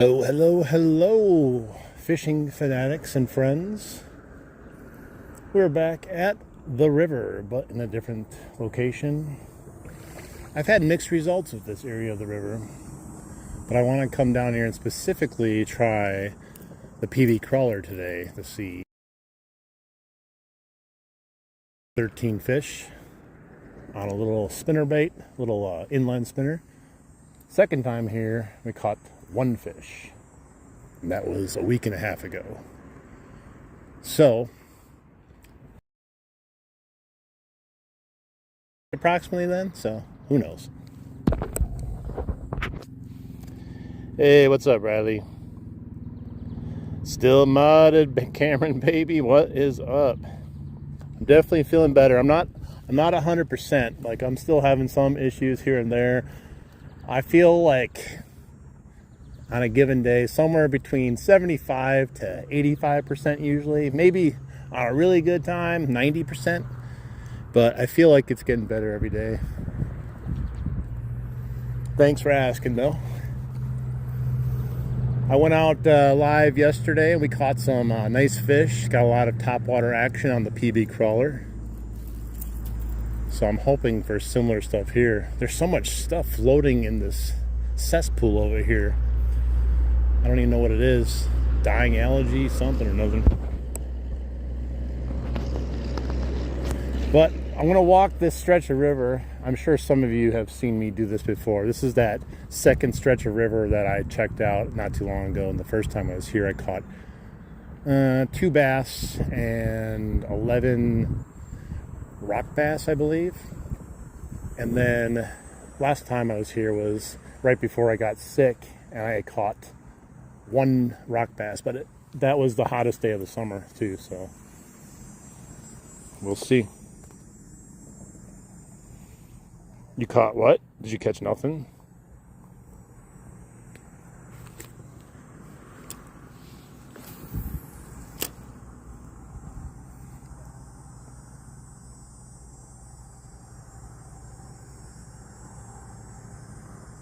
Hello, hello, hello, fishing fanatics and friends. We're back at the river, but in a different location. I've had mixed results with this area of the river, but I want to come down here and specifically try the PB crawler today to see 13 fish on a little spinner bait, little inline spinner. Second time here, we caught one fish, and that was a week and a half ago. So, approximately then, so who knows. Hey, what's up, Riley? Still modded, Cameron, baby. What is up? I'm definitely feeling better. I'm not 100%. Like, I'm still having some issues here and there. I feel like on a given day, somewhere between 75 to 85% usually. Maybe on a really good time, 90%. But I feel like it's getting better every day. Thanks for asking, though. I went out live yesterday and we caught some nice fish. Got a lot of topwater action on the PB crawler. So I'm hoping for similar stuff here. There's so much stuff floating in this cesspool over here. I don't even know what it is. Dying algae, something or nothing. But I'm gonna walk this stretch of river. I'm sure some of you have seen me do this before. This is that second stretch of river that I checked out not too long ago. And the first time I was here, I caught 2 bass and 11 rock bass, I believe. And then last time I was here was right before I got sick, and I caught 1 rock bass, but that was the hottest day of the summer too, so we'll see. You caught what? Did you catch nothing?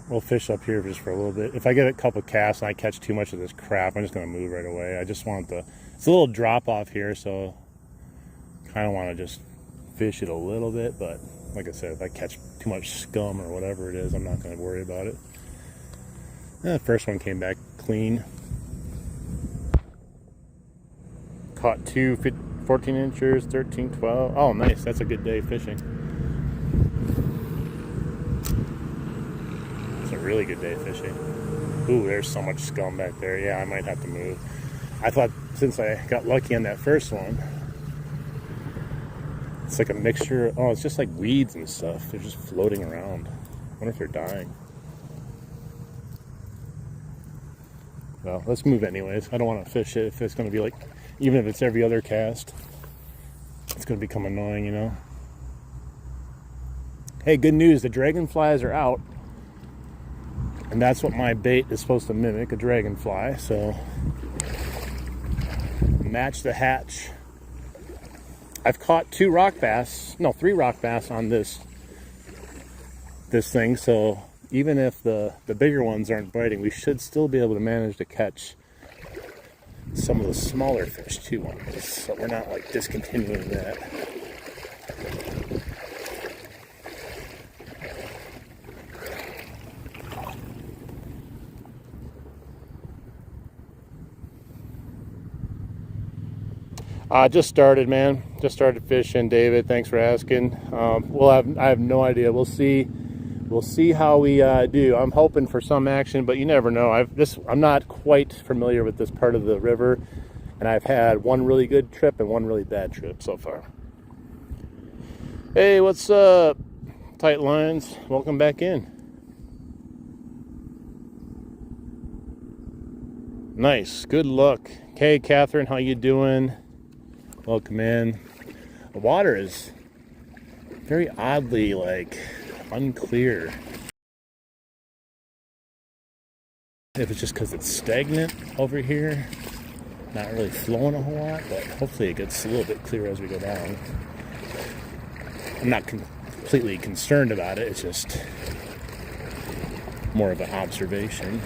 We'll fish up here just for a little bit. If I get a couple casts and I catch too much of this crap, I'm just going to move right away. I just want it's a little drop off here, so kind of want to just fish it a little bit. But like I said, if I catch too much scum or whatever it is, I'm not going to worry about it. The first one came back clean. Caught 2 14 inchers, 13, 12. Oh, nice. That's a good day fishing. Really good day fishing. Ooh, there's so much scum back there. Yeah, I might have to move. I thought since I got lucky on that first one, it's like a mixture. Oh, it's just like weeds and stuff. They're just floating around. I wonder if they're dying. Well, let's move anyways. I don't want to fish it if it's going to be like, even if it's every other cast, it's going to become annoying, you know. Hey, good news. The dragonflies are out. And that's what my bait is supposed to mimic, a dragonfly. So, match the hatch. I've caught 3 rock bass on this thing. So, even if the bigger ones aren't biting, we should still be able to manage to catch some of the smaller fish too on this. So we're not like discontinuing that. Just started, man. Just started fishing, David. Thanks for asking. I have no idea. We'll see. We'll see how we do. I'm hoping for some action, but you never know. I'm not quite familiar with this part of the river, and I've had one really good trip and one really bad trip so far. Hey, what's up, tight lines? Welcome back in. Nice. Good luck. Hey, Catherine, how you doing? Welcome in. The water is very oddly like unclear. If it's just because it's stagnant over here, not really flowing a whole lot, but hopefully it gets a little bit clearer as we go down. I'm not completely concerned about it. It's just more of an observation.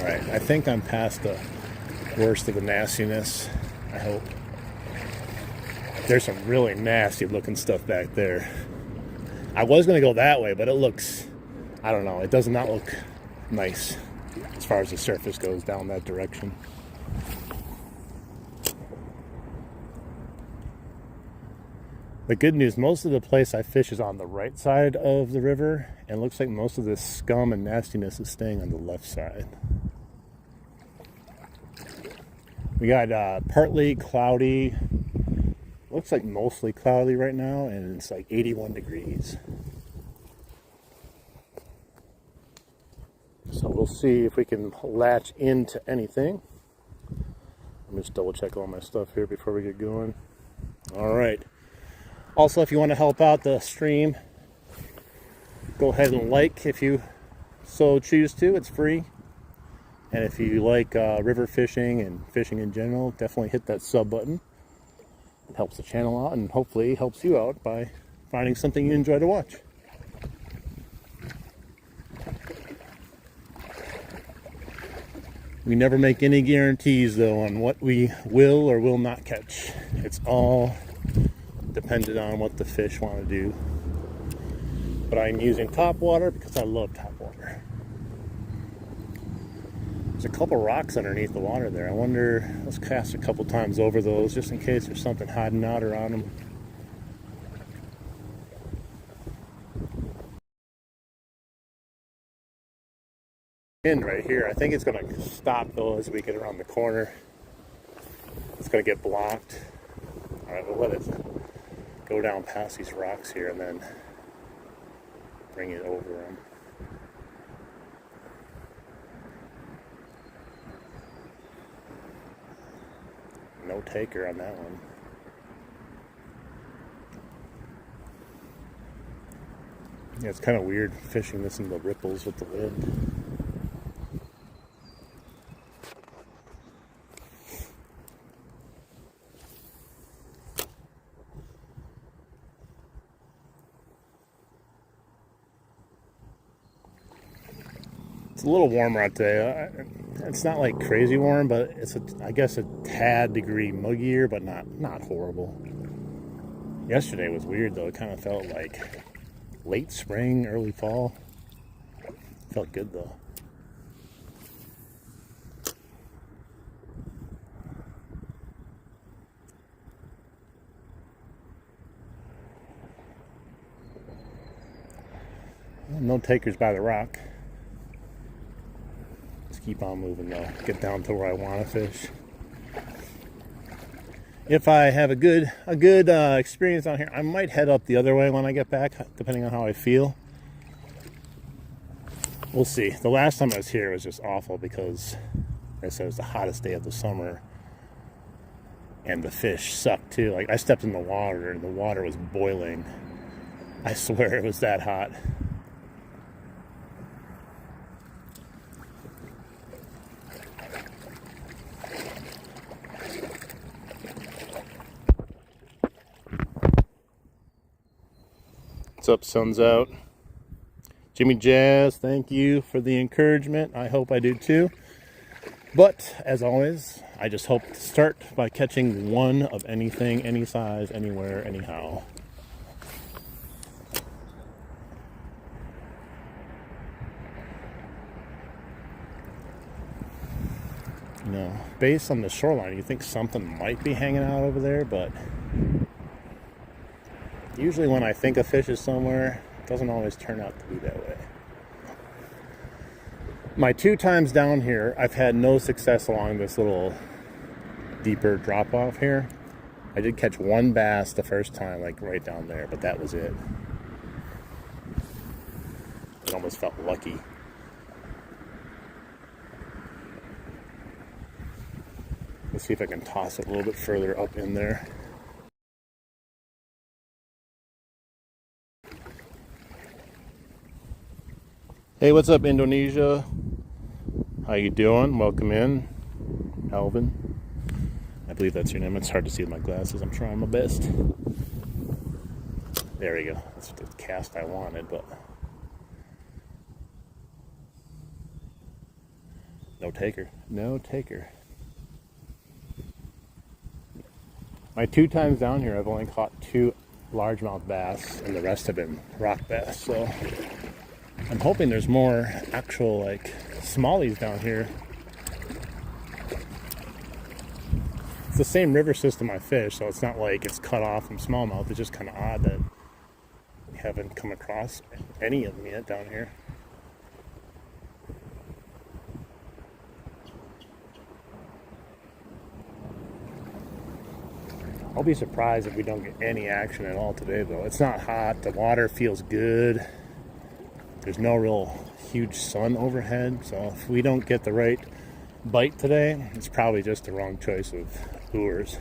Alright, I think I'm past the worst of the nastiness, I hope. There's some really nasty looking stuff back there. I was going to go that way, but it looks, I don't know, it does not look nice as far as the surface goes down that direction. The good news, most of the place I fish is on the right side of the river, and it looks like most of this scum and nastiness is staying on the left side. We got partly cloudy, looks like mostly cloudy right now, and it's like 81 degrees. So we'll see if we can latch into anything. Let me just double check all my stuff here before we get going. All right. Also, if you want to help out the stream, go ahead and like if you so choose to. It's free. And if you like river fishing and fishing in general, definitely hit that sub button. It helps the channel out and hopefully helps you out by finding something you enjoy to watch. We never make any guarantees though on what we will or will not catch. It's all dependent on what the fish want to do. But I'm using Topwater because I love Topwater. There's a couple rocks underneath the water there. I wonder, let's cast a couple times over those just in case there's something hiding out around them. In right here, I think it's going to stop though as we get around the corner. It's going to get blocked. All right, we'll let it go down past these rocks here and then bring it over them. No taker on that one. Yeah, it's kind of weird fishing this in the ripples with the wind. It's a little warmer out today. It's not like crazy warm, but it's I guess a tad degree muggier, but not horrible. Yesterday was weird though. It kind of felt like late spring, early fall. Felt good though. No takers by the rock. Keep on moving though. Get down to where I want to fish. If I have a good experience out here, I might head up the other way when I get back, depending on how I feel. We'll see. The last time I was here was just awful because, like I said, it was the hottest day of the summer, and the fish sucked too. Like I stepped in the water, and the water was boiling. I swear it was that hot. What's up, sun's out? Jimmy Jazz, thank you for the encouragement. I hope I do too. But as always, I just hope to start by catching one of anything, any size, anywhere, anyhow. You know, based on the shoreline, you think something might be hanging out over there, but usually when I think a fish is somewhere, it doesn't always turn out to be that way. My 2 times down here, I've had no success along this little deeper drop off here. I did catch one bass the first time, like right down there, but that was it. It almost felt lucky. Let's see if I can toss it a little bit further up in there. Hey, what's up, Indonesia? How you doing? Welcome in, Alvin. I believe that's your name. It's hard to see with my glasses. I'm trying my best. There we go. That's the cast I wanted, but No taker. No taker. My 2 times down here, I've only caught 2 largemouth bass, and the rest have been rock bass. So I'm hoping there's more actual like smallies down here. It's the same river system I fish, so it's not like it's cut off from smallmouth. It's just kind of odd that we haven't come across any of them yet down here. I'll be surprised if we don't get any action at all today, though. It's not hot. The water feels good. There's no real huge sun overhead. So if we don't get the right bite today, it's probably just the wrong choice of lures.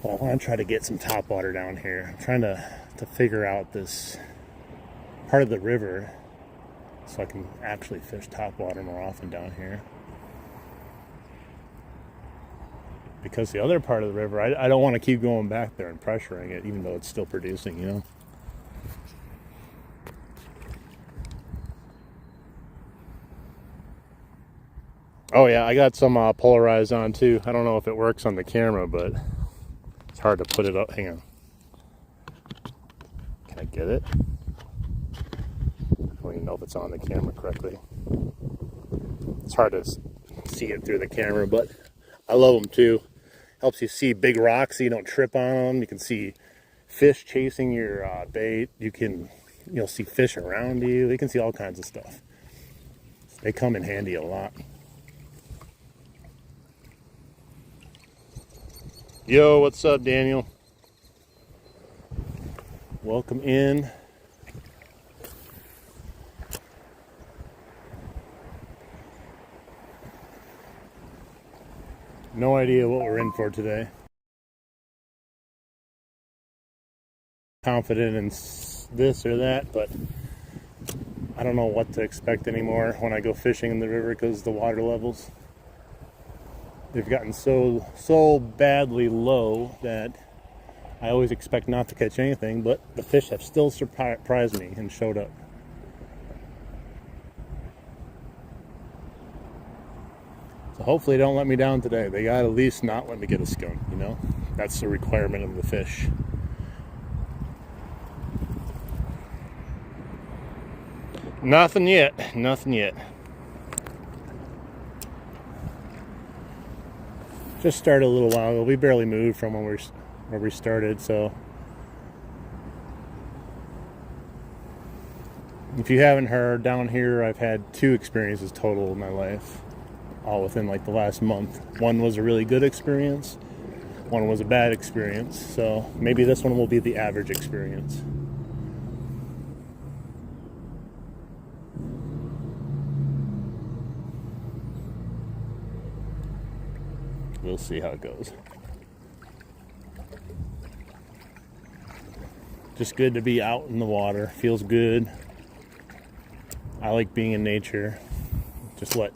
Well, I want to try to get some topwater down here. I'm trying to figure out this part of the river so I can actually fish topwater more often down here. Because the other part of the river, I don't want to keep going back there and pressuring it, even though it's still producing, you know. Oh yeah, I got some polarized on too. I don't know if it works on the camera, but it's hard to put it up. Hang on. Can I get it? I don't even know if it's on the camera correctly. It's hard to see it through the camera, but I love them too. Helps you see big rocks so you don't trip on them. You can see fish chasing your bait. You can, see fish around you. You can see all kinds of stuff. They come in handy a lot. Yo, what's up, Daniel? Welcome in. No idea what we're in for today. Confident in this or that, but I don't know what to expect anymore when I go fishing in the river because the water levels, they've gotten so badly low that I always expect not to catch anything, but the fish have still surprised me and showed up. So hopefully they don't let me down today. They gotta at least not let me get a skunk, That's the requirement of the fish. Nothing yet. Nothing yet. Just started a little while ago. We barely moved from where we started, so if you haven't heard, down here I've had 2 experiences total in my life, all within like the last month. One was a really good experience, one was a bad experience, so maybe this one will be the average experience. We'll see how it goes. Just good to be out in the water. Feels good. I like being in nature. Just let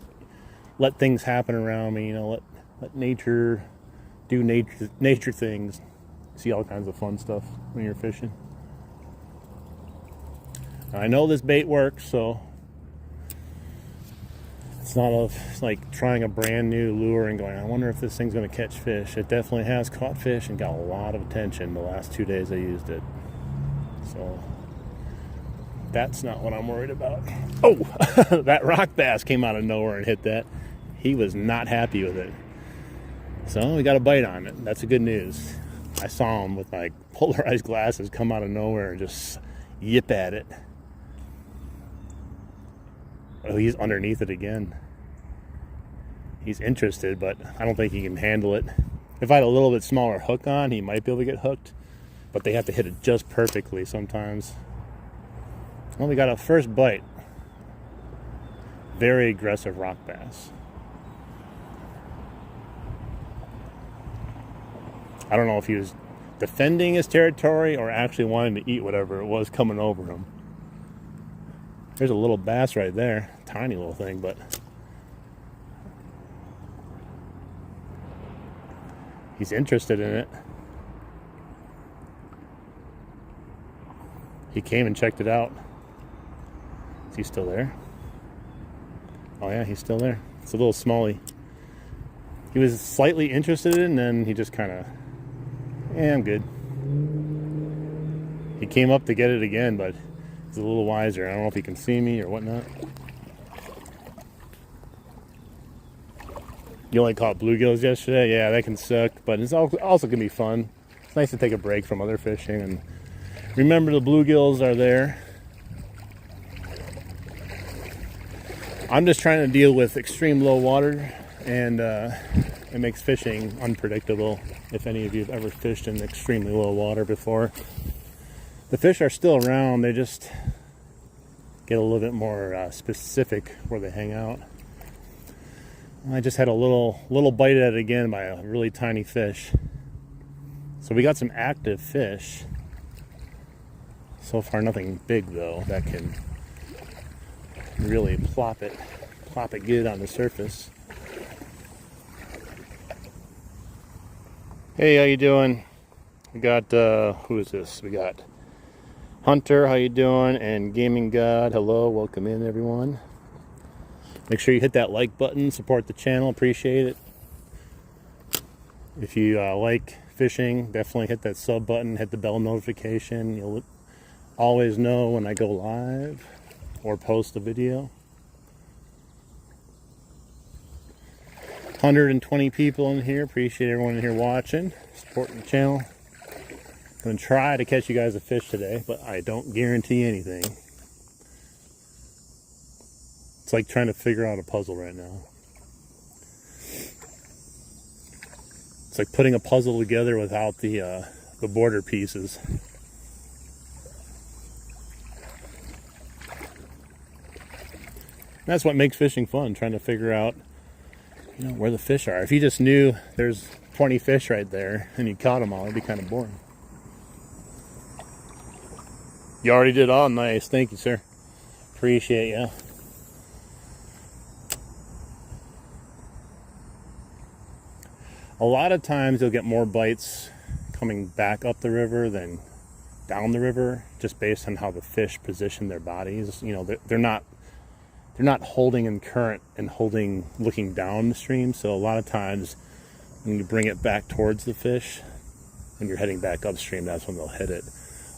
things happen around me, let nature do nature things. See all kinds of fun stuff when you're fishing. Now, I know this bait works, so it's like trying a brand new lure and going, I wonder if this thing's going to catch fish. It definitely has caught fish and got a lot of attention the last 2 days I used it. So that's not what I'm worried about. Oh, that rock bass came out of nowhere and hit that. He was not happy with it. So we got a bite on it. That's the good news. I saw him with my polarized glasses come out of nowhere and just yip at it. Oh, he's underneath it again. He's interested, but I don't think he can handle it. If I had a little bit smaller hook on, he might be able to get hooked, but they have to hit it just perfectly sometimes. Well, we got a first bite. Very aggressive rock bass. I don't know if he was defending his territory or actually wanting to eat whatever it was coming over him. There's a little bass right there. Tiny little thing, but he's interested in it. He came and checked it out. Is he still there? Oh yeah, he's still there. It's a little smallie. He was slightly interested and then he just kind of, yeah, I'm good. He came up to get it again, but he's a little wiser. I don't know if he can see me or whatnot. You only caught bluegills yesterday? Yeah, that can suck, but it's also can be fun. It's nice to take a break from other fishing and remember the bluegills are there. I'm just trying to deal with extreme low water, and it makes fishing unpredictable. If any of you have ever fished in extremely low water before, the fish are still around, they just get a little bit more specific where they hang out. I just had a little bite at it again by a really tiny fish. So we got some active fish. So far nothing big though that can really plop it good on the surface. Hey, how you doing? We got who is this? We got Hunter, how you doing? And Gaming God, hello, welcome in everyone. Make sure you hit that like button, support the channel, appreciate it. If you like fishing, definitely hit that sub button, hit the bell notification. You'll always know when I go live or post a video. 120 people in here. Appreciate everyone in here watching, supporting the channel. I'm going to try to catch you guys a fish today, but I don't guarantee anything. It's like trying to figure out a puzzle right now. It's like putting a puzzle together without the border pieces. That's what makes fishing fun, trying to figure out, you know, where the fish are. If you just knew there's 20 fish right there and you caught them all, it'd be kind of boring. You already did all nice. Thank you, sir. Appreciate you. A lot of times you'll get more bites coming back up the river than down the river, just based on how the fish position their bodies. You know, they're not holding in current and looking down the stream. So a lot of times when you bring it back towards the fish, when you're heading back upstream, that's when they'll hit it.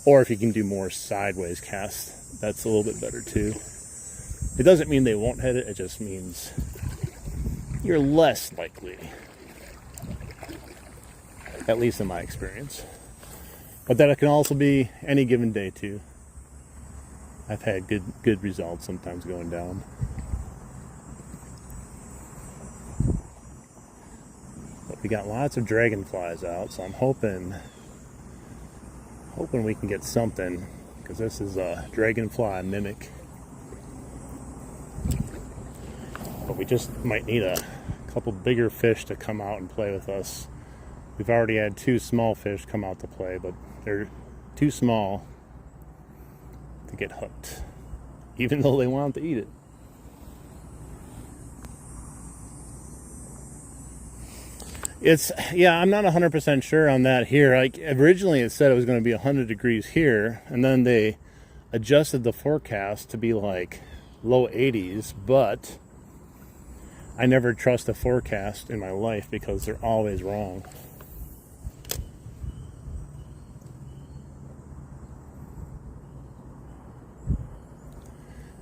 Or if you can do more sideways casts, that's a little bit better too. It doesn't mean they won't hit it, it just means you're less likely. At least in my experience. But that can also be any given day too. I've had good results sometimes going down. But we got lots of dragonflies out, so I'm hoping we can get something, because this is a dragonfly mimic. But we just might need a couple bigger fish to come out and play with us. We've already had 2 small fish come out to play, but they're too small to get hooked, even though they want to eat it. I'm not 100% sure on that here. Like originally it said it was going to be 100 degrees here, and then they adjusted the forecast to be like low 80s, but I never trust a forecast in my life because they're always wrong.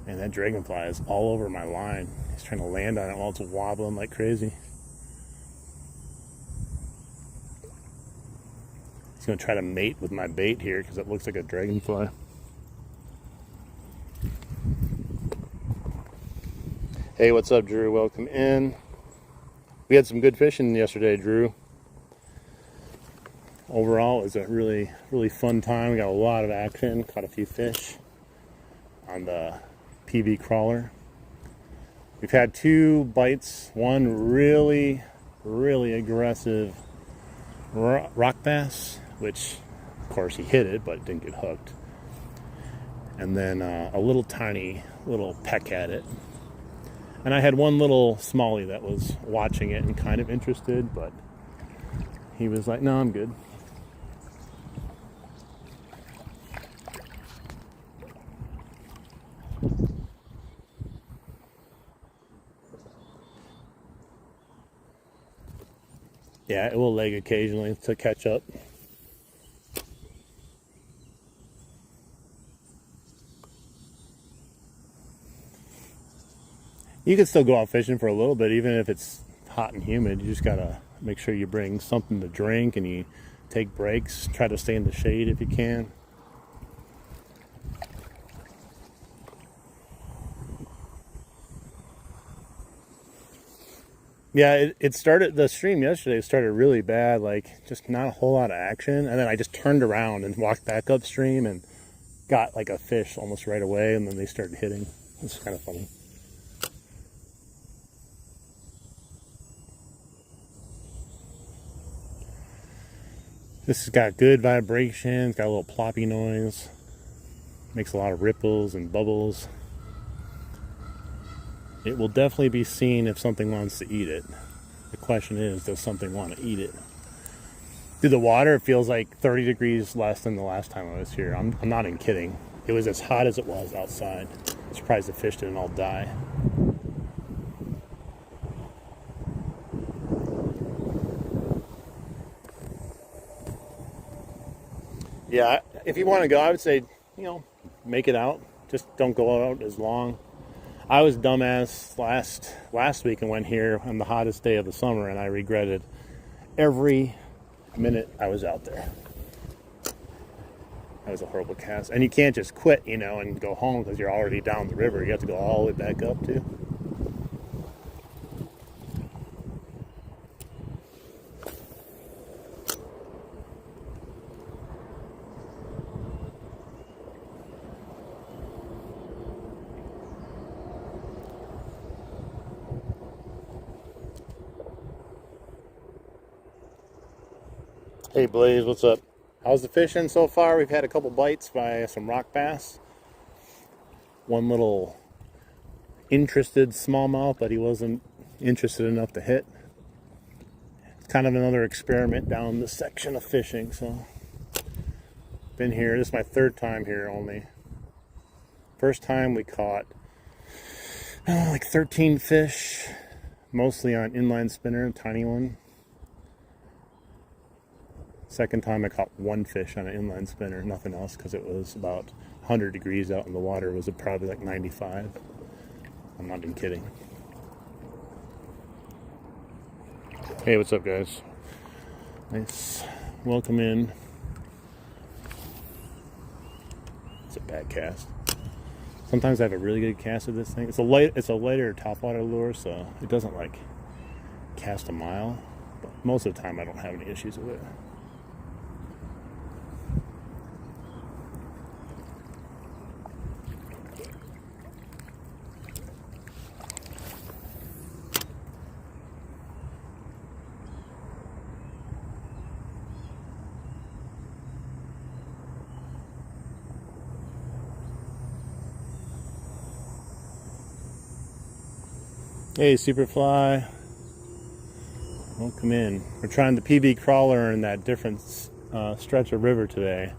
And that dragonfly is all over my line. He's trying to land on it while it's wobbling like crazy. He's going to try to mate with my bait here because it looks like a dragonfly. Hey, what's up, Drew? Welcome in. We had some good fishing yesterday, Drew. Overall, it was a really, really fun time. We got a lot of action, caught a few fish on the PB crawler. We've had 2 bites, one really, really aggressive rock bass, which of course he hit it but didn't get hooked, and then a little tiny little peck at it. And I had one little smallie that was watching it and kind of interested, but he was like, no, I'm good. Yeah, it will leg occasionally to catch up. You can still go out fishing for a little bit, even if it's hot and humid. You just gotta make sure you bring something to drink and you take breaks. Try to stay in the shade if you can. Yeah, it started, the stream yesterday started really bad, like just not a whole lot of action. And then I just turned around and walked back upstream and got like a fish almost right away. And then they started hitting. It's kind of funny. This has got good vibrations, got a little ploppy noise. Makes a lot of ripples and bubbles. It will definitely be seen if something wants to eat it. The question is, does something want to eat it? Through the water, it feels like 30 degrees less than the last time I was here. I'm not even kidding. It was as hot as it was outside. I'm surprised the fish didn't all die. Yeah, if you want to go, I would say, make it out. Just don't go out as long. I was dumbass last week and went here on the hottest day of the summer, and I regretted every minute I was out there. That was a horrible cast. And you can't just quit, and go home because you're already down the river. You have to go all the way back up too. Hey Blaze, what's up? How's the fishing so far? We've had a couple bites by some rock bass. One little interested smallmouth, but he wasn't interested enough to hit. It's kind of another experiment down this section of fishing, so been here. This is my third time here only. First time we caught like 13 fish, mostly on inline spinner, a tiny one. Second time I caught one fish on an inline spinner, nothing else, because it was about 100 degrees out and the water was probably like 95. I'm not even kidding. Hey, what's up, guys? Nice. Welcome in. It's a bad cast. Sometimes I have a really good cast of this thing. It's a lighter topwater lure, so it doesn't like cast a mile. But most of the time I don't have any issues with it. Hey, Superfly. Welcome in. We're trying the PB crawler in that different stretch of river today.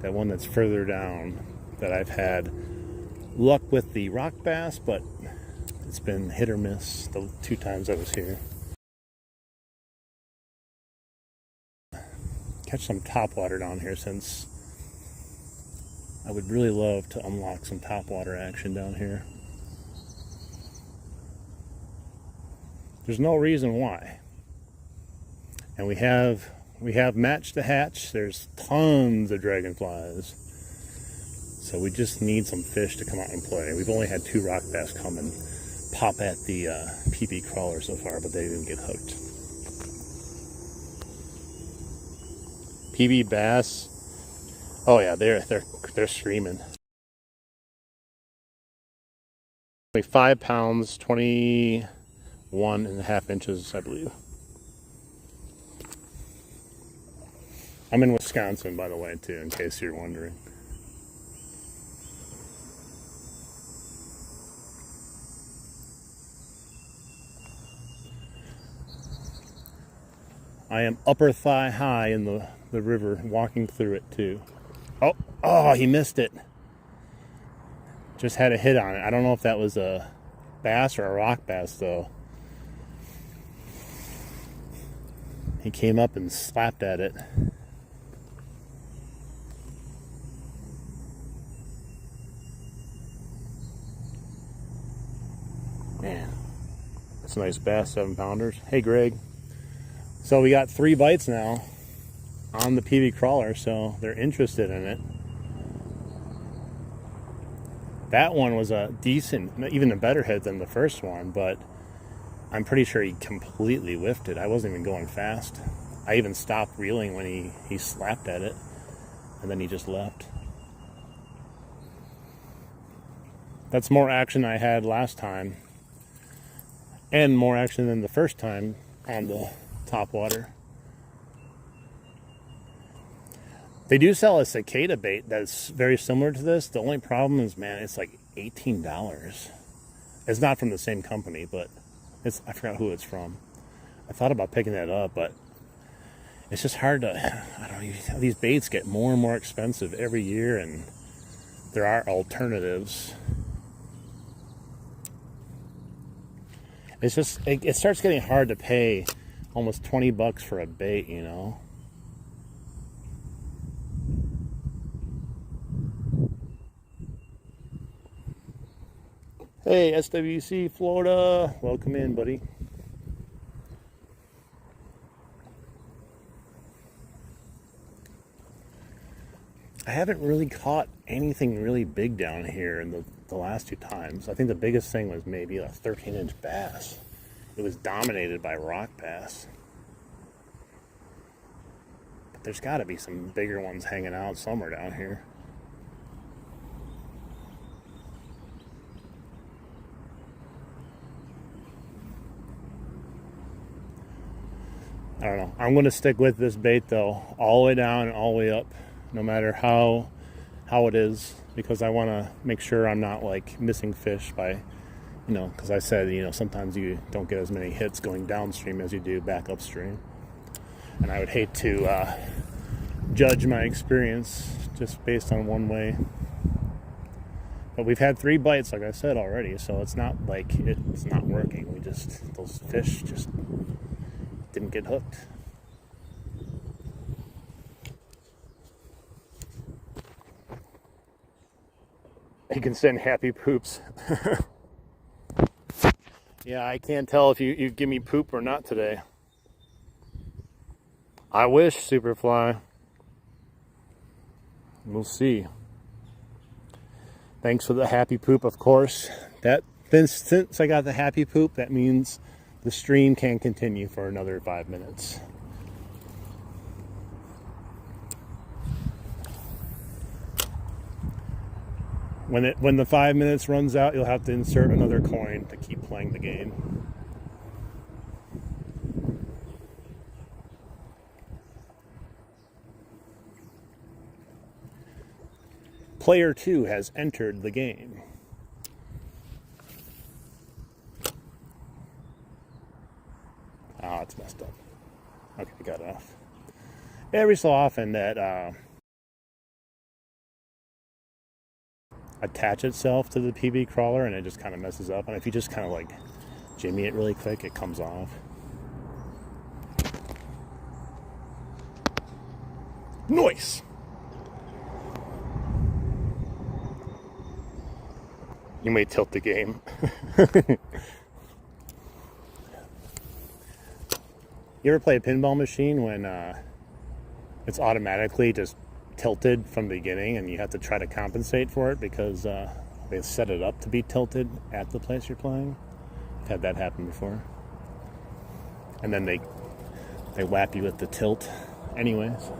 That one that's further down that I've had luck with the rock bass, but it's been hit or miss the 2 times I was here. Catch some topwater down here, since I would really love to unlock some topwater action down here. There's no reason why. And we have matched the hatch. There's tons of dragonflies. So we just need some fish to come out and play. We've only had 2 rock bass come and pop at the PB crawler so far, but they didn't get hooked. PB bass. Oh yeah, they're screaming. 5 pounds, 21.5 inches, I believe. I'm in Wisconsin, by the way, too, in case you're wondering. I am upper thigh high in the river, walking through it, too. Oh, he missed it. Just had a hit on it. I don't know if that was a bass or a rock bass, though. He came up and slapped at it. Man, that's a nice bass, 7-pounders. Hey, Greg. So we got 3 bites now on the PB crawler, so they're interested in it. That one was a decent, even a better hit than the first one, but I'm pretty sure he completely whiffed it. I wasn't even going fast. I even stopped reeling when he slapped at it, and then he just left. That's more action I had last time, and more action than the first time on the Topwater. They do sell a cicada bait that's very similar to this. The only problem is, man, it's like $18. It's not from the same company, but I forgot who it's from. I thought about picking that up, but it's just hard to, I don't know, these baits get more and more expensive every year, and there are alternatives. It's just, it starts getting hard to pay almost $20 for a bait, you know? Hey, SWC Florida, welcome in, buddy. I haven't really caught anything really big down here in the last 2 times. I think the biggest thing was maybe a 13-inch bass. It was dominated by rock bass. But there's got to be some bigger ones hanging out somewhere down here. I don't know. I'm going to stick with this bait though, all the way down and all the way up, no matter how it is, because I want to make sure I'm not like missing fish by, you know, because I said, you know, sometimes you don't get as many hits going downstream as you do back upstream, and I would hate to judge my experience just based on one way. But we've had 3 bites, like I said already, so it's not like it's not working. Those fish just didn't get hooked. You can send happy poops. Yeah, I can't tell if you give me poop or not today. I wish, Superfly. We'll see. Thanks for the happy poop, of course. Since I got the happy poop, that means the stream can continue for another 5 minutes. When the 5 minutes runs out, you'll have to insert another coin to keep playing the game. Player 2 has entered the game. Ah, it's messed up. Okay, got it off. Every so often that attach itself to the PB crawler and it just kind of messes up. And if you just kind of like jimmy it really quick, it comes off. Nice! You may tilt the game. You ever play a pinball machine when it's automatically just tilted from the beginning and you have to try to compensate for it because they set it up to be tilted at the place you're playing? I've had that happen before. And then they whap you with the tilt anyways.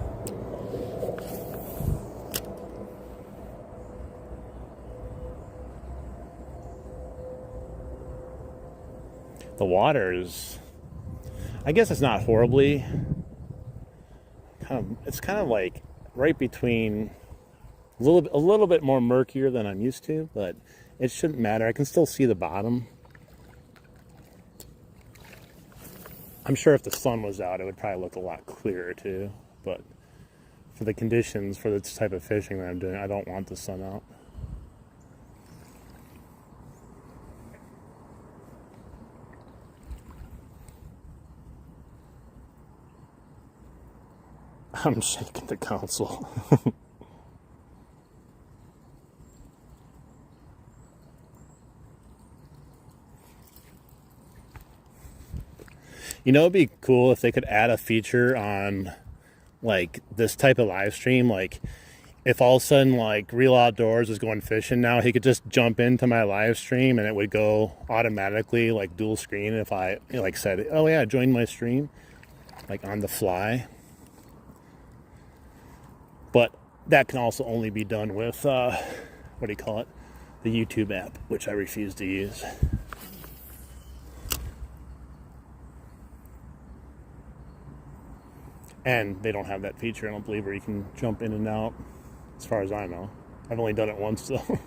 The water is, I guess it's not horribly, it's kind of like right between a little bit more murkier than I'm used to, but it shouldn't matter. I can still see the bottom. I'm sure if the sun was out, it would probably look a lot clearer too, but for the conditions, for this type of fishing that I'm doing, I don't want the sun out. I'm shaking the console. You know, it'd be cool if they could add a feature on like this type of live stream. Like if all of a sudden like Real Outdoors was going fishing now, he could just jump into my live stream and it would go automatically like dual screen if I like said, oh yeah, join my stream, like on the fly. But that can also only be done with what do you call it, the YouTube app, which I refuse to use. And they don't have that feature, I don't believe, where you can jump in and out, as far as I know. I've only done it once, though.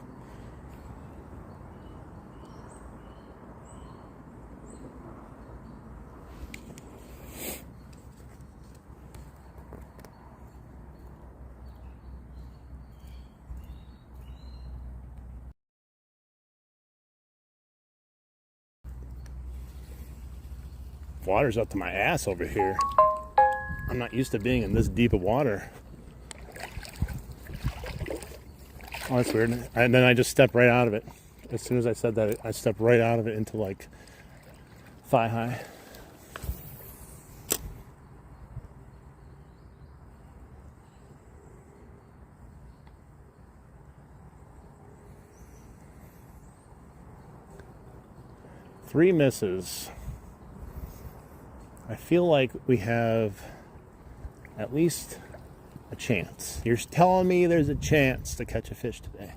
Water's up to my ass over here. I'm not used to being in this deep of water. Oh, that's weird. And then I just stepped right out of it. As soon as I said that, I stepped right out of it into like thigh high. Three misses. I feel like we have at least a chance. You're telling me there's a chance to catch a fish today.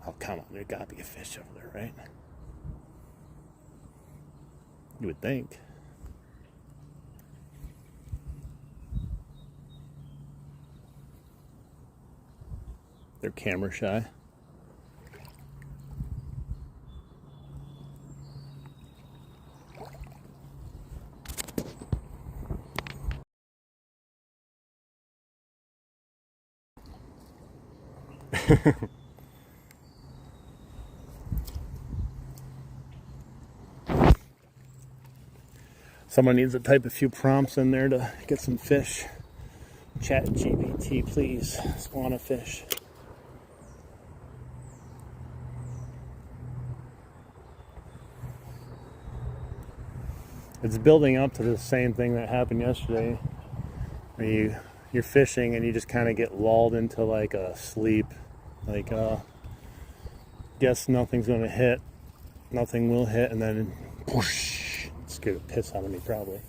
Oh, come on. There gotta be a fish over there, right? You would think. They're camera shy. Someone needs to type a few prompts in there to get some fish. Chat GPT, please spawn a fish. It's building up to the same thing that happened yesterday, where you're fishing and you just kind of get lulled into like a sleep, like guess nothing's gonna hit, nothing will hit, and then whoosh, it scared the piss out of me probably.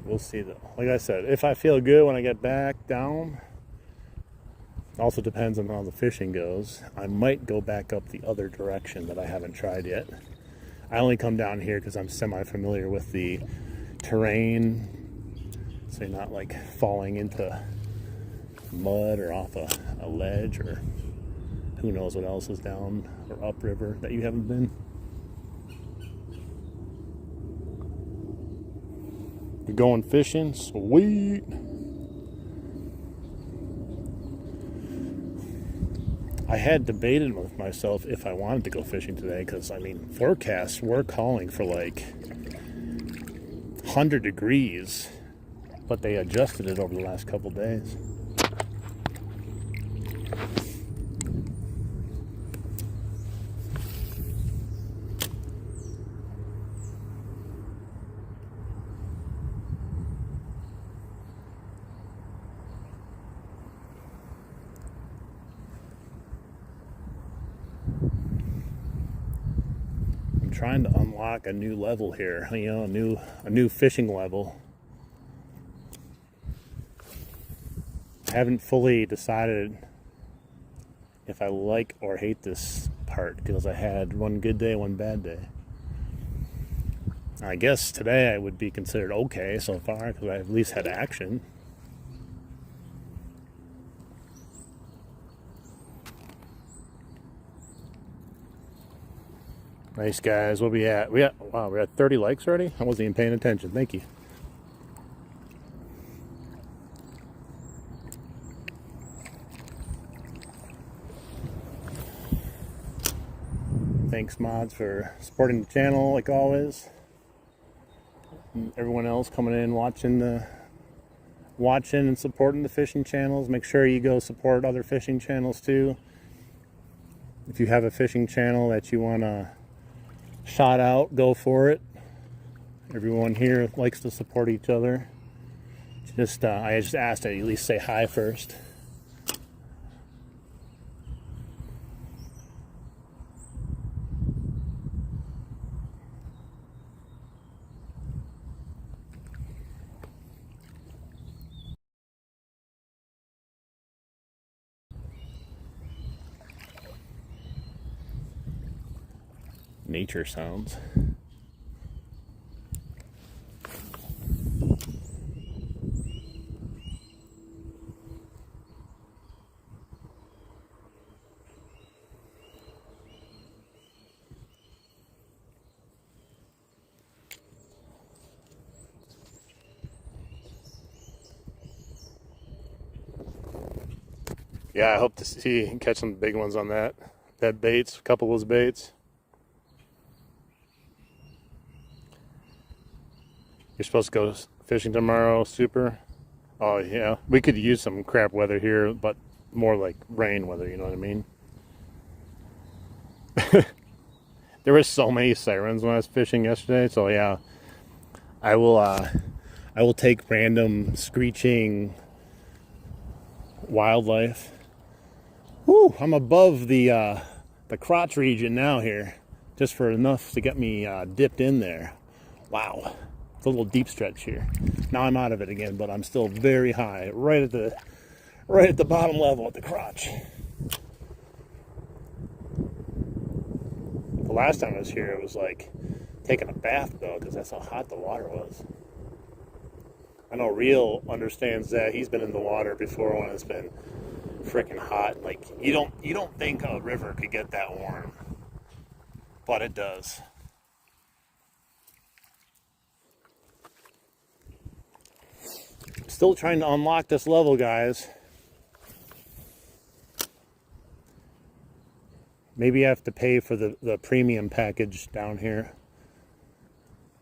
We'll see though. Like I said, if I feel good when I get back down, also depends on how the fishing goes. I might go back up the other direction that I haven't tried yet. I only come down here because I'm semi-familiar with the terrain, so you're not like falling into mud or off a ledge, or who knows what else is down or upriver that you haven't been. You're going fishing? Sweet! I had debated with myself if I wanted to go fishing today, because I mean, forecasts were calling for like 100 degrees, but they adjusted it over the last couple days. Trying to unlock a new level here, you know, a new fishing level. I haven't fully decided if I like or hate this part, because I had one good day, one bad day. I guess today I would be considered okay so far, because I at least had action. Nice, guys. What we at? Wow, we're at 30 likes already? I wasn't even paying attention. Thank you. Thanks, mods, for supporting the channel like always. And everyone else coming in, watching and supporting the fishing channels. Make sure you go support other fishing channels too. If you have a fishing channel that you want to shout out, go for it. Everyone here likes to support each other. I just asked that you at least say hi first. Nature sounds. Yeah, I hope to see catch some big ones on that baits, a couple of those baits. You're supposed to go fishing tomorrow, super. Oh yeah, we could use some crap weather here, but more like rain weather, you know what I mean? There were so many sirens when I was fishing yesterday, so yeah. I will take random screeching wildlife. Whew, I'm above the crotch region now here, just for enough to get me dipped in there. Wow, it's a little deep stretch here. Now I'm out of it again, but I'm still very high, right at the bottom level at the crotch. The last time I was here, it was like taking a bath though, because that's how hot the water was. I know Real understands that. He's been in the water before when it's been freaking hot. Like you don't think a river could get that warm, but it does. Still trying to unlock this level, guys. Maybe I have to pay for the premium package down here.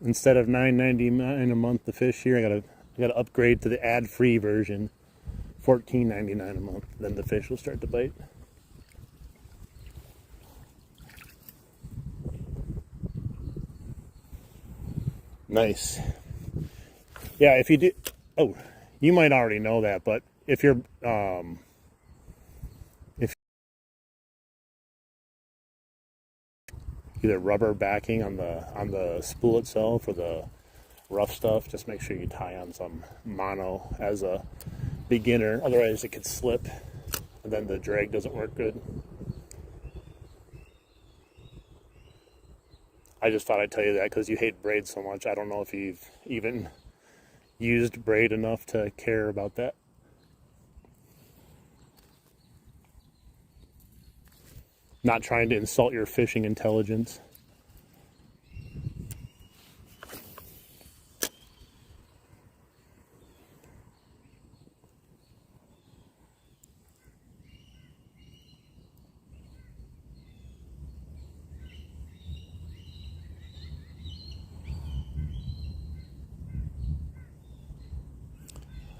Instead of $9.99 a month to fish here, I gotta upgrade to the ad-free version. $14.99 a month. Then the fish will start to bite. Nice. Yeah, if you do, oh, you might already know that, but if you're either rubber backing on the spool itself or the rough stuff, just make sure you tie on some mono as a beginner, otherwise it could slip and then the drag doesn't work good. I just thought I'd tell you that because you hate braid so much. I don't know if you've even used braid enough to care about that. Not trying to insult your fishing intelligence.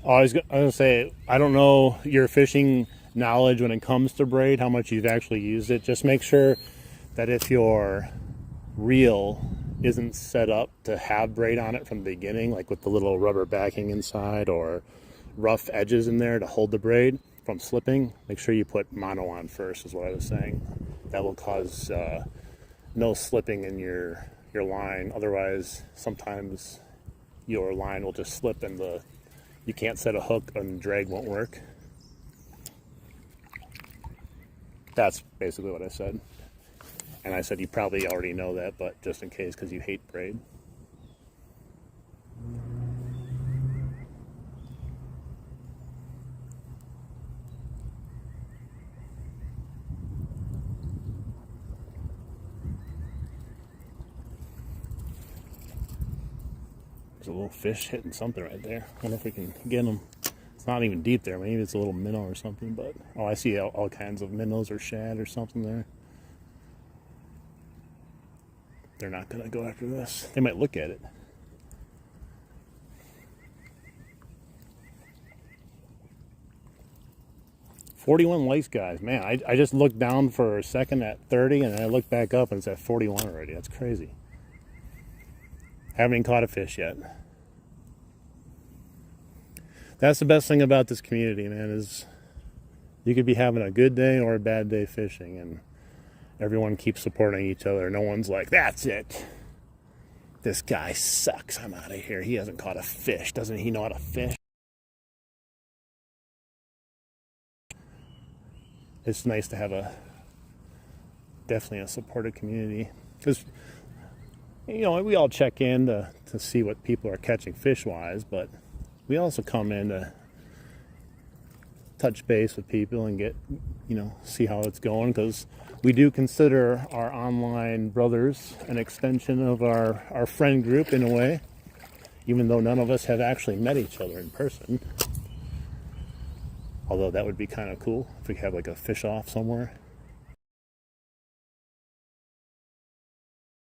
Oh, I was gonna say, I don't know your fishing knowledge when it comes to braid, how much you've actually used it. Just make sure that if your reel isn't set up to have braid on it from the beginning, like with the little rubber backing inside or rough edges in there to hold the braid from slipping, make sure you put mono on first, is what I was saying. That will cause no slipping in your line. Otherwise, sometimes your line will just slip and you can't set a hook and drag won't work. That's basically what I said. And I said you probably already know that, but just in case, because you hate braid. There's a little fish hitting something right there. I wonder if we can get him. It's not even deep there. Maybe it's a little minnow or something, but oh, I see all kinds of minnows or shad or something there. They're not going to go after this. They might look at it. $41 lice, guys. Man, I just looked down for a second at 30, and I looked back up and it's at 41 already. That's crazy. Haven't even caught a fish yet. That's the best thing about this community, man, is you could be having a good day or a bad day fishing, and everyone keeps supporting each other. No one's like, that's it. This guy sucks. I'm out of here. He hasn't caught a fish. Doesn't he know how to fish? It's nice to have definitely a supportive community. Because, you know, we all check in to see what people are catching fish-wise, but we also come in to touch base with people and get, you know, see how it's going, because we do consider our online brothers an extension of our friend group in a way, even though none of us have actually met each other in person. Although that would be kind of cool if we have like a fish off somewhere.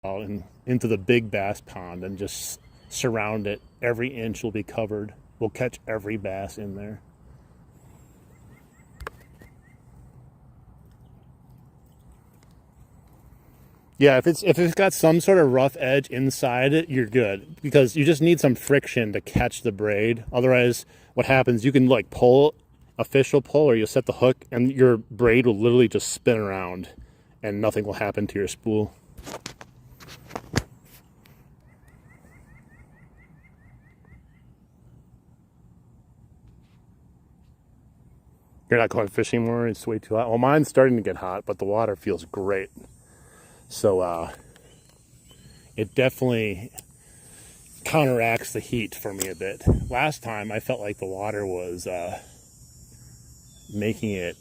Out into the big bass pond and just surround it. Every inch will be covered. We'll catch every bass in there. Yeah, if it's got some sort of rough edge inside it, you're good, because you just need some friction to catch the braid. Otherwise, what happens, you can like pull a fish will pull, or you'll set the hook and your braid will literally just spin around and nothing will happen to your spool. You're not going fishing more? It's way too hot. Well, mine's starting to get hot, but the water feels great. So it definitely counteracts the heat for me a bit. Last time I felt like the water was making it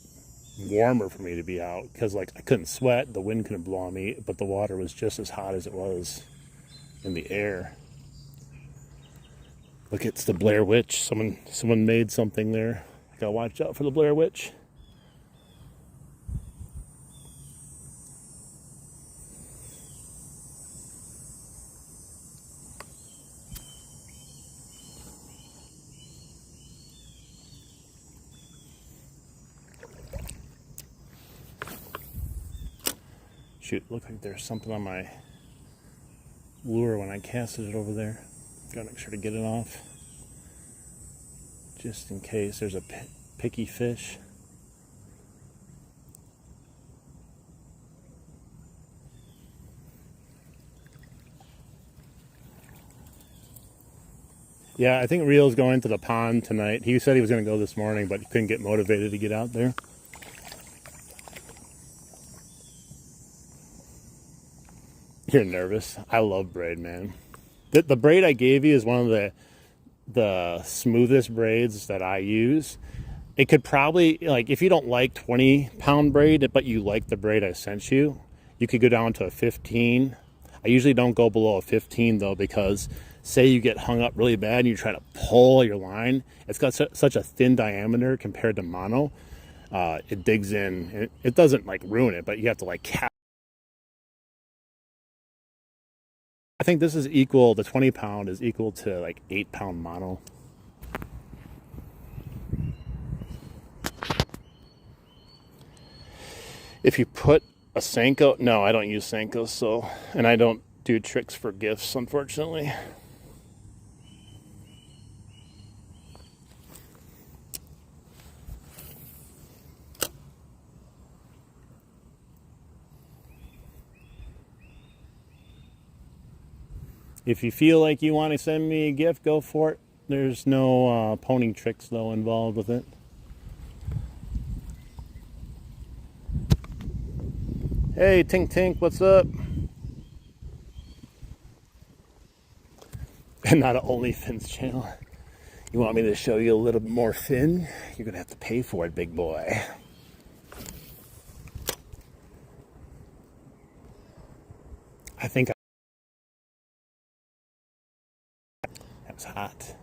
warmer for me to be out, because like I couldn't sweat, the wind couldn't blow on me, but the water was just as hot as it was in the air. Look, it's the Blair Witch. Someone made something there. I gotta watch out for the Blair Witch. Shoot, looked like there's something on my lure when I casted it over there. Gotta make sure to get it off, just in case there's a picky fish. Yeah, I think Rio's going to the pond tonight. He said he was going to go this morning, but he couldn't get motivated to get out there. You're nervous. I love braid, man. The braid I gave you is one of the smoothest braids that I use. It could probably, like, if you don't like 20-pound braid, but you like the braid I sent you, you could go down to a 15. I usually don't go below a 15 though, because say you get hung up really bad and you try to pull your line, it's got such a thin diameter compared to mono. It digs in. It doesn't like ruin it, but you have to like cap. I think this is equal, the 20-pound is equal to like 8-pound mono. If you put a Senko, no, I don't use Senko, so, and I don't do tricks for gifts, unfortunately. If you feel like you want to send me a gift, go for it. There's no poning tricks, though, involved with it. Hey, Tink Tink, what's up? And not an OnlyFins channel. You want me to show you a little bit more fin? You're going to have to pay for it, big boy. I think that was hot.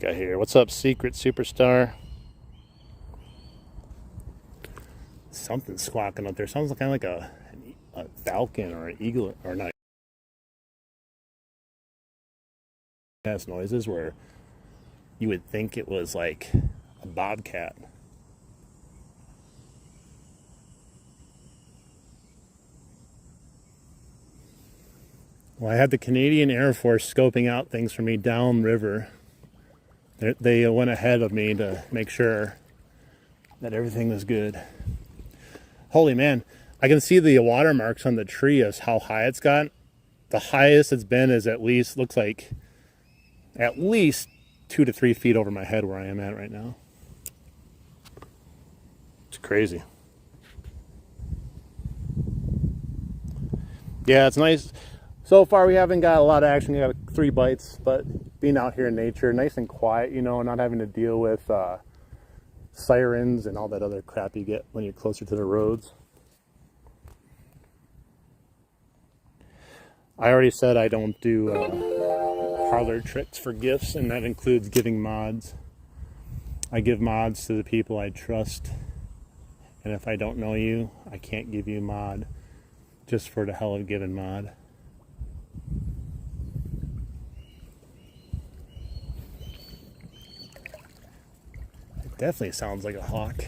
got here? What's up, Secret Superstar? Something's squawking up there. Sounds kind of like a falcon or an eagle, or not. It has noises where you would think it was like a bobcat. Well, I had the Canadian Air Force scoping out things for me downriver. They went ahead of me to make sure that everything was good. Holy man, I can see the watermarks on the tree as how high it's got. The highest it's been is looks like at least 2 to 3 feet over my head where I am at right now. It's crazy. Yeah, it's nice. So far we haven't got a lot of action. We got 3 bites, but being out here in nature, nice and quiet, you know, not having to deal with sirens and all that other crap you get when you're closer to the roads. I already said I don't do parlor tricks for gifts, and that includes giving mods. I give mods to the people I trust, and if I don't know you, I can't give you mod just for the hell of giving mod. It definitely sounds like a hawk.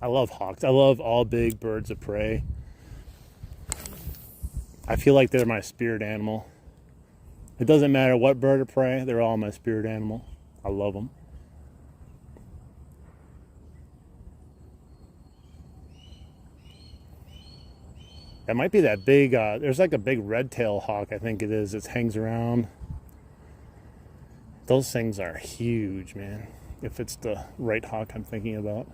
I love hawks. I love all big birds of prey. I feel like they're my spirit animal. It doesn't matter what bird of prey, they're all my spirit animal. I love them. That might be that big, there's like a big red-tailed hawk, I think it is. It hangs around. Those things are huge, man. If it's the right hawk I'm thinking about.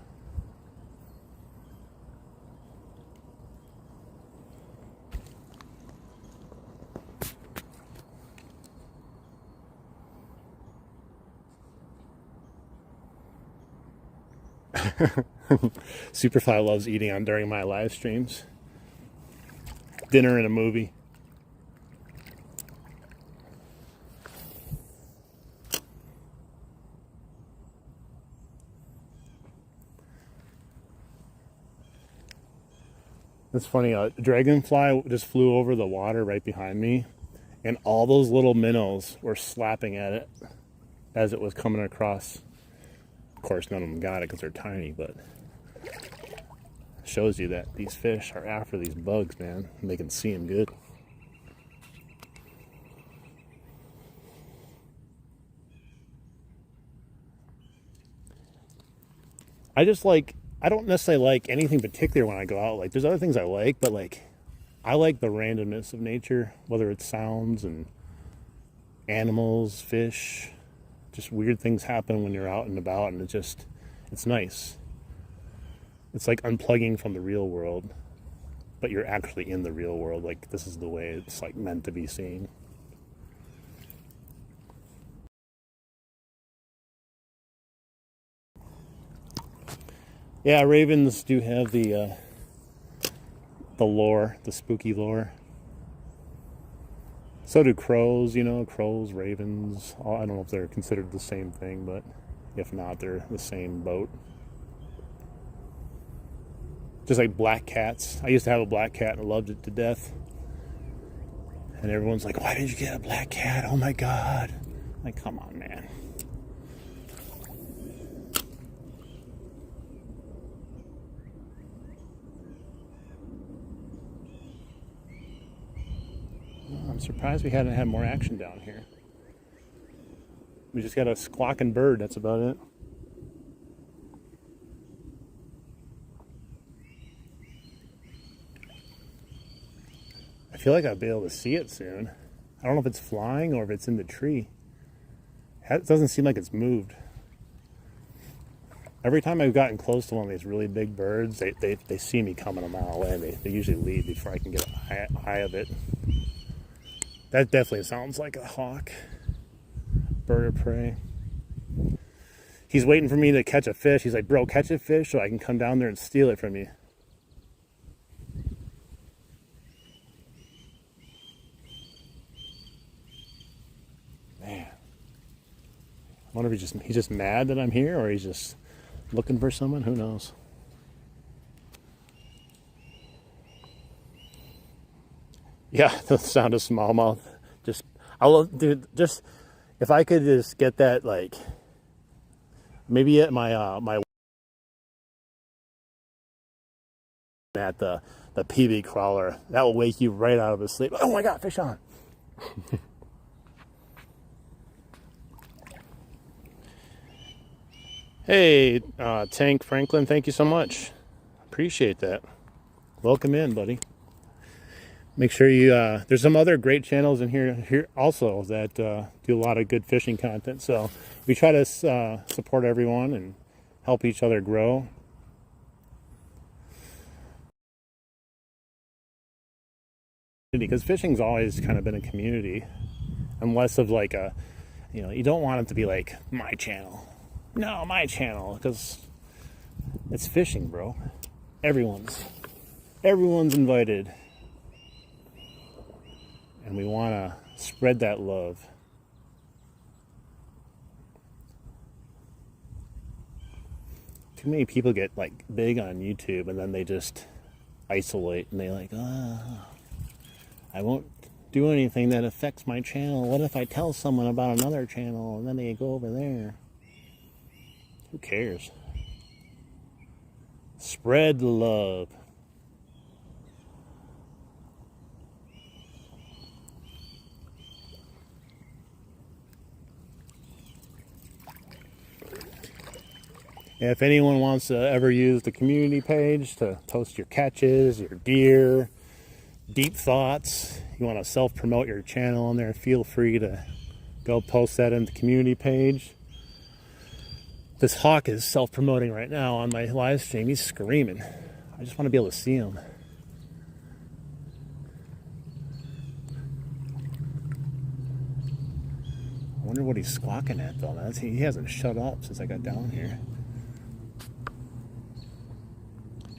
Superfly loves eating on during my live streams. Dinner and a movie. It's funny, a dragonfly just flew over the water right behind me, and all those little minnows were slapping at it as it was coming across. Of course, none of them got it because they're tiny, but shows you that these fish are after these bugs, man, and they can see them good. I don't necessarily like anything particular when I go out. Like, there's other things I like, but like, I like the randomness of nature, whether it's sounds and animals, fish, just weird things happen when you're out and about, and it's nice. It's like unplugging from the real world, but you're actually in the real world. Like, this is the way it's like meant to be seen. Yeah, ravens do have the lore, the spooky lore. So do crows, you know, crows, ravens. I don't know if they're considered the same thing, but if not, they're the same boat. Just like black cats. I used to have a black cat and I loved it to death. And everyone's like, why did you get a black cat? Oh my God. Like, come on, man. I'm surprised we hadn't had more action down here. We just got a squawking bird, that's about it. I feel like I'll be able to see it soon. I don't know if it's flying or if it's in the tree. It doesn't seem like it's moved. Every time I've gotten close to one of these really big birds, they see me coming a mile away. They usually leave before I can get an eye of it. That definitely sounds like a hawk. Bird of prey. He's waiting for me to catch a fish. He's like, bro, catch a fish so I can come down there and steal it from you. Man. I wonder if he's just mad that I'm here, or he's just looking for someone. Who knows? Yeah, the sound of smallmouth. Just, I love, dude. Just if I could just get that, like, maybe at my at the PB crawler, that will wake you right out of the sleep. Oh my God, fish on! Hey, Tank Franklin, thank you so much. Appreciate that. Welcome in, buddy. Make sure you, there's some other great channels in here also that do a lot of good fishing content. So we try to support everyone and help each other grow. Because fishing's always kind of been a community, and less of like a, you don't want it to be like my channel. No, my channel, because it's fishing, bro. Everyone's invited. And we want to spread that love. Too many people get like big on YouTube and then they just isolate and they like, I won't do anything that affects my channel. What if I tell someone about another channel and then they go over there? Who cares? Spread the love. If anyone wants to ever use the community page to post your catches, your gear, deep thoughts, you want to self-promote your channel on there, feel free to go post that in the community page. This hawk is self-promoting right now on my live stream. He's screaming. I just want to be able to see him. I wonder what he's squawking at though. He hasn't shut up since I got down here.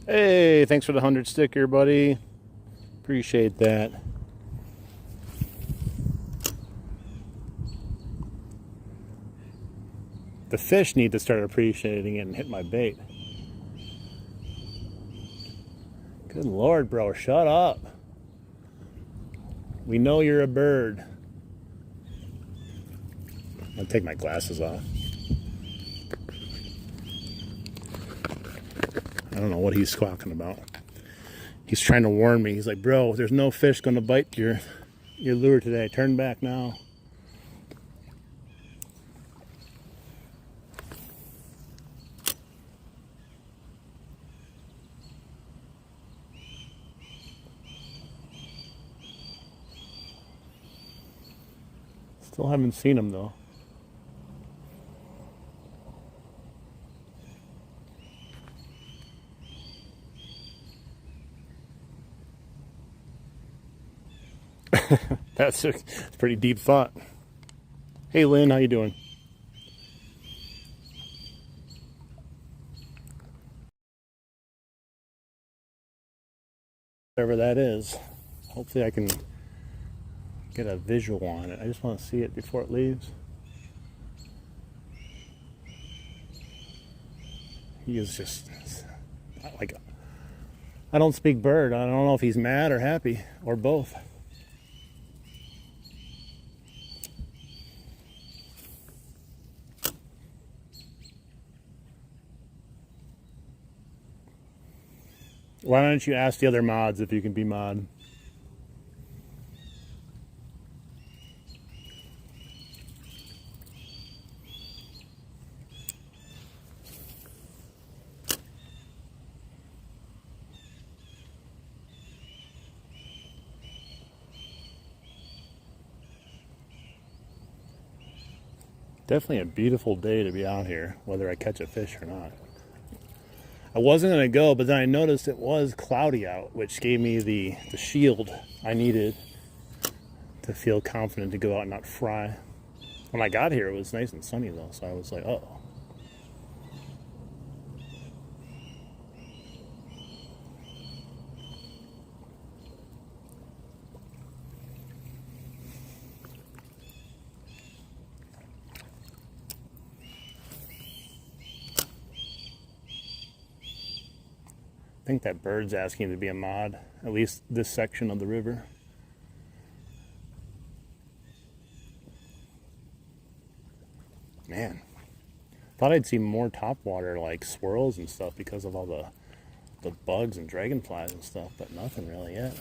Hey, thanks for the 100 sticker, buddy. Appreciate that. The fish need to start appreciating it and hit my bait. Good Lord, bro, shut up. We know you're a bird. I'll take my glasses off. I don't know what he's squawking about. He's trying to warn me. He's like, bro, there's no fish going to bite your lure today. Turn back now. Still haven't seen him though. That's a pretty deep thought. Hey Lynn, how you doing? Whatever that is. Hopefully I can get a visual on it. I just want to see it before it leaves. He is just like, I don't speak bird. I don't know if he's mad or happy or both. Why don't you ask the other mods if you can be mod? Definitely a beautiful day to be out here, whether I catch a fish or not. I wasn't going to go, but then I noticed it was cloudy out, which gave me the shield I needed to feel confident to go out and not fry. When I got here, it was nice and sunny though, so I was like, uh-oh. I think that bird's asking to be a mod, at least this section of the river. Man, thought I'd see more topwater like swirls and stuff because of all the bugs and dragonflies and stuff, but nothing really yet.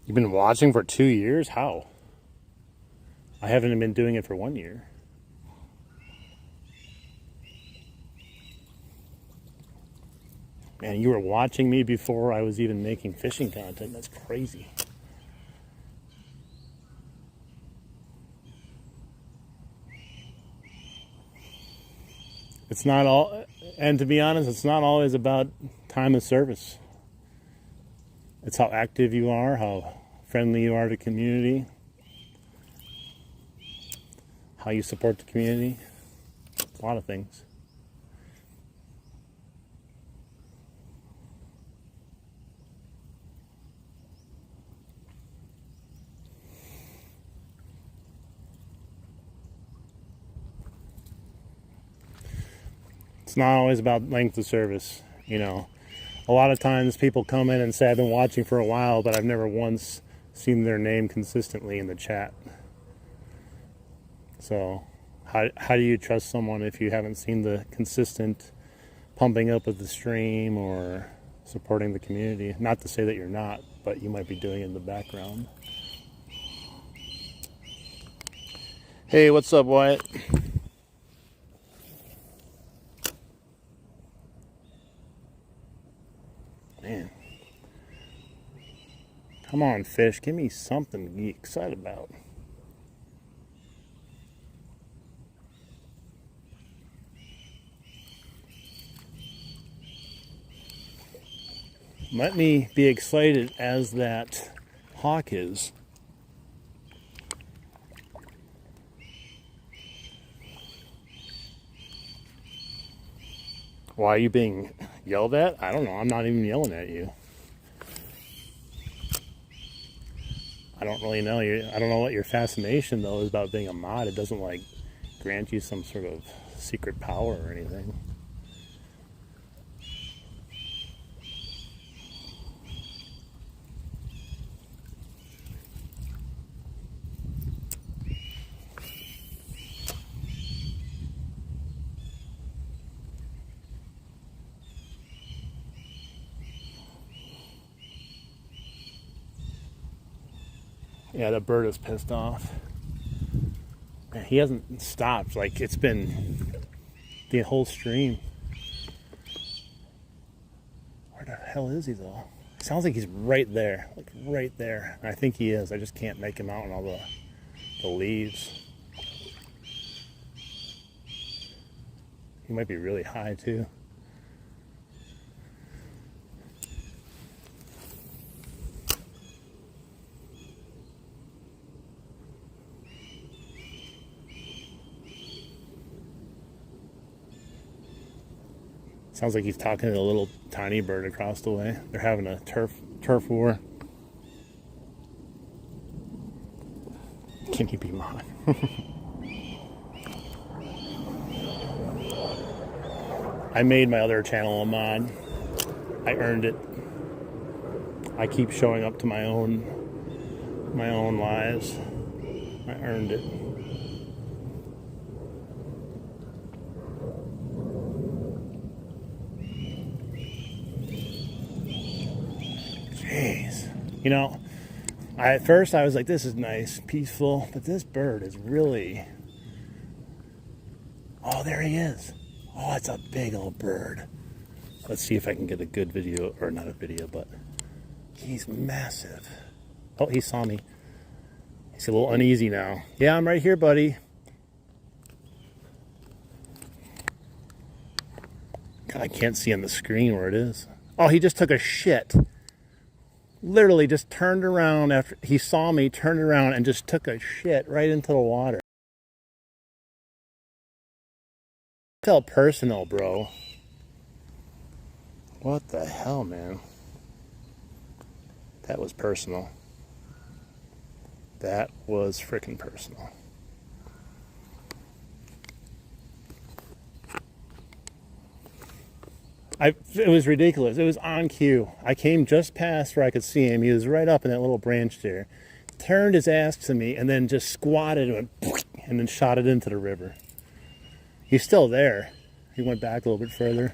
You've been watching for 2 years? How? I haven't been doing it for 1 year. Man, you were watching me before I was even making fishing content. That's crazy. It's not all, and to be honest, it's not always about time of service. It's how active you are, how friendly you are to community, how you support the community. It's a lot of things. It's not always about length of service, you know. A lot of times people come in and say, I've been watching for a while, but I've never once seen their name consistently in the chat. So how do you trust someone if you haven't seen the consistent pumping up of the stream or supporting the community? Not to say that you're not, but you might be doing it in the background. Hey, what's up, Wyatt? Man. Come on, fish. Give me something to be excited about. Let me be excited as that hawk is. Why are you being yelled at? I don't know. I'm not even yelling at you. I don't really know. I don't know what your fascination, though, is about being a mod. It doesn't, like, grant you some sort of secret power or anything. Yeah, the bird is pissed off. Man, he hasn't stopped. Like, it's been the whole stream. Where the hell is he, though? It sounds like he's right there. Like, right there. And I think he is. I just can't make him out in all the leaves. He might be really high, too. Sounds like he's talking to a little tiny bird across the way. They're having a turf war. Can he be mine? I made my other channel a mod. I earned it. I keep showing up to my own lives. I earned it. Jeez. You know, at first I was like, this is nice, peaceful, but this bird is really... Oh, there he is. Oh, it's a big old bird. Let's see if I can get a good video, or not a video, but he's massive. Oh, he saw me. He's a little uneasy now. Yeah, I'm right here, buddy. God, I can't see on the screen where it is. Oh, he just took a shit. Literally just turned around after he saw me, turned around and just took a shit right into the water. Felt personal, bro. What the hell, man? That was personal. That was freaking personal. It was ridiculous. It was on cue. I came just past where I could see him. He was right up in that little branch there. Turned his ass to me and then just squatted and went, and then shot it into the river. He's still there. He went back a little bit further.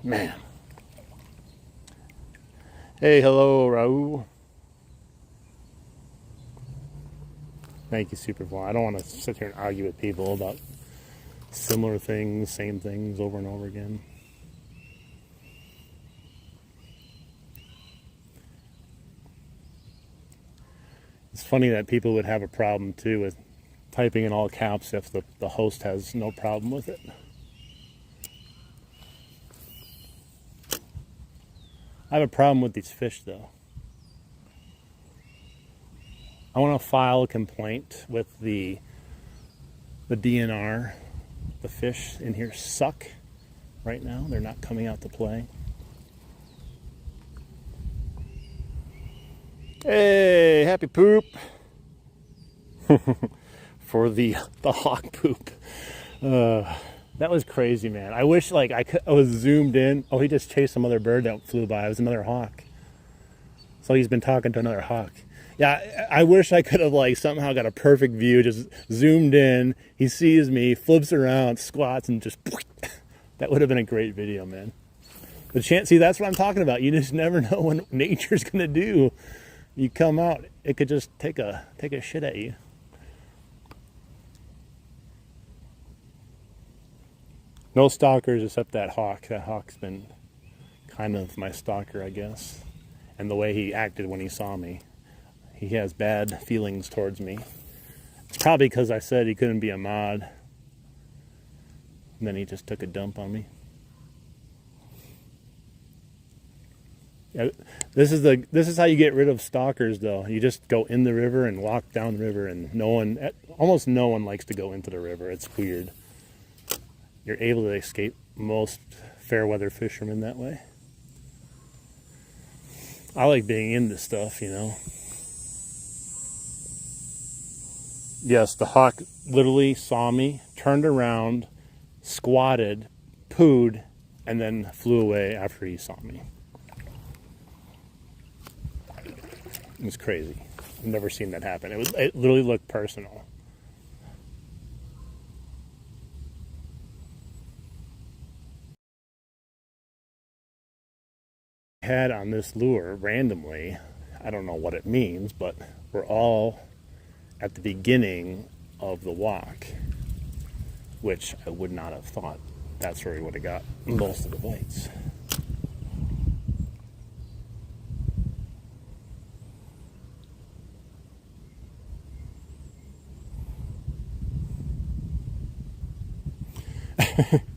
Man. Hey, hello, Raul. Thank you, Superfly. I don't want to sit here and argue with people about similar things, same things over and over again. It's funny that people would have a problem too with typing in all caps if the host has no problem with it. I have a problem with these fish though. I want to file a complaint with the DNR. The fish in here suck right now. They're not coming out to play. Hey, happy poop. For the hawk poop. That was crazy, man. I wish like I was zoomed in. Oh, he just chased some other bird that flew by. It was another hawk. So he's been talking to another hawk. Yeah, I wish I could have like somehow got a perfect view, just zoomed in. He sees me, flips around, squats, and just that would have been a great video, man. The chance, see, that's what I'm talking about. You just never know what nature's gonna do. You come out, it could just take a shit at you. No stalkers except that hawk. That hawk's been kind of my stalker, I guess. And the way he acted when he saw me. He has bad feelings towards me. It's probably because I said he couldn't be a mod. And then he just took a dump on me. Yeah, this is how you get rid of stalkers, though. You just go in the river and walk down the river, and almost no one likes to go into the river. It's weird. You're able to escape most fair weather fishermen that way. I like being in this stuff, you know. Yes, the hawk literally saw me, turned around, squatted, pooed, and then flew away after he saw me. It was crazy. I've never seen that happen. It literally looked personal. I had on this lure randomly, I don't know what it means, but we're all at the beginning of the walk, which I would not have thought that's where he would have got most of the bites.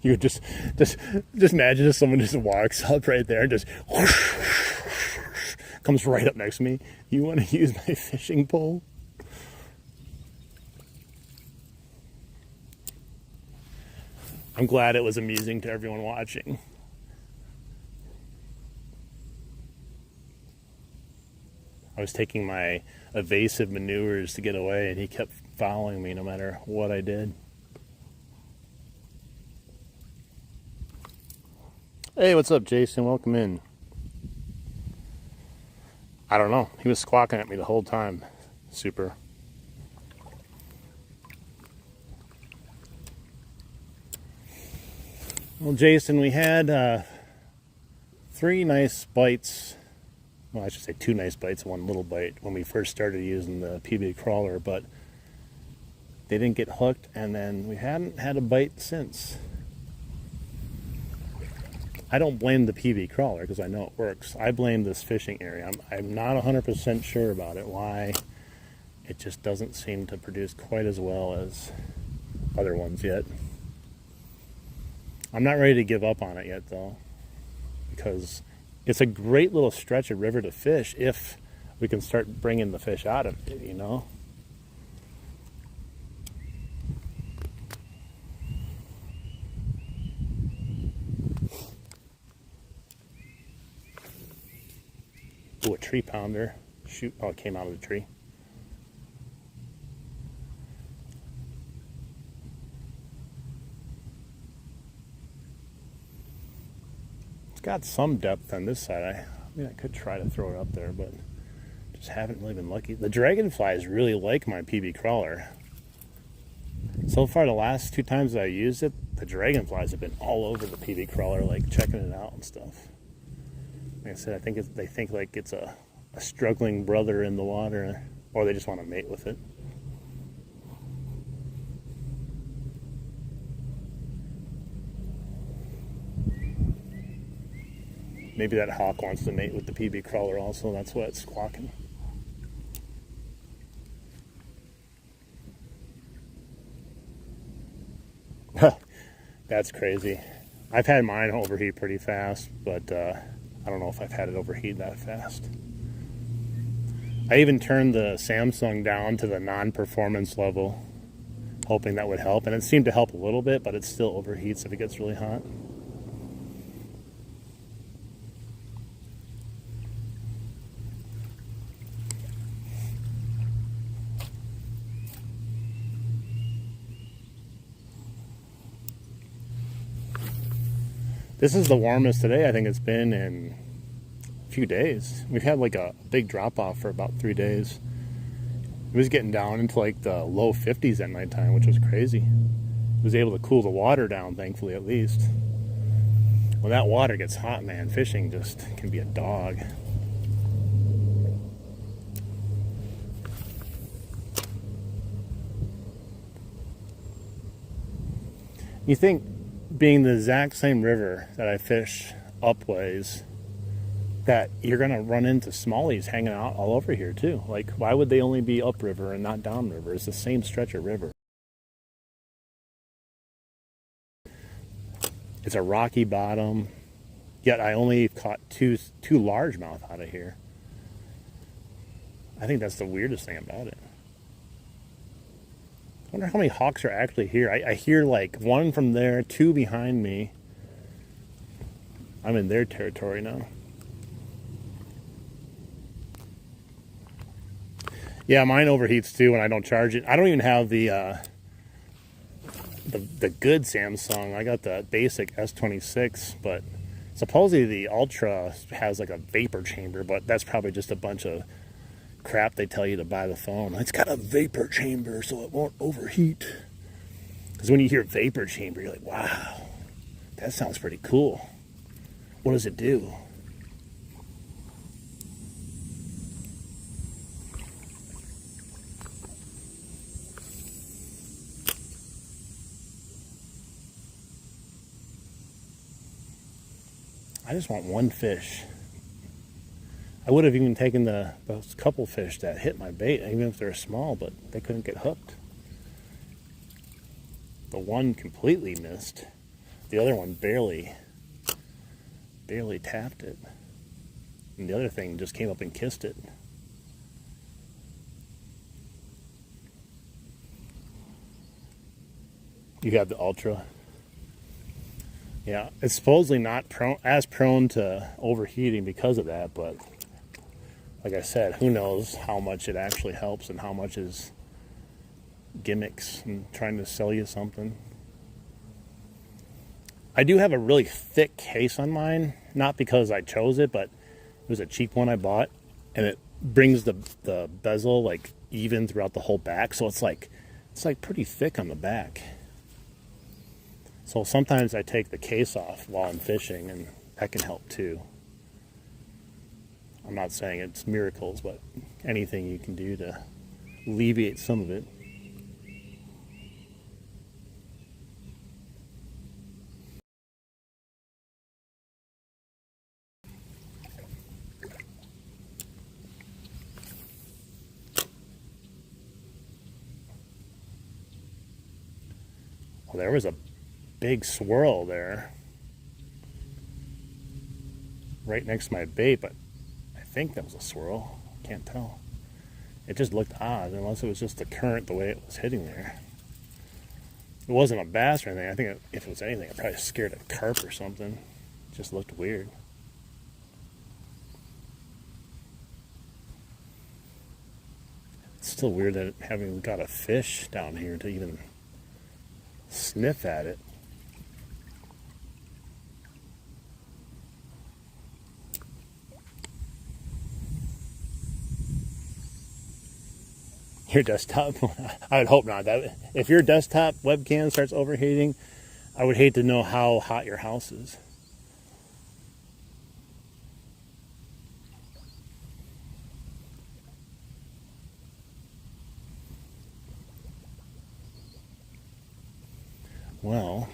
You would just imagine if someone just walks up right there and just whoosh, comes right up next to me. You want to use my fishing pole? I'm glad it was amusing to everyone watching. I was taking my evasive maneuvers to get away, and he kept following me no matter what I did. Hey, what's up, Jason? Welcome in. I don't know. He was squawking at me the whole time. Super. Well, Jason, we had 3 nice bites. Well, I should say 2 nice bites, 1 little bite when we first started using the PB crawler, but they didn't get hooked, and then we hadn't had a bite since. I don't blame the PB crawler because I know it works. I blame this fishing area. I'm not 100% sure about it, why it just doesn't seem to produce quite as well as other ones yet. I'm not ready to give up on it yet, though, because it's a great little stretch of river to fish if we can start bringing the fish out of it, you know? Ooh, a tree pounder. Shoot. Oh, it came out of the tree. got some depth on this side. I mean, I could try to throw it up there, but just haven't really been lucky. The dragonflies really like my PB crawler. So far, the last 2 times that I used it, the dragonflies have been all over the PB crawler, like checking it out and stuff. Like I said, I think they think like it's a struggling brother in the water, or they just want to mate with it. Maybe that hawk wants to mate with the PB crawler also. That's why it's squawking. That's crazy. I've had mine overheat pretty fast, but I don't know if I've had it overheat that fast. I even turned the Samsung down to the non-performance level, hoping that would help. And it seemed to help a little bit, but it still overheats if it gets really hot. This is the warmest today I think it's been in a few days. We've had like a big drop off for about 3 days. It was getting down into like the low 50s at nighttime, which was crazy. It was able to cool the water down, thankfully, at least. When that water gets hot, man, fishing just can be a dog. You think, being the exact same river that I fish upways, that you're going to run into smallies hanging out all over here too. Like, why would they only be upriver and not downriver? It's the same stretch of river. It's a rocky bottom, yet I only caught two largemouth out of here. I think that's the weirdest thing about it. I wonder how many hawks are actually here. I hear like 1 from there, 2 behind me. I'm in their territory now. Yeah, mine overheats too when I don't charge it. I don't even have the good Samsung. I got the basic S26, but supposedly the Ultra has like a vapor chamber, but that's probably just a bunch of crap they tell you to buy the phone. It's got a vapor chamber so it won't overheat. Because when you hear vapor chamber, you're like, wow, that sounds pretty cool. What does it do? I just want one fish. I would have even taken those couple fish that hit my bait, even if they're small, but they couldn't get hooked. The one completely missed. The other one barely tapped it. And the other thing just came up and kissed it. You have the Ultra. Yeah, it's supposedly not as prone to overheating because of that, but like I said, who knows how much it actually helps and how much is gimmicks and trying to sell you something. I do have a really thick case on mine, not because I chose it, but it was a cheap one I bought, and it brings the bezel like even throughout the whole back, so it's like pretty thick on the back. So sometimes I take the case off while I'm fishing, and that can help too. I'm not saying it's miracles, but anything you can do to alleviate some of it. Well, there was a big swirl there right next to my bait, but I think that was a swirl. Can't tell. It just looked odd, unless it was just the current, the way it was hitting there. It wasn't a bass or anything. I think if it was anything, it probably scared a carp or something. It just looked weird. It's still weird that having got a fish down here to even sniff at it. Your desktop? I would hope not. That if your desktop webcam starts overheating, I would hate to know how hot your house is. Well,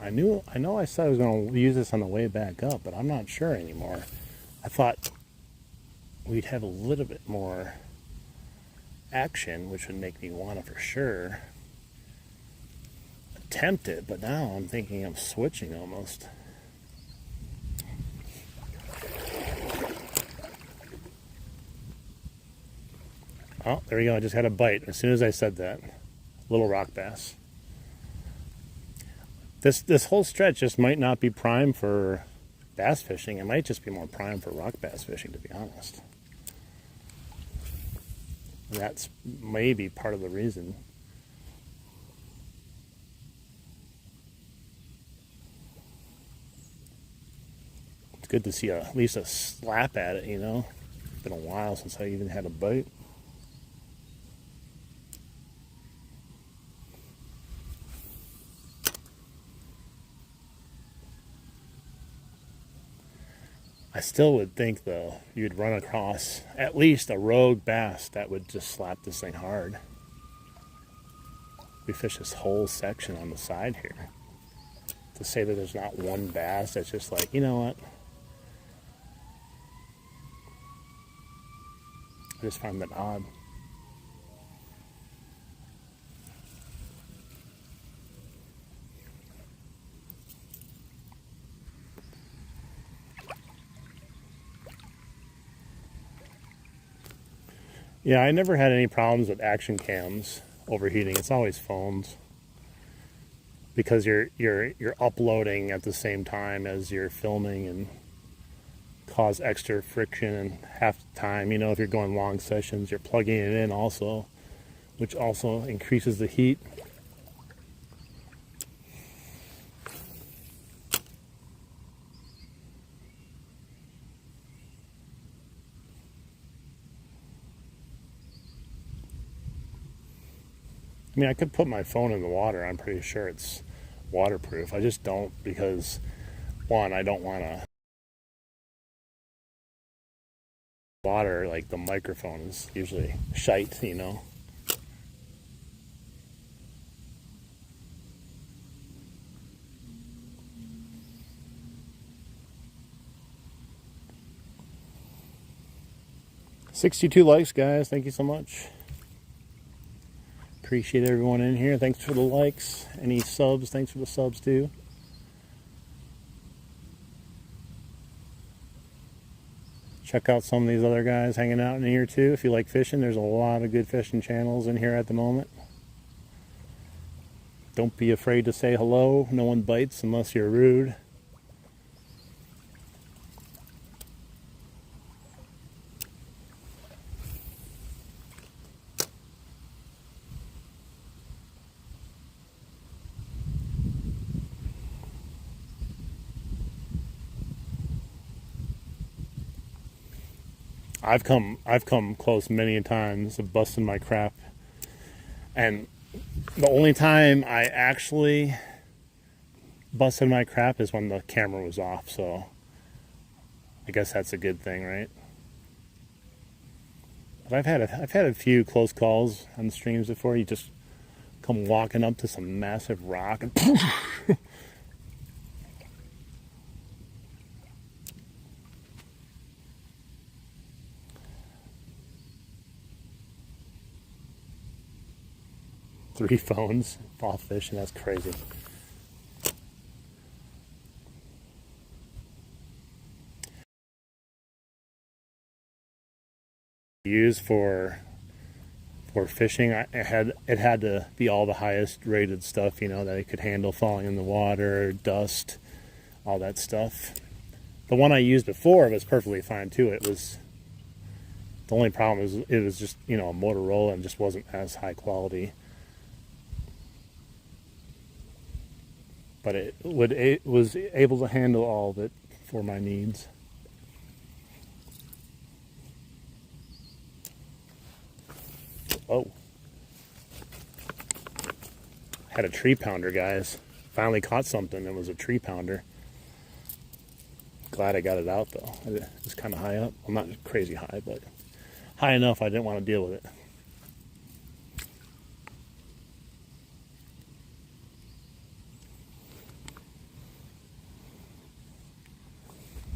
I know I said I was going to use this on the way back up, but I'm not sure anymore. I thought we'd have a little bit more action, which would make me want to for sure attempt it, but now I'm thinking of switching almost. Oh, there we go. I just had a bite as soon as I said that. Little rock bass. This whole stretch just might not be prime for bass fishing. It might just be more prime for rock bass fishing, to be honest. That's maybe part of the reason. It's good to see at least a slap at it, you know. It's been a while since I even had a bite. I still would think, though, you'd run across at least a rogue bass that would just slap this thing hard. We fish this whole section on the side here. To say that there's not one bass that's just like, you know what? I just find that odd. Yeah, I never had any problems with action cams overheating. It's always phones because you're uploading at the same time as you're filming and cause extra friction, and half the time, you know, if you're going long sessions, you're plugging it in also, which also increases the heat. I mean, I could put my phone in the water. I'm pretty sure it's waterproof. I just don't because, one, I don't want to water, like the microphone is usually shite, you know. $62 likes, guys. Thank you so much. Appreciate everyone in here. Thanks for the likes. Any subs, thanks for the subs too. Check out some of these other guys hanging out in here too. If you like fishing, there's a lot of good fishing channels in here at the moment. Don't be afraid to say hello. No one bites unless you're rude. I've come close many times of busting my crap, and the only time I actually busted my crap is when the camera was off. So I guess that's a good thing, right? But I've had a few close calls on streams before. You just come walking up to some massive rock and 3 phones fall fishing. That's crazy. Used for fishing, it had to be all the highest rated stuff, you know, that it could handle falling in the water, dust, all that stuff. The one I used before was perfectly fine too. It was, the only problem is it was just, you know, a Motorola and just wasn't as high quality. But it was able to handle all of it for my needs. Oh, Had a tree pounder, guys. Finally caught something. It was a tree pounder. Glad I got it out though. It was kind of high up. Well, not crazy high, but high enough I didn't want to deal with it.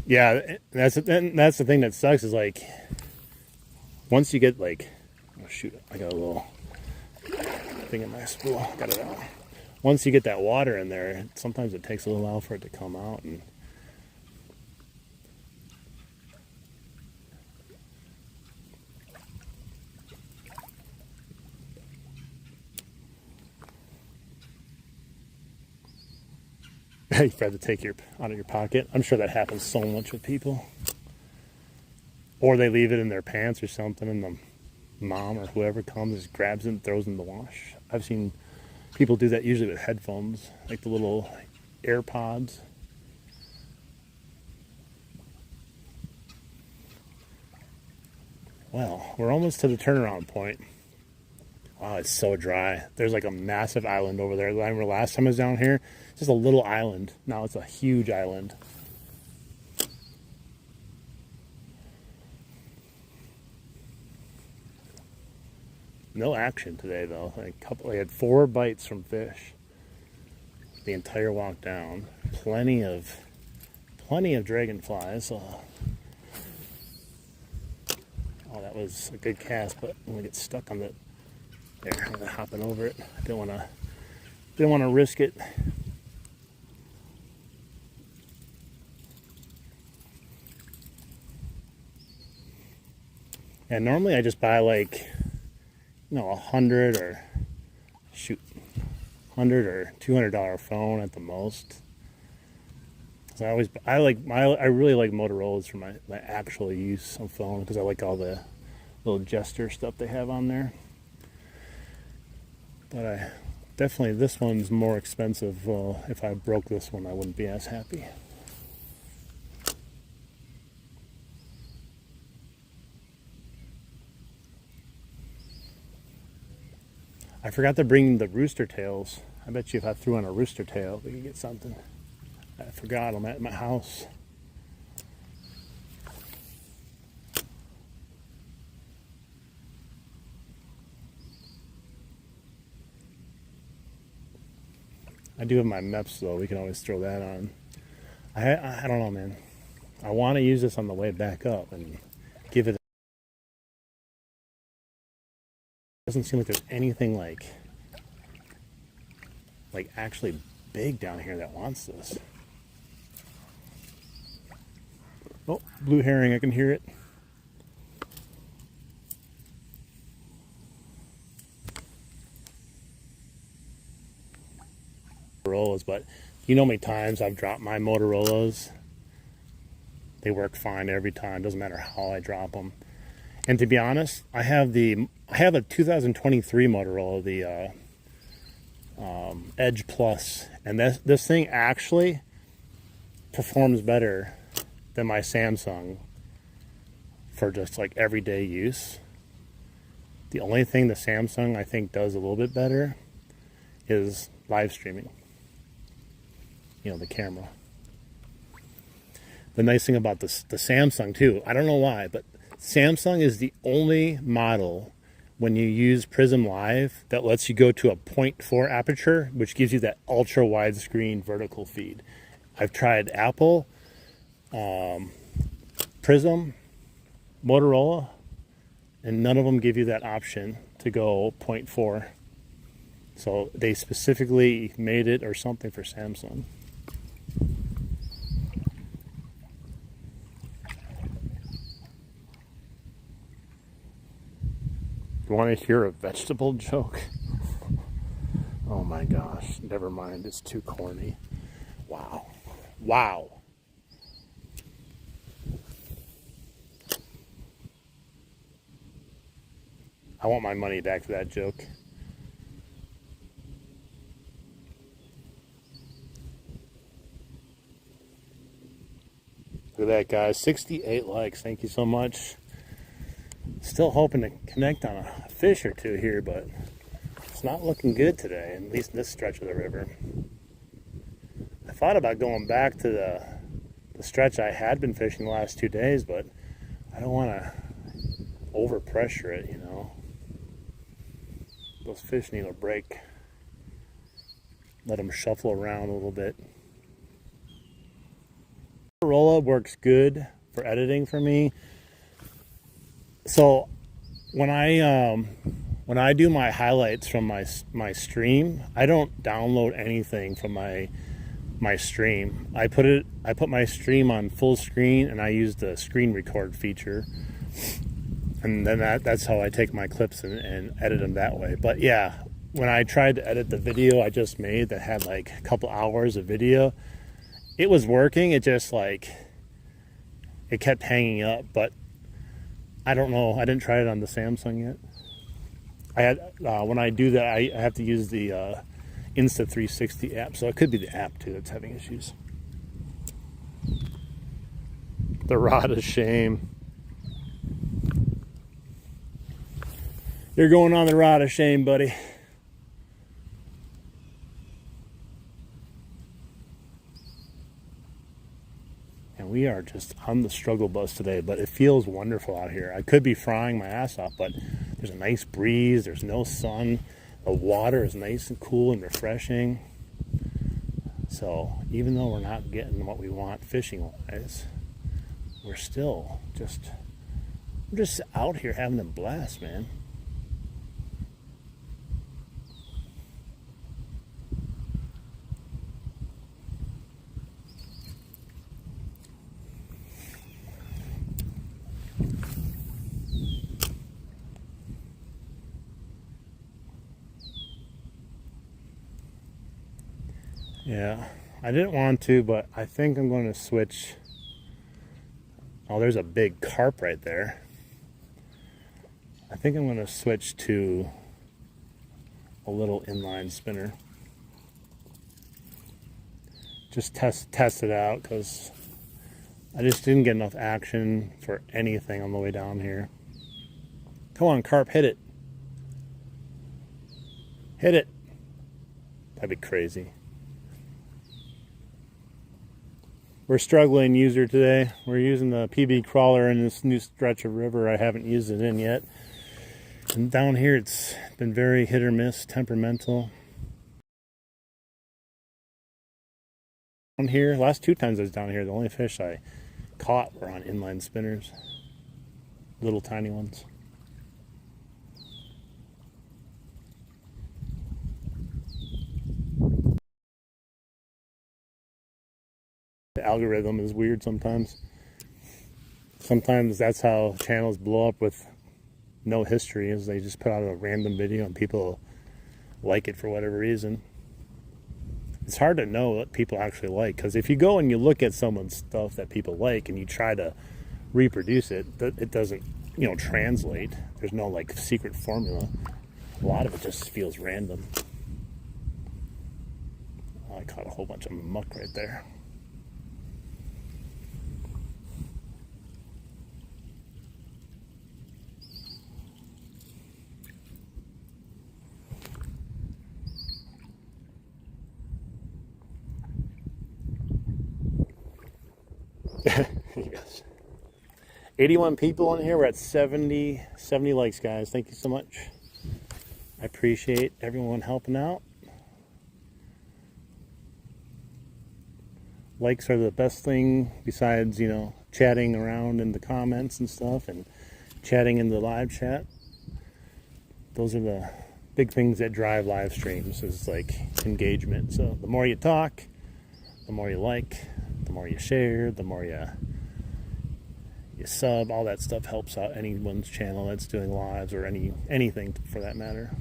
Yeah, that's the thing that sucks is like once you get like, oh shoot, I got a little thing in my spool. Got it out. Once you get that water in there, sometimes it takes a little while for it to come out. And you have to take your out of your pocket. I'm sure that happens so much with people. Or they leave it in their pants or something, and the mom or whoever comes just grabs it and throws it in the wash. I've seen people do that usually with headphones, like the little AirPods. Well, we're almost to the turnaround point. Wow, it's so dry. There's like a massive island over there. I remember last time I was down here, just a little island. Now it's a huge island. No action today though. I had 4 bites from fish the entire walk down. Plenty of dragonflies. Oh, that was a good cast, but I'm gonna get stuck on the. There, I'm hopping over it. I didn't want to risk it. And normally I just buy like, $100 or $100 or $200 phone at the most. So I really like Motorola's for my actual use of phone because I like all the little gesture stuff they have on there. But definitely this one's more expensive. Well, if I broke this one, I wouldn't be as happy. I forgot to bring the rooster tails. I bet you if I threw on a rooster tail, we could get something. I forgot them at my house. I do have my MEPS though. We can always throw that on. I don't know, man. I want to use this on the way back up and give it. Doesn't seem like there's anything like actually big down here that wants this. Oh, blue herring, I can hear it. Motorola's, but you know how many times I've dropped my Motorola's? They work fine every time, doesn't matter how I drop them. And to be honest, I have a 2023 Motorola, the Edge Plus, and this thing actually performs better than my Samsung for just like everyday use. The only thing the Samsung I think does a little bit better is live streaming. The camera. The nice thing about the Samsung too, I don't know why, but Samsung is the only model when you use Prism Live that lets you go to a 0.4 aperture, which gives you that ultra widescreen vertical feed. I've tried Apple, Prism, Motorola, and none of them give you that option to go 0.4. So they specifically made it or something for Samsung. You want to hear a vegetable joke? Oh my gosh, never mind, it's too corny. Wow. I want my money back for that joke. Look at that, guys. 68 likes. Thank you so much. Still hoping to connect on a fish or two here, but It's not looking good today, at least in this stretch of the river. I thought about going back to the stretch I had been fishing the last 2 days, but I don't want to overpressure it, you know. Those fish need a break. Let them shuffle around a little bit. Rolla works good for editing for me. So when I do my highlights from my stream, I don't download anything from my stream. I put my stream on full screen, and I use the screen record feature, and then that's how I take my clips and edit them that way. But yeah, when I tried to edit the video I just made that had like a couple hours of video, it was working. It just like it kept hanging up. But I don't know. I didn't try it on the Samsung yet. I had when I do that, I have to use the Insta360 app, so it could be the app too that's having issues. The rod of shame. You're going on the rod of shame, buddy. And we are just on the struggle bus today, but it feels wonderful out here. I could be frying my ass off, but there's a nice breeze, there's no sun, the water is nice and cool and refreshing. So even though we're not getting what we want fishing wise, we're just out here having a blast, man. Yeah, I didn't want to, but I think I'm going to switch. Oh, there's a big carp right there. I think I'm going to switch to a little inline spinner. Just test it out, because I just didn't get enough action for anything on the way down here. Come on, carp, hit it. Hit it. That'd be crazy. We're struggling user today. We're using the PB crawler in this new stretch of river I haven't used it in yet. And down here it's been very hit or miss, temperamental. Down here, last 2 times I was down here, the only fish I caught were on inline spinners. Little tiny ones. The algorithm is weird sometimes. Sometimes that's how channels blow up with no history, is they just put out a random video and people like it for whatever reason. It's hard to know what people actually like, because if you go and you look at someone's stuff that people like and you try to reproduce it, it doesn't, you know, translate. There's no like secret formula. A lot of it just feels random. Oh, I caught a whole bunch of muck right there. Yes. 81 people in here. We're at 70 likes, guys. Thank you so much. I appreciate everyone helping out. Likes are the best thing besides, you know, chatting around in the comments and stuff and chatting in the live chat. Those are the big things that drive live streams, is like engagement. So the more you talk, the more you like, the more you share, the more you sub, all that stuff helps out anyone's channel that's doing lives or anything for that matter.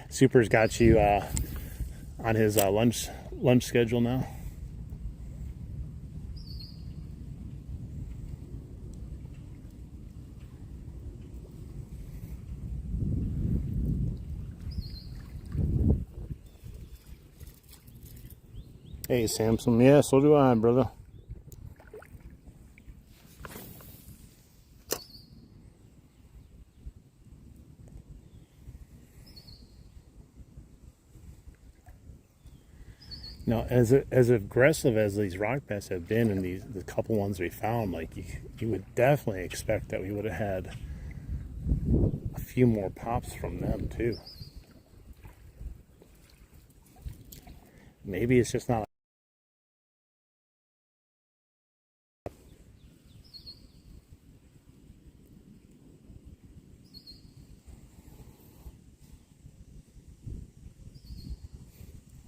Super's got you on his lunch schedule now. Hey, Samson. Yeah, so do I, brother. As aggressive as these rock bass have been, and the couple ones we found, like you would definitely expect that we would have had a few more pops from them too. Maybe it's just not.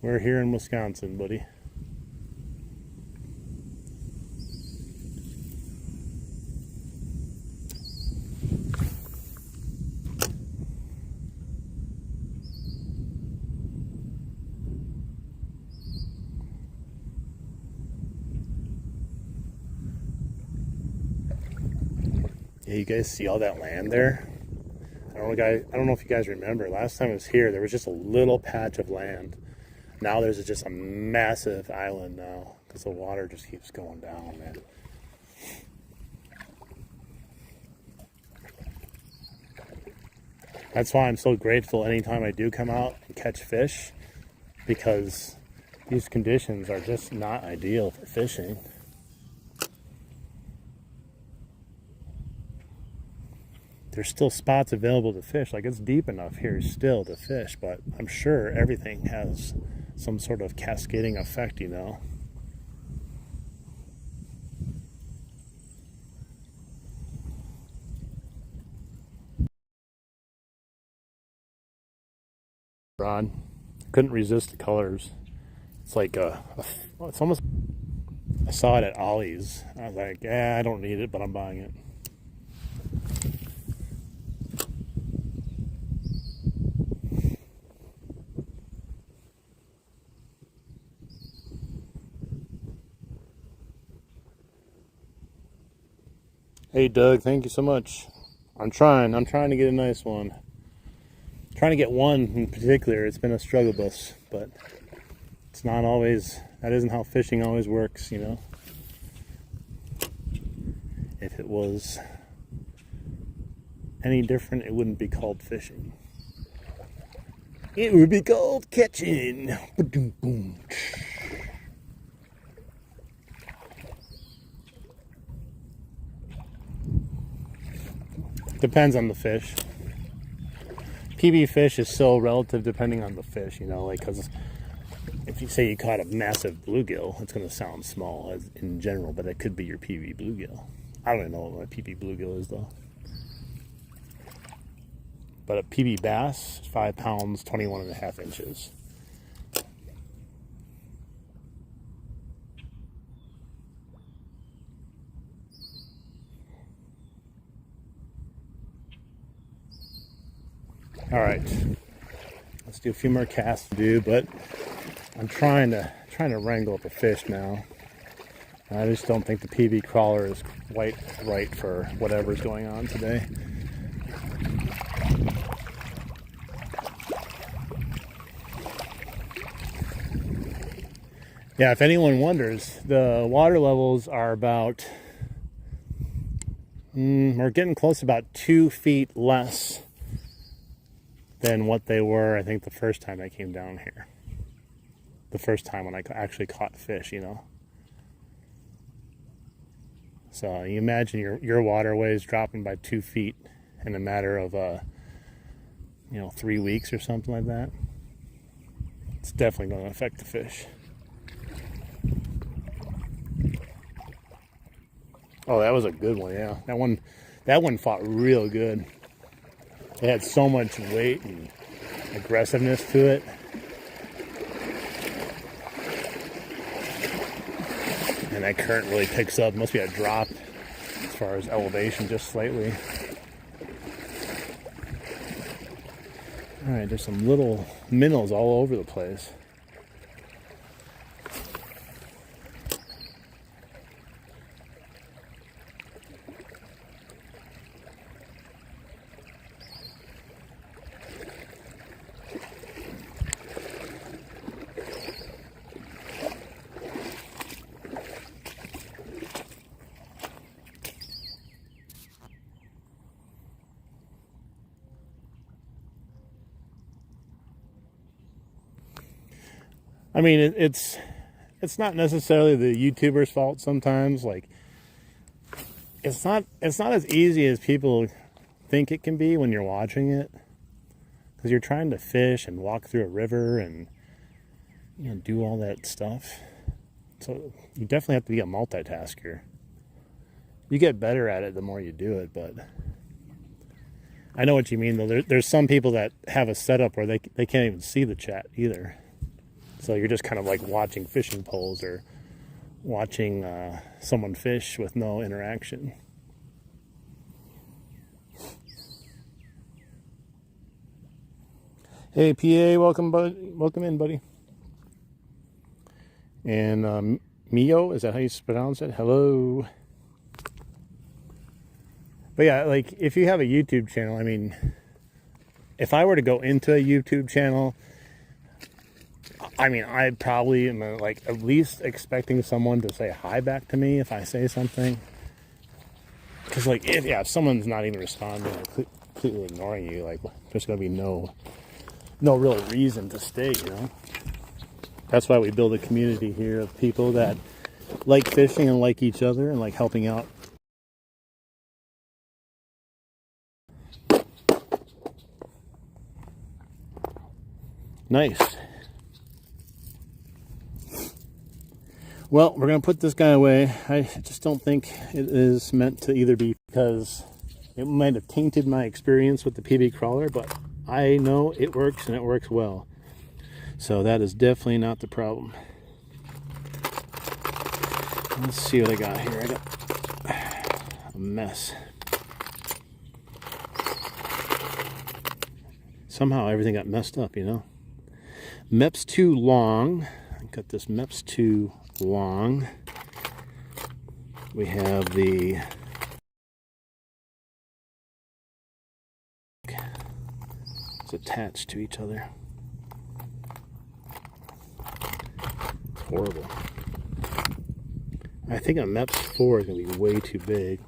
We're here in Wisconsin, buddy. Yeah, you guys see all that land there? I don't know if you guys remember. Last time I was here, there was just a little patch of land. Now there's just a massive island now because the water just keeps going down, man. That's why I'm so grateful anytime I do come out and catch fish, because these conditions are just not ideal for fishing. There's still spots available to fish. Like, it's deep enough here still to fish, but I'm sure everything has some sort of cascading effect, you know. Rod, couldn't resist the colors. It's like it's almost. I saw it at Ollie's. I was like, yeah, I don't need it, but I'm buying it. Hey Doug, thank you so much. I'm trying to get a nice one. I'm trying to get one in particular. It's been a struggle bus, but it's not always, that isn't how fishing always works, you know. If it was any different, it wouldn't be called fishing. It would be called catching. Ba-doom, boom. Depends on the fish. PB fish is so relative depending on the fish, you know, like, because if you say you caught a massive bluegill, it's going to sound small in general, but it could be your PB bluegill. I don't even know what my PB bluegill is, though. But a PB bass, 5 pounds, 21.5 inches. All right, let's do a few more casts to do, but I'm trying to wrangle up a fish now. I just don't think the PB crawler is quite right for whatever's going on today. Yeah, if anyone wonders, the water levels are about, we're getting close to about 2 feet less than what they were, I think, the first time I came down here. The first time when I actually caught fish, you know. So you imagine your waterways dropping by 2 feet in a matter of, 3 weeks or something like that. It's definitely going to affect the fish. Oh, that was a good one, yeah. That one fought real good. It had so much weight and aggressiveness to it. And that current really picks up. Must be a drop as far as elevation, just slightly. All right, there's some little minnows all over the place. I mean, it's it's not necessarily the YouTuber's fault sometimes. Like, it's not as easy as people think it can be when you're watching it, because you're trying to fish and walk through a river and, you know, do all that stuff. So you definitely have to be a multitasker. You get better at it the more you do it, but I know what you mean, though. There's some people that have a setup where they can't even see the chat either. So you're just kind of like watching fishing poles or watching someone fish with no interaction. Hey, PA, welcome in, buddy. And Mio, is that how you pronounce it? Hello. But yeah, like, if you have a YouTube channel, I mean, if I were to go into a YouTube channel, I mean, I probably am like at least expecting someone to say hi back to me if I say something. Because like, if someone's not even responding or completely ignoring you, like, there's gonna be no real reason to stay, you know. That's why we build a community here of people that like fishing and like each other and like helping out. Nice. Well, we're going to put this guy away. I just don't think it is meant to either be, because it might have tainted my experience with the PB crawler, but I know it works and it works well. So that is definitely not the problem. Let's see what I got here. I got a mess. Somehow everything got messed up, you know. MEPS 2 long. I got this MEPS 2 long. We have the it's attached to each other. It's horrible. I think a MEPS 4 is going to be way too big.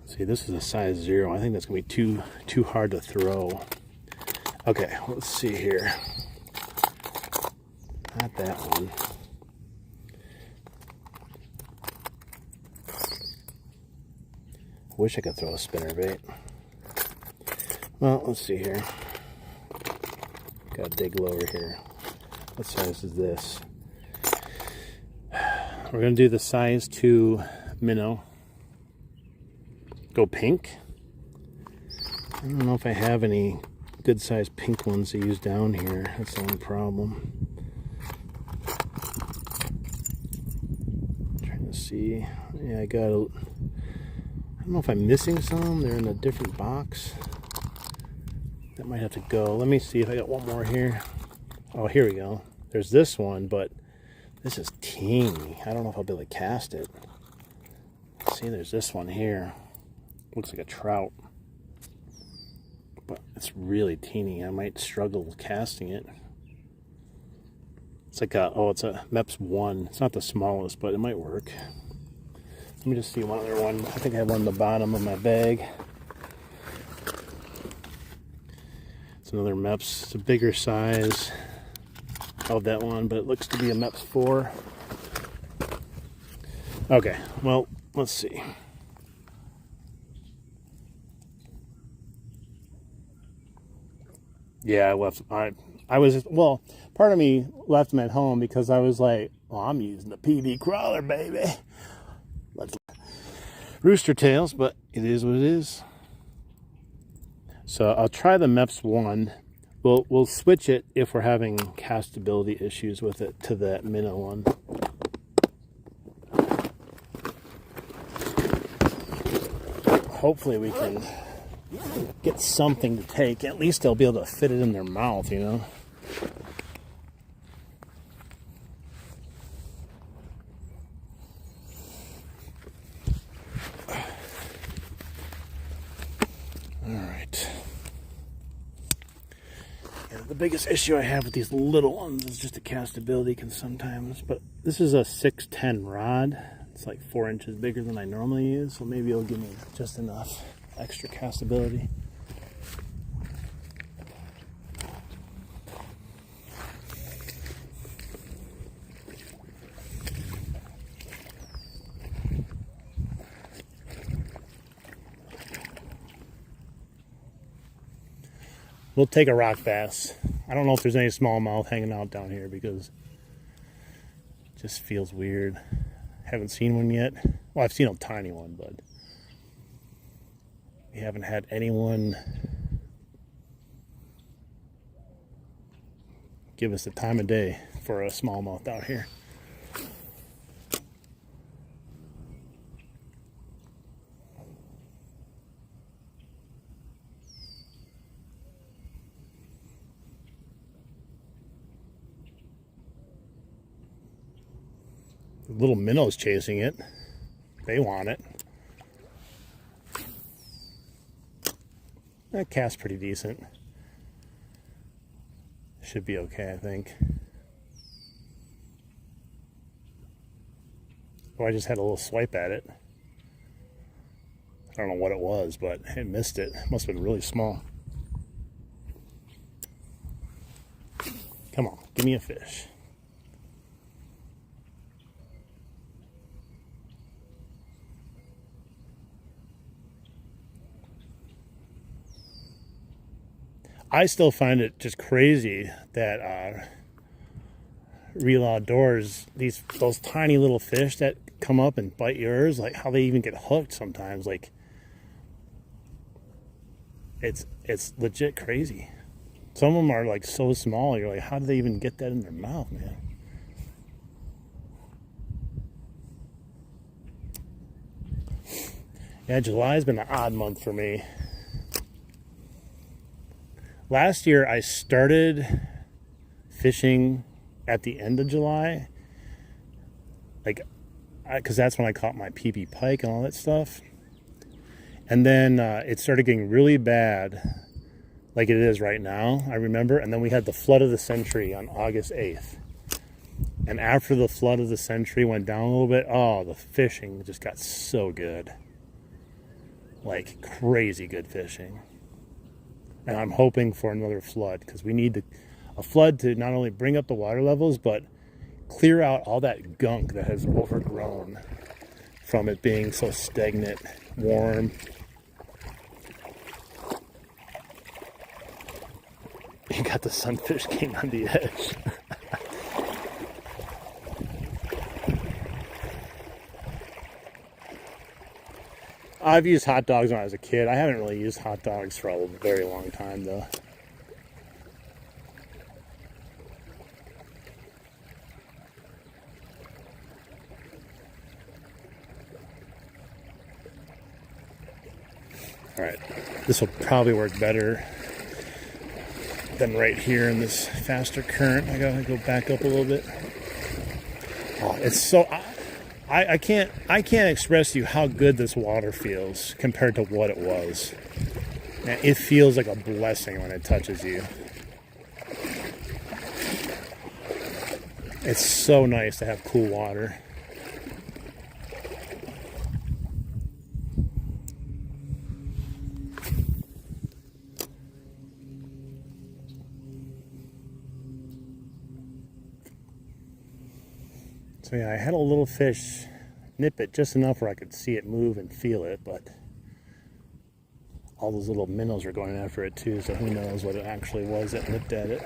See, this is a size 0. I think that's going to be too hard to throw. Okay, let's see here. Not that one. Wish I could throw a spinnerbait. Well, let's see here. Gotta dig lower here. What size is this? We're gonna do the size 2 minnow. Go pink. I don't know if I have any good sized pink ones to use down here. That's the only problem. Trying to see. Yeah, I don't know if I'm missing some. They're in a different box. That might have to go. Let me see if I got one more here. Oh, here we go. There's this one, but this is teeny. I don't know if I'll be able to cast it. See, there's this one here. Looks like a trout, but it's really teeny. I might struggle with casting it. It's like it's a MEPS 1. It's not the smallest, but it might work. Let me just see one other one. I think I have one at the bottom of my bag. It's another MEPS. It's a bigger size of that one, but it looks to be a MEPS 4. Okay, well, let's see. Yeah, I was, well, part of me left him at home because I was like, well, I'm using the PB crawler, baby. Let's rooster tails, but it is what it is. So I'll try the MEPS 1. We'll switch it if we're having castability issues with it to that minnow one. Hopefully we can get something to take. At least they'll be able to fit it in their mouth, you know. All right. Yeah, the biggest issue I have with these little ones is just the castability can sometimes, but this is a 610 rod. It's like 4 inches bigger than I normally use, so maybe it'll give me just enough extra castability. We'll take a rock bass. I don't know if there's any smallmouth hanging out down here because it just feels weird. Haven't seen one yet. Well, I've seen a tiny one, but we haven't had anyone give us the time of day for a smallmouth out here. The little minnows chasing it. They want it. That cast's pretty decent. Should be okay, I think. Oh, I just had a little swipe at it. I don't know what it was, but I missed it. It must have been really small. Come on, give me a fish. I still find it just crazy that Real Outdoors, those tiny little fish that come up and bite yours, like how they even get hooked sometimes. Like it's legit crazy. Some of them are like so small, you're like, how do they even get that in their mouth, man? Yeah, July's been an odd month for me. Last year, I started fishing at the end of July, because that's when I caught my PP pike and all that stuff. And then it started getting really bad, like it is right now, I remember. And then we had the flood of the century on August 8th. And after the flood of the century went down a little bit, oh, the fishing just got so good. Like crazy good fishing. And I'm hoping for another flood, because we need a flood to not only bring up the water levels, but clear out all that gunk that has overgrown from it being so stagnant, warm. You got the Sunfish King on the edge. I've used hot dogs when I was a kid. I haven't really used hot dogs for a very long time, though. All right, this will probably work better than right here in this faster current. I gotta go back up a little bit. Oh, it's so... I can't express to you how good this water feels compared to what it was. And it feels like a blessing when it touches you. It's so nice to have cool water. So yeah, I had a little fish nip it just enough where I could see it move and feel it, but all those little minnows are going after it too, so who knows what it actually was that nipped at it.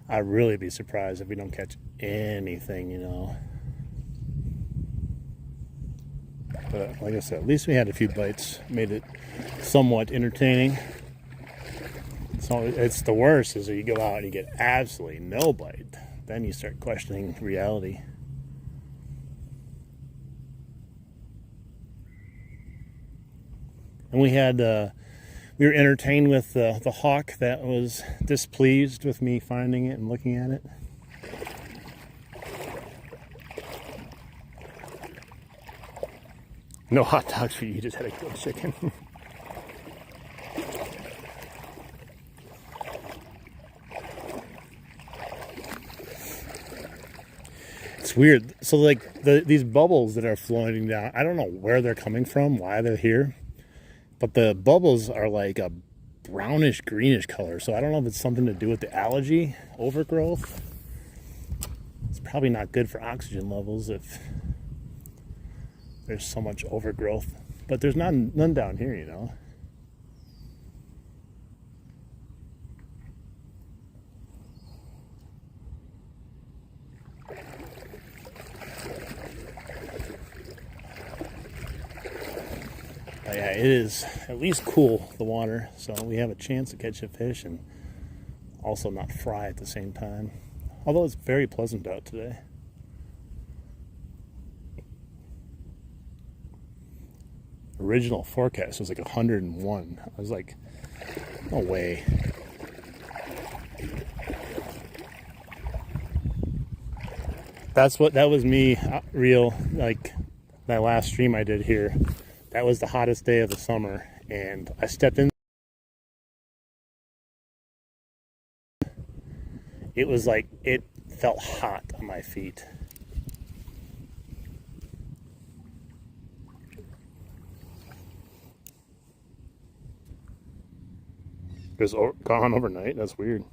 I'd really be surprised if we don't catch anything, you know. But like I said, at least we had a few bites, made it somewhat entertaining. So it's the worst is that you go out and you get absolutely no bite. Then you start questioning reality. And we were entertained with the hawk that was displeased with me finding it and looking at it. No hot dogs for you, you just had a grilled chicken. It's weird. So like these bubbles that are floating down, I don't know where they're coming from, why they're here. But the bubbles are like a brownish greenish color. So I don't know if it's something to do with the algae overgrowth It's probably not good for oxygen levels if there's so much overgrowth. But there's none down here, you know. But yeah, it is at least cool, the water, so we have a chance to catch a fish and also not fry at the same time. Although it's very pleasant out today. Original forecast was like 101. I was like, no way. That was me real, like that last stream I did here. That was the hottest day of the summer, and I stepped in. It was like, it felt hot on my feet. It was gone overnight. That's weird.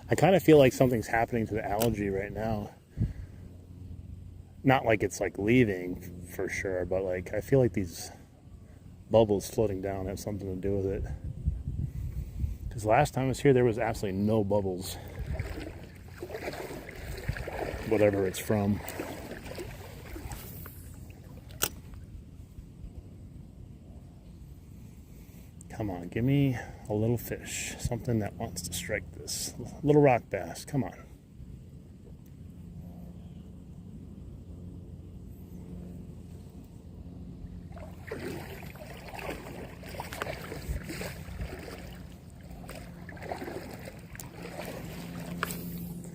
I kind of feel like something's happening to the algae right now. Not like it's like leaving for sure, but like I feel like these bubbles floating down have something to do with it. Because last time I was here, there was absolutely no bubbles. Whatever it's from. Come on, give me a little fish. Something that wants to strike this. Little rock bass, come on.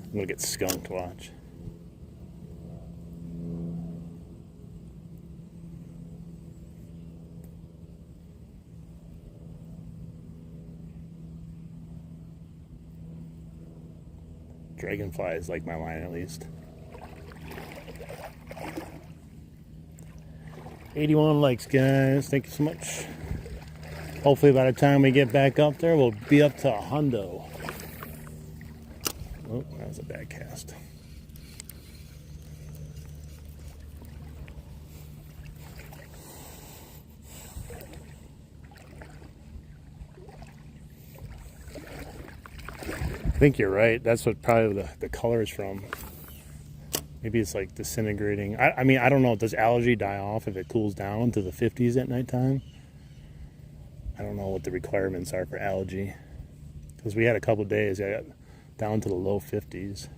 I'm gonna get skunked, watch. Dragonflies like my line at least. 81 likes, guys. Thank you so much. Hopefully by the time we get back up there, we'll be up to a hundo. Oh, that was a bad cast. I think you're right. That's what probably the color is from. Maybe it's like disintegrating. I mean, I don't know. Does algae die off if it cools down to the 50s at nighttime? I don't know what the requirements are for algae. Because we had a couple days, I got down to the low 50s.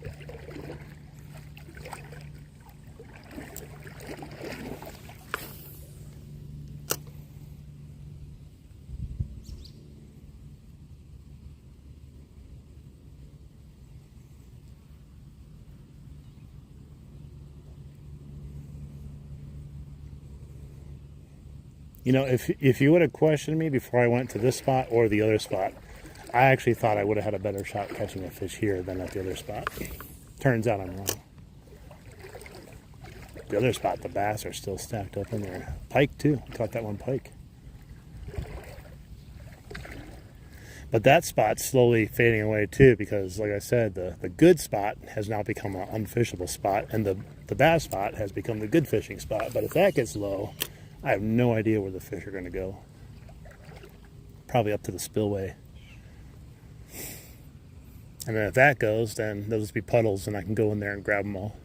You know, if you would have questioned me before I went to this spot or the other spot, I actually thought I would have had a better shot catching a fish here than at the other spot. Turns out I'm wrong. The other spot, the bass are still stacked up in there. Pike too. I caught that one pike. But that spot's slowly fading away too, because like I said, the good spot has now become an unfishable spot, and the bad spot has become the good fishing spot. But if that gets low, I have no idea where the fish are going to go. Probably up to the spillway. And then if that goes, then they'll just be puddles and I can go in there and grab them all.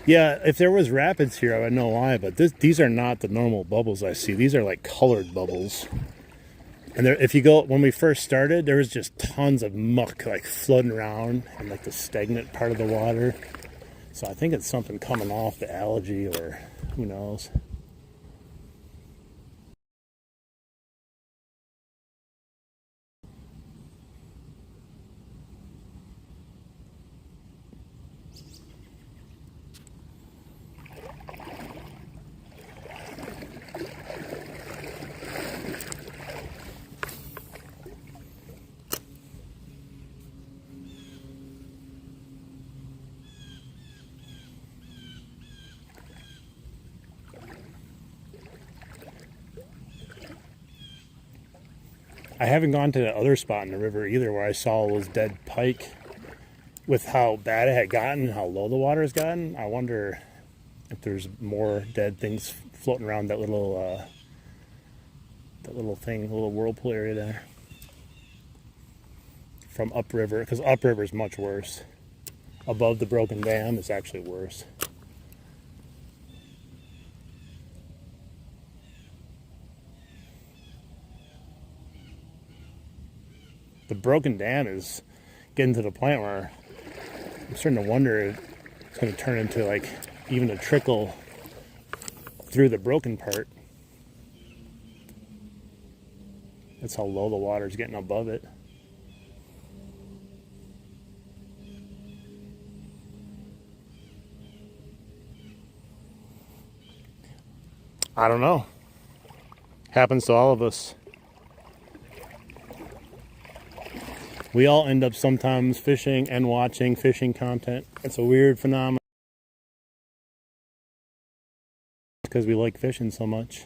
Yeah, if there was rapids here, I would know why, but these are not the normal bubbles I see. These are like colored bubbles. And there, if you go, when we first started, there was just tons of muck like floating around in like the stagnant part of the water. So I think it's something coming off the algae, or who knows. I haven't gone to the other spot in the river either where I saw those dead pike. With how bad it had gotten, how low the water has gotten, I wonder if there's more dead things floating around that little thing, little whirlpool area there. From upriver, because upriver is much worse. Above the broken dam, it's actually worse. The broken dam is getting to the point where I'm starting to wonder if it's going to turn into like even a trickle through the broken part. That's how low the water is getting above it. I don't know. Happens to all of us. We all end up sometimes fishing and watching fishing content. It's a weird phenomenon because we like fishing so much.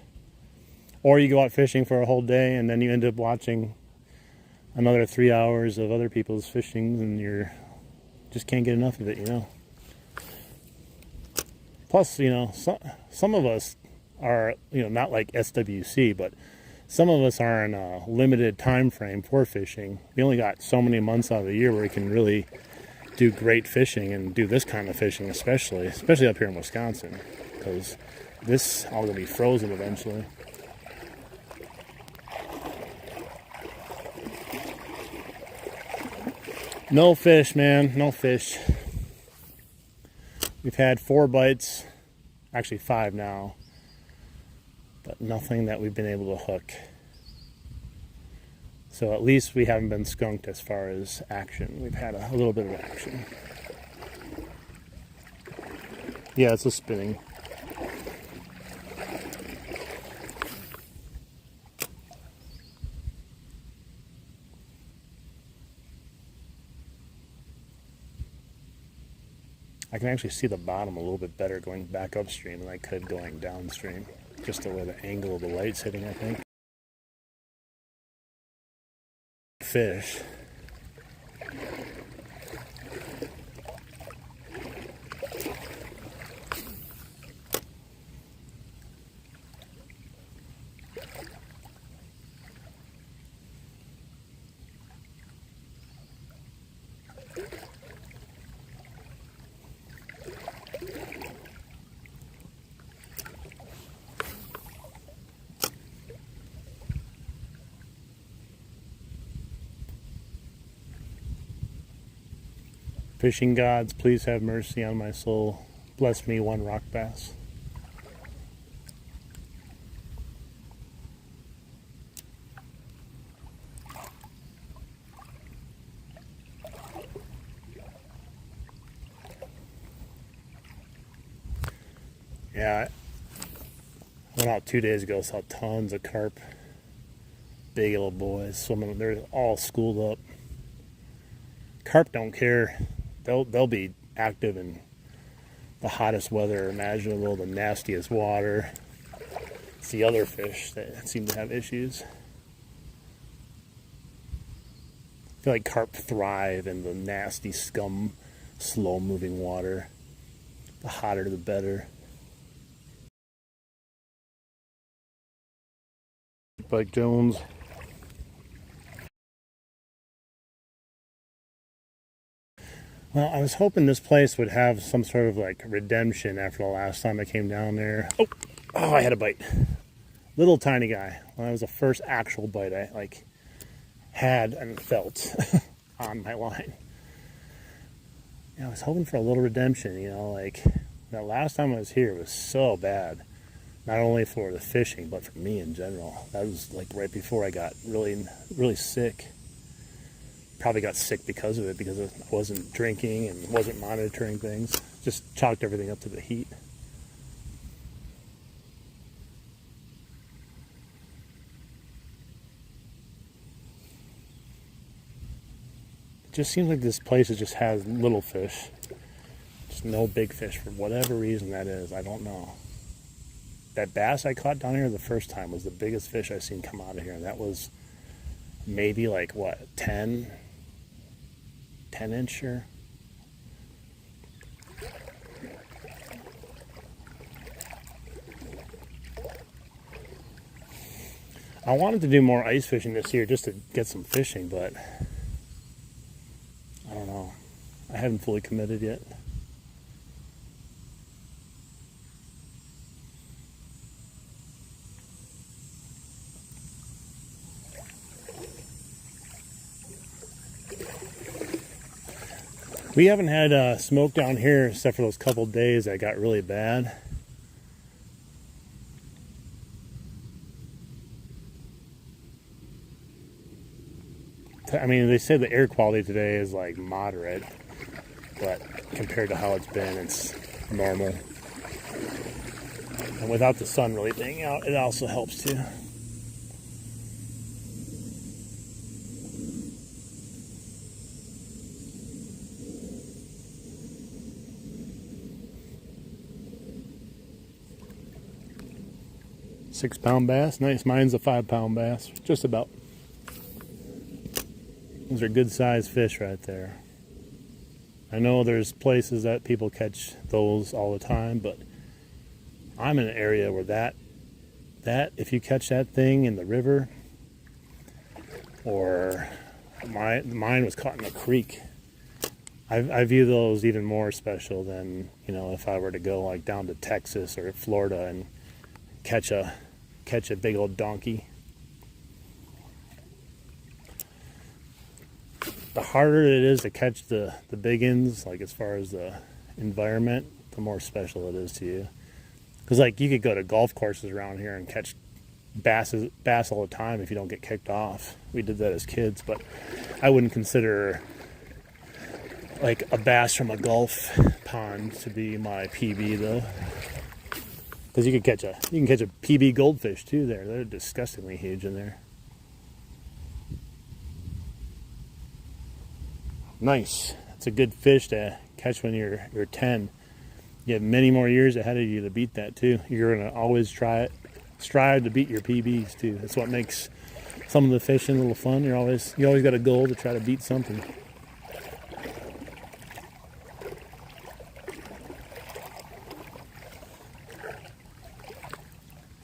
Or you go out fishing for a whole day and then you end up watching another 3 hours of other people's fishing and you're just can't get enough of it, you know. Plus, you know, some of us are, you know, not like SWC, but some of us are in a limited time frame for fishing. We only got so many months out of the year where we can really do great fishing and do this kind of fishing, especially up here in Wisconsin, because this all gonna be frozen eventually. No fish, man, no fish. We've had 4 bites, actually 5 now, but nothing that we've been able to hook. So at least we haven't been skunked as far as action. We've had a little bit of action. Yeah, it's a spinning. I can actually see the bottom a little bit better going back upstream than I could going downstream. Just the way the angle of the light's hitting, I think. Fish. Fishing gods, please have mercy on my soul. Bless me 1 rock bass. Yeah, I went out 2 days ago, saw tons of carp. Big little boys swimming. They're all schooled up. Carp don't care. They'll be active in the hottest weather imaginable, the nastiest water. It's the other fish that seem to have issues. I feel like carp thrive in the nasty scum, slow-moving water. The hotter the better. Bike Jones. Well, I was hoping this place would have some sort of like redemption after the last time I came down there. Oh, I had a bite. Little tiny guy. Well, that was the first actual bite I like had and felt on my line. Yeah, I was hoping for a little redemption, you know, like that last time I was here was so bad. Not only for the fishing, but for me in general. That was like right before I got really, really sick. Probably got sick because of it, because I wasn't drinking and wasn't monitoring things. Just chalked everything up to the heat. It just seems like this place just has little fish. Just no big fish for whatever reason that is. I don't know. That bass I caught down here the first time was the biggest fish I've seen come out of here. And that was maybe like what, 10-incher. I wanted to do more ice fishing this year just to get some fishing, but I don't know. I haven't fully committed yet. We haven't had smoke down here except for those couple days that got really bad. I mean, they say the air quality today is like moderate, but compared to how it's been, it's normal. And without the sun really being out, it also helps too. £6-pound bass, nice. Mine's a 5-pound bass, just about. Those are good sized fish right there. I know there's places that people catch those all the time, but I'm in an area where that if you catch that thing in the river, or mine was caught in a creek, I view those even more special than, you know, if I were to go like down to Texas or Florida and catch a big old donkey. The harder it is to catch the big ones, like as far as the environment, the more special it is to you. Because like you could go to golf courses around here and catch bass all the time if you don't get kicked off. We did that as kids, but I wouldn't consider like a bass from a golf pond to be my PB though. Because you can catch a PB goldfish too there. They're disgustingly huge in there. Nice. It's a good fish to catch when you're 10. You have many more years ahead of you to beat that too. You're gonna always strive to beat your PBs too. That's what makes some of the fishing a little fun. You always got a goal to try to beat something.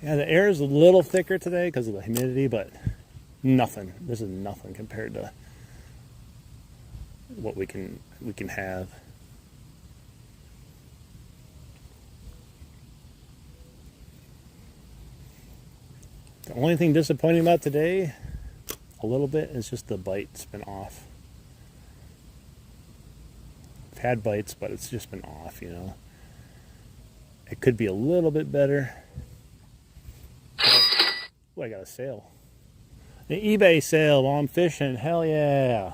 Yeah, the air is a little thicker today because of the humidity, but nothing. This is nothing compared to what we can have. The only thing disappointing about today, a little bit, is just the bite's been off. I've had bites, but it's just been off, you know. It could be a little bit better. Oh, I got a sale. An eBay sale while I'm fishing. Hell yeah.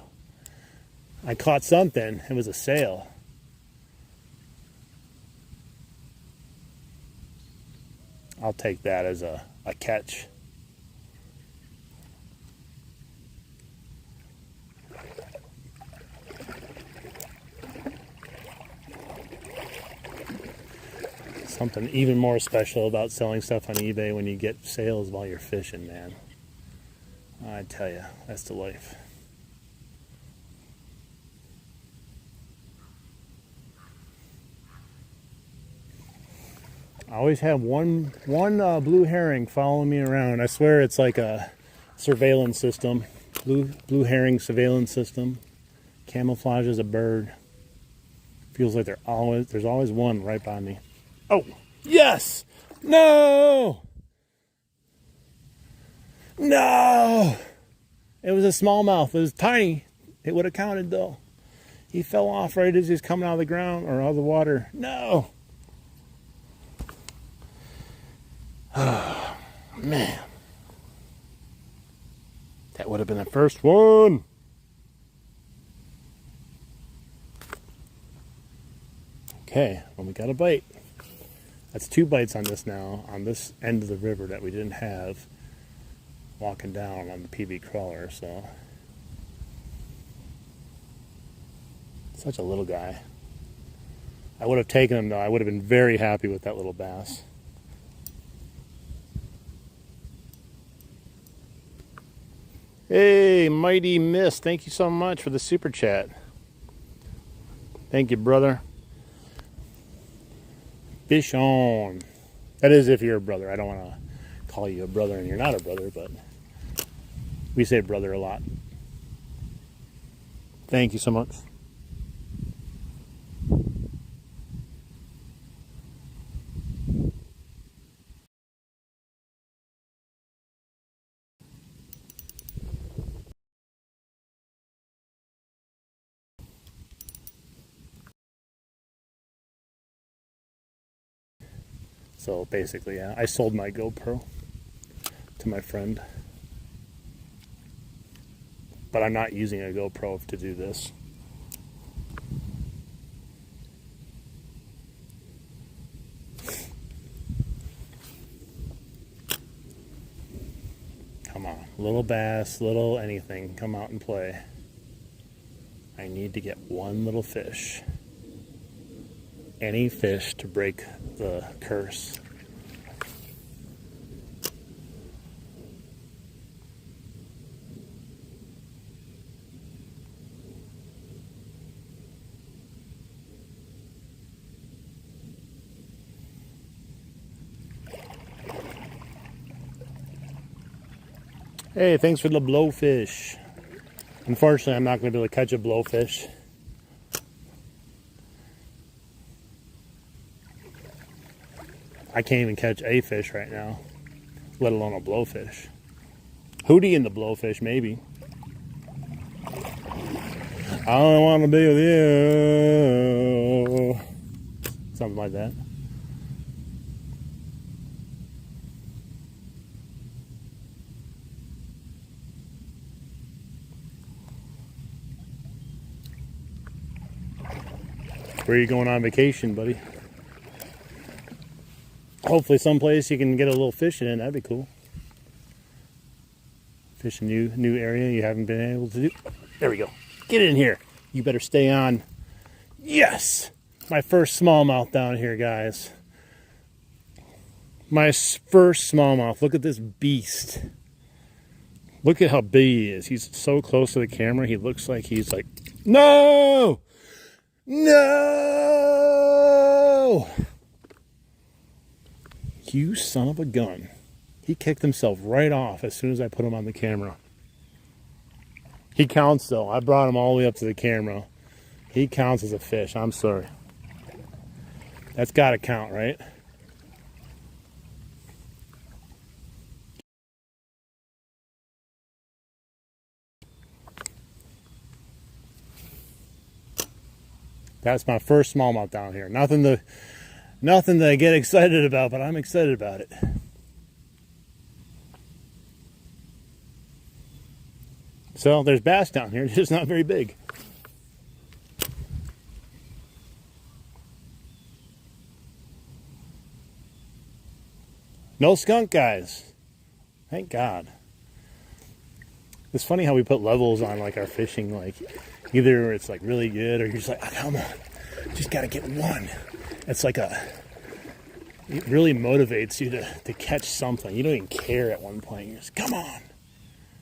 I caught something. It was a sale. I'll take that as a catch. Something even more special about selling stuff on eBay when you get sales while you're fishing, man. I tell you, that's the life. I always have one blue herring following me around. I swear it's like a surveillance system. Blue herring surveillance system. Camouflages a bird. Feels like there's always one right by me. Oh, yes! No! No! It was a smallmouth. It was tiny. It would have counted though. He fell off right as he was coming out of the ground or out of the water. No! Oh, man. That would have been the first one. Okay, well, we got a bite. That's 2 bites on this now, on this end of the river that we didn't have walking down on the PB crawler, so. Such a little guy. I would have taken him though. I would have been very happy with that little bass. Hey, Mighty Miss, thank you so much for the super chat. Thank you, brother. Fish on. That is if you're a brother. I don't want to call you a brother and you're not a brother, but we say brother a lot. Thank you so much. So basically, yeah, I sold my GoPro to my friend. But I'm not using a GoPro to do this. Come on, little bass, little anything, come out and play. I need to get one little fish. Any fish to break the curse. Hey, thanks for the blowfish. Unfortunately, I'm not going to be able to catch a blowfish. I can't even catch a fish right now, let alone a blowfish. Hootie and the blowfish, maybe. I don't want to be with you. Something like that. Where are you going on vacation, buddy? Hopefully someplace you can get a little fishing in. That'd be cool. Fish a new area you haven't been able to do. There we go. Get in here. You better stay on. Yes! My first smallmouth down here, guys. My first smallmouth. Look at this beast. Look at how big he is. He's so close to the camera. He looks like he's like, no! No! You son of a gun. He kicked himself right off as soon as I put him on the camera. He counts though. I brought him all the way up to the camera. He counts as a fish. I'm sorry. That's got to count, right? That's my first smallmouth down here. Nothing to get excited about, but I'm excited about it. So there's bass down here, just not very big. No skunk, guys. Thank God. It's funny how we put levels on like our fishing, like either it's like really good or you're just like, oh, come on, just gotta get one. It's like it really motivates you to catch something. You don't even care at one point. You're just, come on.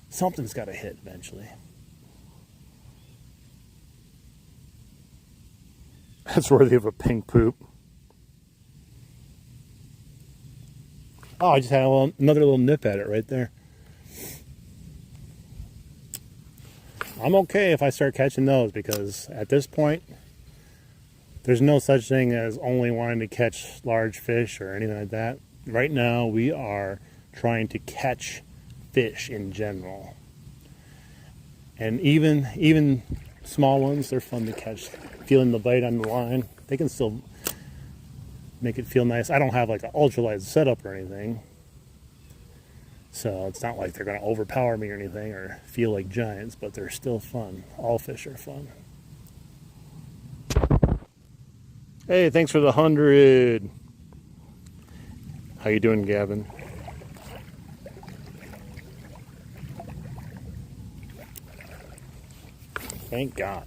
Something's got to hit eventually. That's worthy of a pink poop. Oh, I just had another little nip at it right there. I'm okay if I start catching those because at this point, there's no such thing as only wanting to catch large fish or anything like that. Right now, we are trying to catch fish in general. And even small ones, they're fun to catch. Feeling the bite on the line, they can still make it feel nice. I don't have like an ultralight setup or anything. So it's not like they're going to overpower me or anything or feel like giants, but they're still fun. All fish are fun. Hey, thanks for the 100. How you doing, Gavin? Thank God.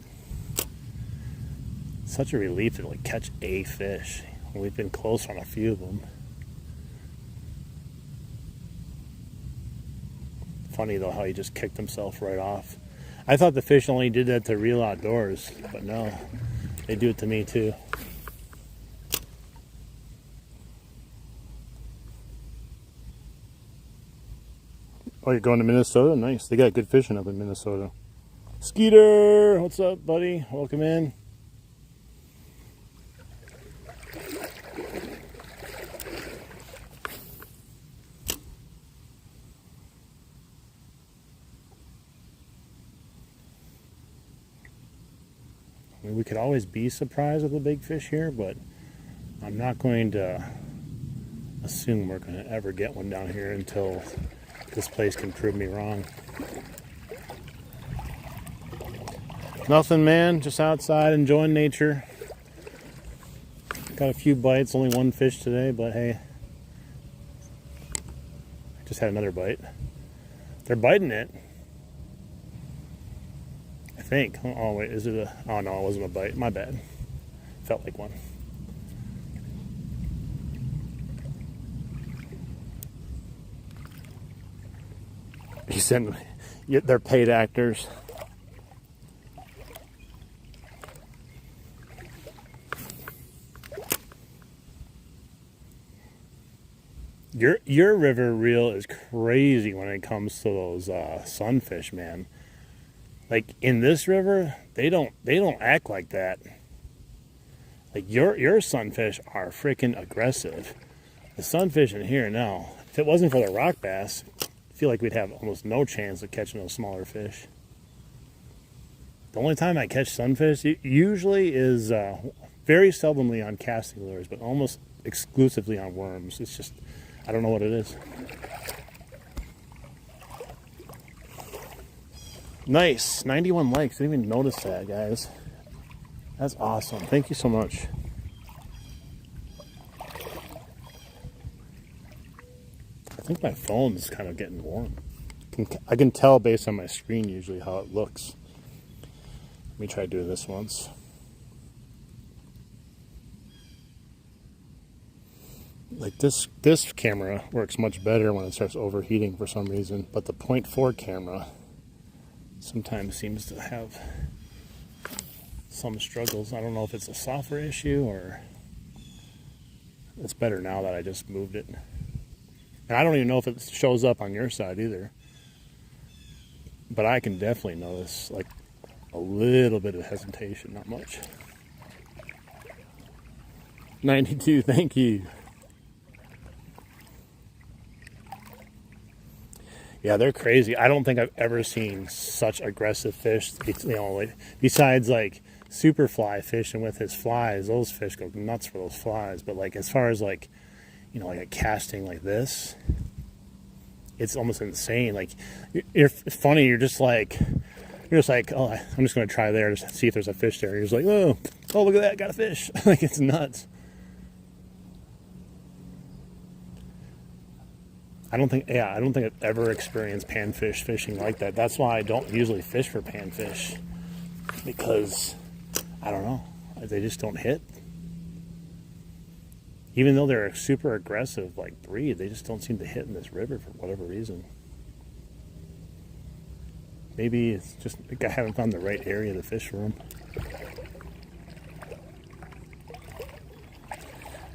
Such a relief to like catch a fish. We've been close on a few of them. funny though how he just kicked himself right off. I thought the fish only did that to Real Outdoors, but no, they do it to me too. Oh, you're going to Minnesota? Nice. They got good fishing up in Minnesota. Skeeter, what's up, buddy? Welcome in. I mean, we could always be surprised with a big fish here, but I'm not going to assume we're going to ever get one down here until this place can prove me wrong. Nothing, man. Just outside enjoying nature. Got a few bites. Only one fish today, but hey. I just had another bite. They're biting it. I think. Oh, wait. Is it a... Oh, no. It wasn't a bite. My bad. Felt like one. He said they're paid actors. Your river reel is crazy when it comes to those sunfish, man. Like in this river, they don't act like that. Like your sunfish are freaking aggressive. The sunfish in here now, if it wasn't for the rock bass, I feel like we'd have almost no chance of catching those smaller fish. The only time I catch sunfish usually is very seldomly on casting lures, but almost exclusively on worms. It's just, I don't know what it is. Nice, 91 likes. Didn't even notice that, guys. That's awesome. Thank you so much. I think my phone's kind of getting warm. I can tell based on my screen usually how it looks. Let me try doing this once. Like this camera works much better when it starts overheating for some reason, but the 0.4 camera sometimes seems to have some struggles. I don't know if it's a software issue or it's better now that I just moved it. And I don't even know if it shows up on your side either. But I can definitely notice like a little bit of hesitation, not much. 92, thank you. Yeah, they're crazy. I don't think I've ever seen such aggressive fish. You know, like, besides like Superfly fishing with his flies, those fish go nuts for those flies. But like as far as like, you know, like a casting like this, it's almost insane. Like, it's funny. You're just like, oh, I'm just going to try there to see if there's a fish there. You're just like, oh, look at that, got a fish. Like, it's nuts. I don't think I've ever experienced panfish fishing like that. That's why I don't usually fish for panfish, because I don't know, they just don't hit. Even though they're a super aggressive like breed, they just don't seem to hit in this river for whatever reason. Maybe it's just like I haven't found the right area to fish for them.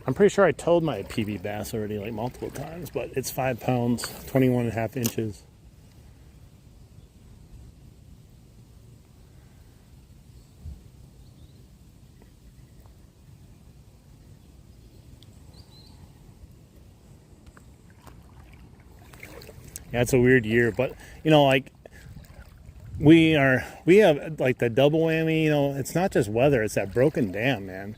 I'm pretty sure I told my PB bass already like multiple times, but it's 5 pounds, 21.5 inches. Yeah, it's a weird year, but you know, like we have like the double whammy. You know, it's not just weather; it's that broken dam, man.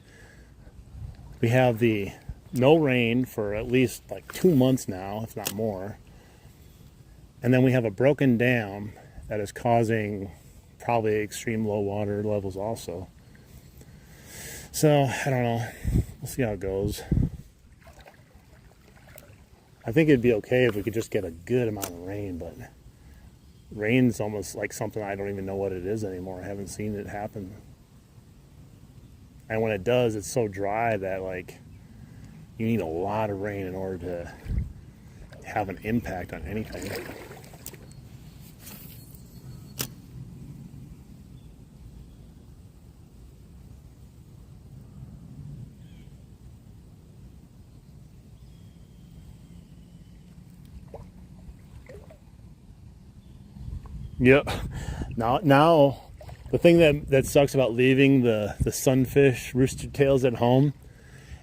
We have the no rain for at least like 2 months now, if not more. And then we have a broken dam that is causing probably extreme low water levels also. So, I don't know. We'll see how it goes. I think it'd be okay if we could just get a good amount of rain, but rain's almost like something I don't even know what it is anymore. I haven't seen it happen. And when it does, it's so dry that like you need a lot of rain in order to have an impact on anything. Yep. Now, the thing that sucks about leaving the sunfish rooster tails at home,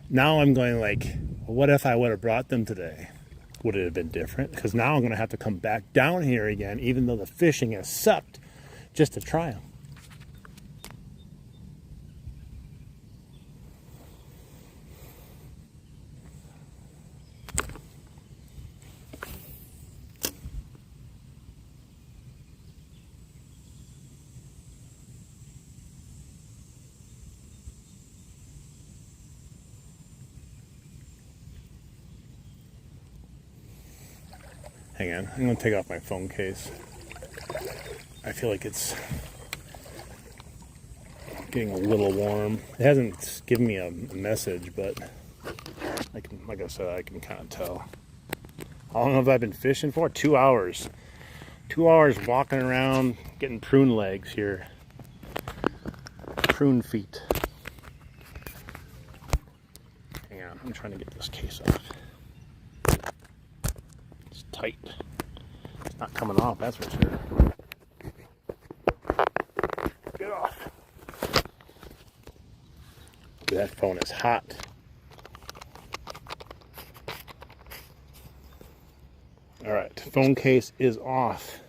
now I'm going like, what if I would have brought them today? Would it have been different? Because now I'm going to have to come back down here again, even though the fishing has sucked, just to try them. Hang on, I'm going to take off my phone case. I feel like it's getting a little warm. It hasn't given me a message, but like I said, I can kind of tell. How long have I been fishing for? 2 hours. 2 hours walking around, getting prune legs here. Prune feet. Hang on, I'm trying to get this case off. It's tight. It's not coming off, that's for sure. Get off. That phone is hot. All right, phone case is off.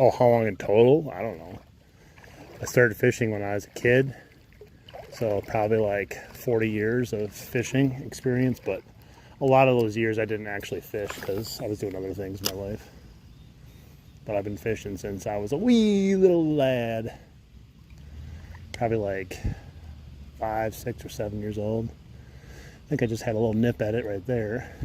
Oh, how long in total? I don't know. I started fishing when I was a kid, so probably like 40 years of fishing experience, but a lot of those years I didn't actually fish because I was doing other things in my life. But I've been fishing since I was a wee little lad. Probably like 5, 6, or 7 years old. I think I just had a little nip at it right there.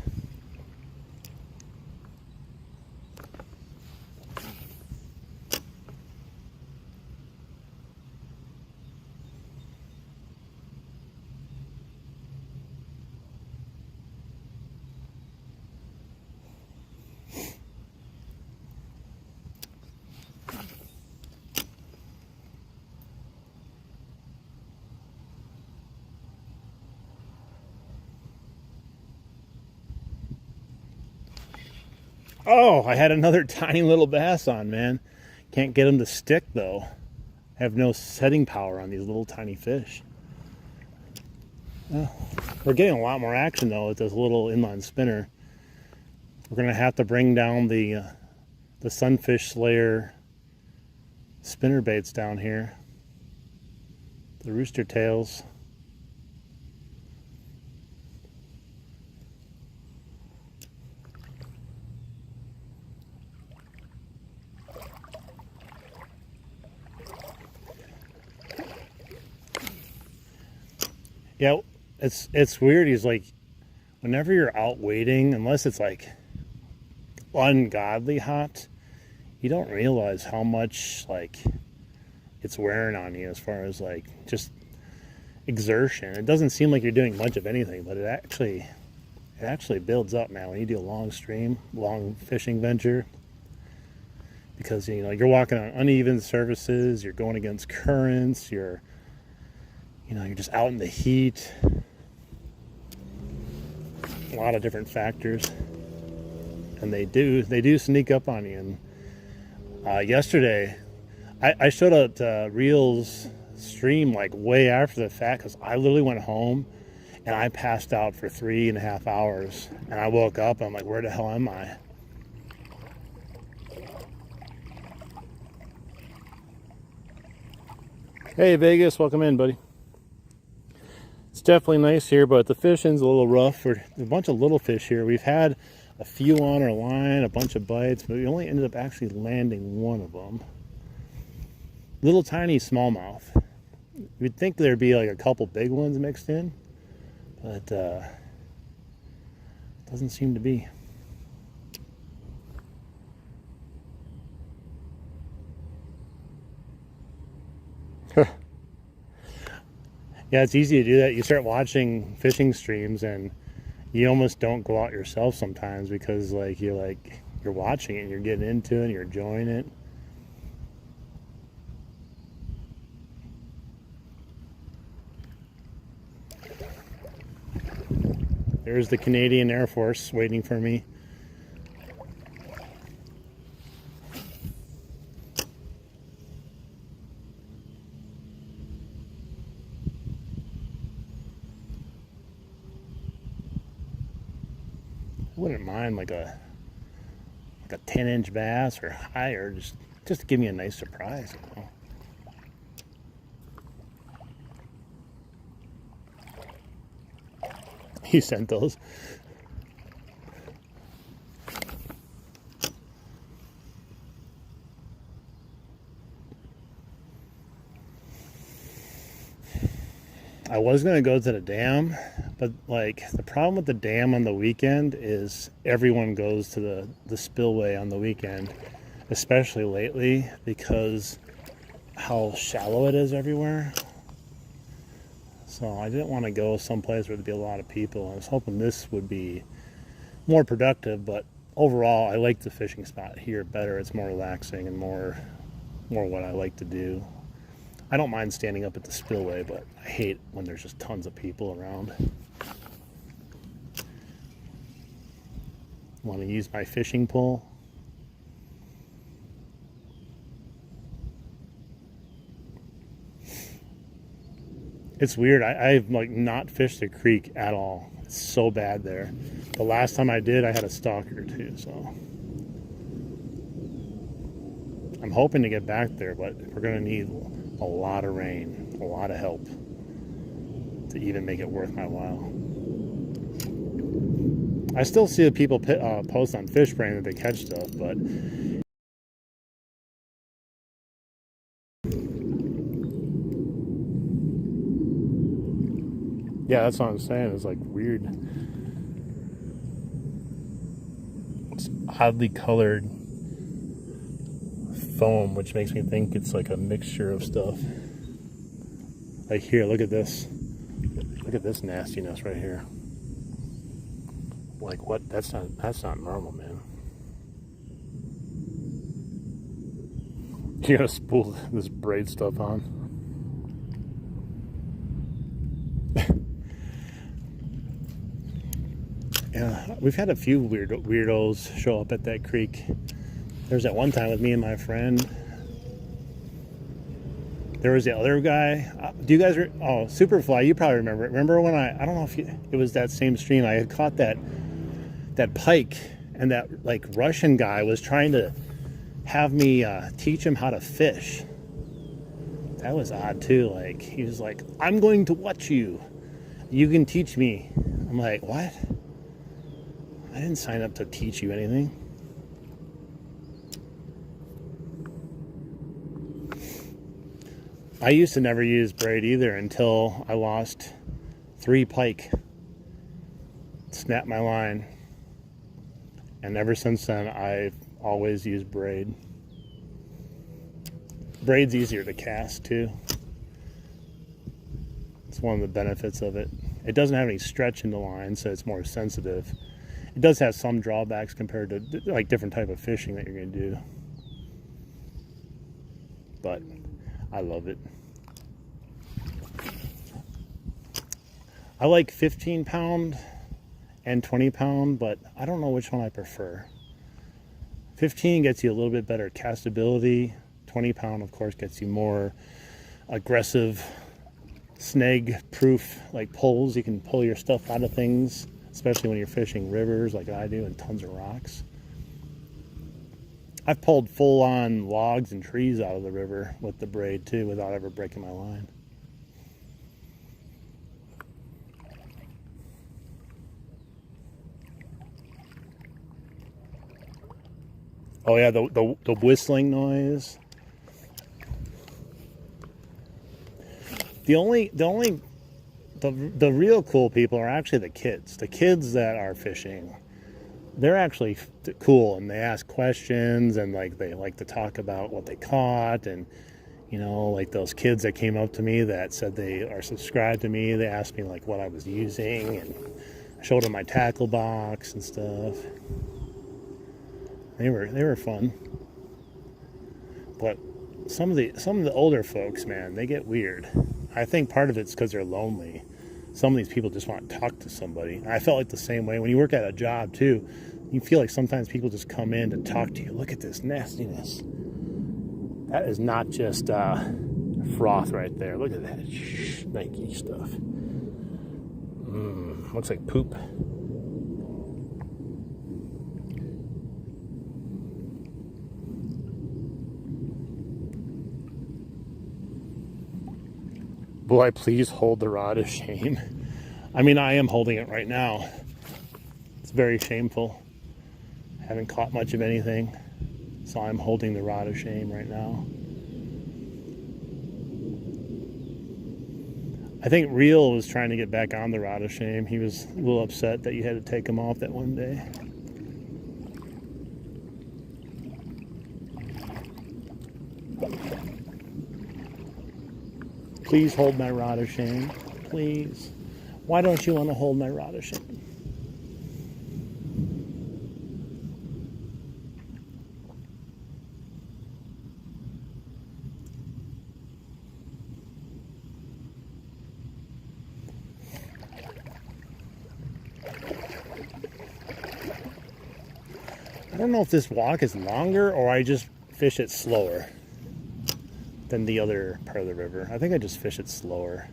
Oh, I had another tiny little bass on, man. Can't get them to stick, though. I have no setting power on these little tiny fish. Oh, we're getting a lot more action, though, with this little inline spinner. We're going to have to bring down the Sunfish Slayer spinner baits down here. The rooster tails. Yeah, it's weird. He's like, whenever you're out waiting, unless it's like ungodly hot, you don't realize how much like it's wearing on you as far as like just exertion. It doesn't seem like you're doing much of anything, but it actually builds up, man, when you do a long stream, long fishing venture. Because you're walking on uneven surfaces, you're going against currents, you're just out in the heat. A lot of different factors, and they do sneak up on you. And yesterday, I showed up Reel's stream like way after the fact because I literally went home and I passed out for 3.5 hours, and I woke up and I'm like, where the hell am I? Hey Vegas, welcome in, buddy. It's definitely nice here, but the fishing's a little rough. We're a bunch of little fish here. We've had a few on our line, a bunch of bites, but we only ended up actually landing one of them. Little tiny smallmouth. You'd think there'd be like a couple big ones mixed in, but doesn't seem to be. Yeah, it's easy to do that. You start watching fishing streams and you almost don't go out yourself sometimes because you're watching it and you're getting into it and you're enjoying it. There's the Canadian Air Force waiting for me. I wouldn't mind like a 10-inch bass or higher, just to give me a nice surprise, you know. He sent those. I was gonna go to the dam, but like the problem with the dam on the weekend is everyone goes to the spillway on the weekend, especially lately because how shallow it is everywhere. So I didn't want to go someplace where there'd be a lot of people. I was hoping this would be more productive, but overall I like the fishing spot here better. It's more relaxing and more what I like to do. I don't mind standing up at the spillway, but I hate when there's just tons of people around. Want to use my fishing pole? It's weird. I've like not fished the creek at all. It's so bad there. The last time I did, I had a stalker too, so I'm hoping to get back there, but we're gonna need a lot of rain, a lot of help to even make it worth my while. I still see the people post on Fish Brain that they catch stuff, but yeah, that's what I'm saying. It's like weird. It's oddly colored foam, which makes me think it's like a mixture of stuff. Like here, look at this. Look at this nastiness right here. Like what? That's not normal, man. You gotta spool this braid stuff on. Yeah, we've had a few weirdos show up at that creek. There was that one time with me and my friend. There was the other guy. Do you guys? Oh, Superfly. You probably remember it. Remember when I don't know if it was that same stream. I had caught that pike, and that like Russian guy was trying to have me teach him how to fish. That was odd too. Like he was like, "I'm going to watch you. You can teach me." I'm like, "What? I didn't sign up to teach you anything." I used to never use braid either until I lost 3 pike. Snapped my line. And ever since then, I've always used braid. Braid's easier to cast too. It's one of the benefits of it. It doesn't have any stretch in the line, so it's more sensitive. It does have some drawbacks compared to like different type of fishing that you're going to do. But I love it. I like 15 pound and 20 pound, but I don't know which one I prefer. 15 gets you a little bit better castability. 20 pound, of course, gets you more aggressive, snag proof like pulls. You can pull your stuff out of things, especially when you're fishing rivers like I do and tons of rocks. I've pulled full-on logs and trees out of the river with the braid too without ever breaking my line. Oh yeah, the whistling noise. The real cool people are actually the kids. The kids that are fishing. They're actually cool, and they ask questions, and like they like to talk about what they caught, and you know, like those kids that came up to me that said they are subscribed to me. They asked me like what I was using, and I showed them my tackle box and stuff. They were fun, but some of the older folks, man, they get weird. I think part of it's because they're lonely. some of these people just want to talk to somebody. I felt like the same way when you work at a job too. You feel like sometimes people just come in to talk to you. Look at this nastiness. That is not just froth right there. Look at that snaky stuff. Looks like poop. Boy, please hold the rod of shame. I mean, I am holding it right now. It's very shameful. I haven't caught much of anything, so I'm holding the rod of shame right now. I think Real was trying to get back on the rod of shame. He was a little upset that you had to take him off that one day. Please hold my rod of shame. Please. Why don't you want to hold my rod of shame? I don't know if this walk is longer or I just fish it slower than the other part of the river. I think I just fish it slower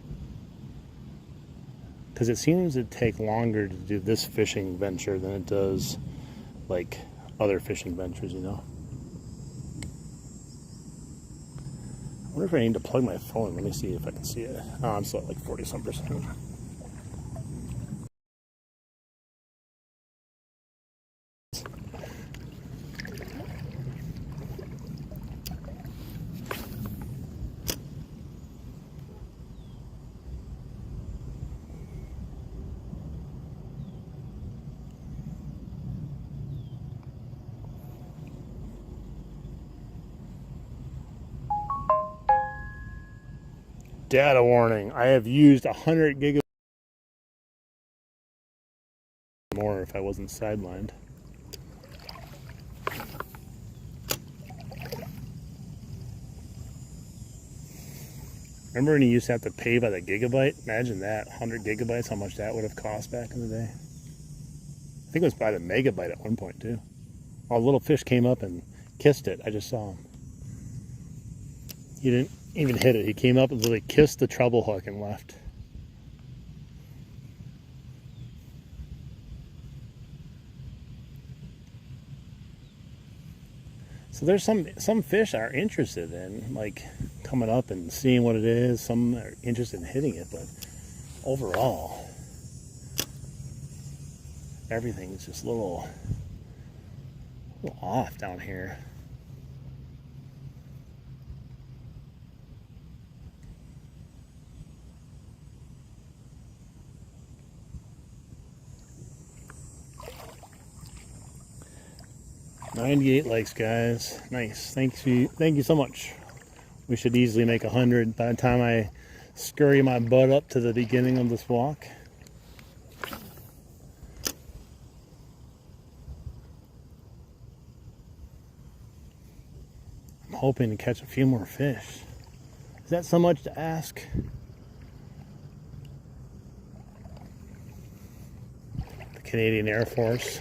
because it seems to take longer to do this fishing venture than it does like other fishing ventures, you know. I wonder if I need to plug my phone. Let me see if I can see it. Oh, I'm still at like 40-some%. Data warning. I have used 100 gigabytes more if I wasn't sidelined. Remember when you used to have to pay by the gigabyte? Imagine that, 100 gigabytes, how much that would have cost back in the day. I think it was by the megabyte at one point too. A little fish came up and kissed it. I just saw him. He didn't even hit it. He came up and literally kissed the treble hook and left. So there's some fish are interested in like coming up and seeing what it is. Some are interested in hitting it, but overall, everything is just a little off down here. $98 likes, guys. Nice. Thank you so much. We should easily make 100 by the time I scurry my butt up to the beginning of this walk. I'm hoping to catch a few more fish. Is that so much to ask? The Canadian Air Force.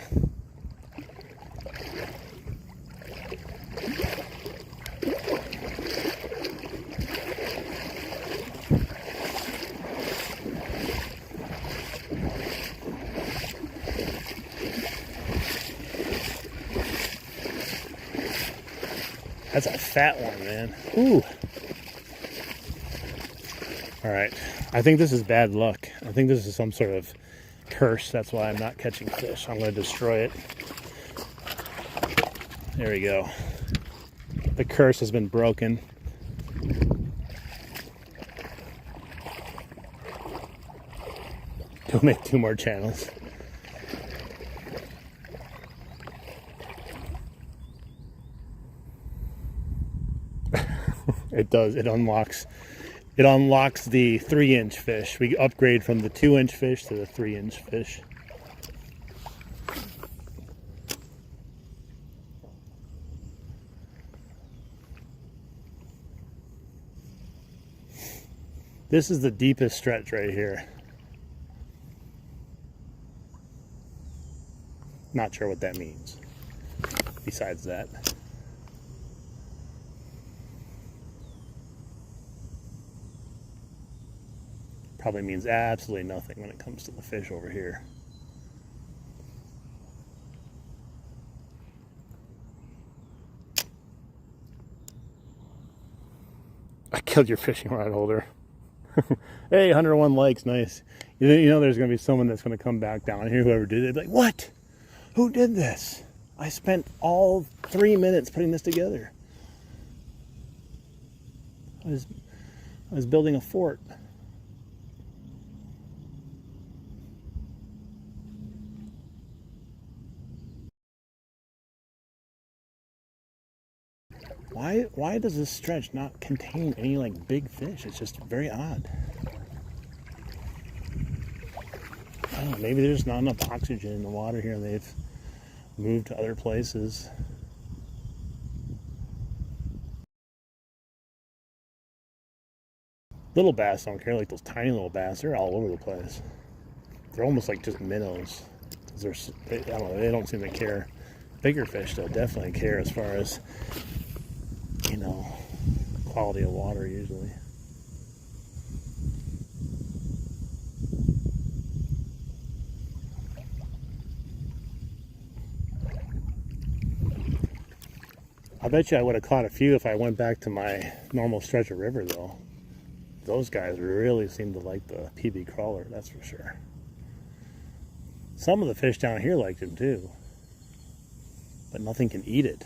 That's a fat one, man. Ooh. All right. I think this is bad luck. I think this is some sort of curse. That's why I'm not catching fish. I'm going to destroy it. There we go. The curse has been broken. Go make 2 more channels. It does. It unlocks the 3-inch fish. We upgrade from the 2-inch fish to the 3-inch fish. This is the deepest stretch right here. Not sure what that means. Besides that. Probably means absolutely nothing when it comes to the fish over here. I killed your fishing rod holder. Hey, 101 likes, nice. You know there's going to be someone that's going to come back down here, whoever did it, be like, what? Who did this? I spent all 3 minutes putting this together. I was building a fort. Why does this stretch not contain any like big fish? It's just very odd. I don't know, maybe there's not enough oxygen in the water here. They've moved to other places. Little bass don't care, like those tiny little bass, they're all over the place. They're almost like just minnows. I don't know, they don't seem to care. Bigger fish though definitely care as far as, you know, quality of water usually. I bet you I would have caught a few if I went back to my normal stretch of river though. Those guys really seem to like the PB crawler, that's for sure. Some of the fish down here liked him too, but nothing can eat it.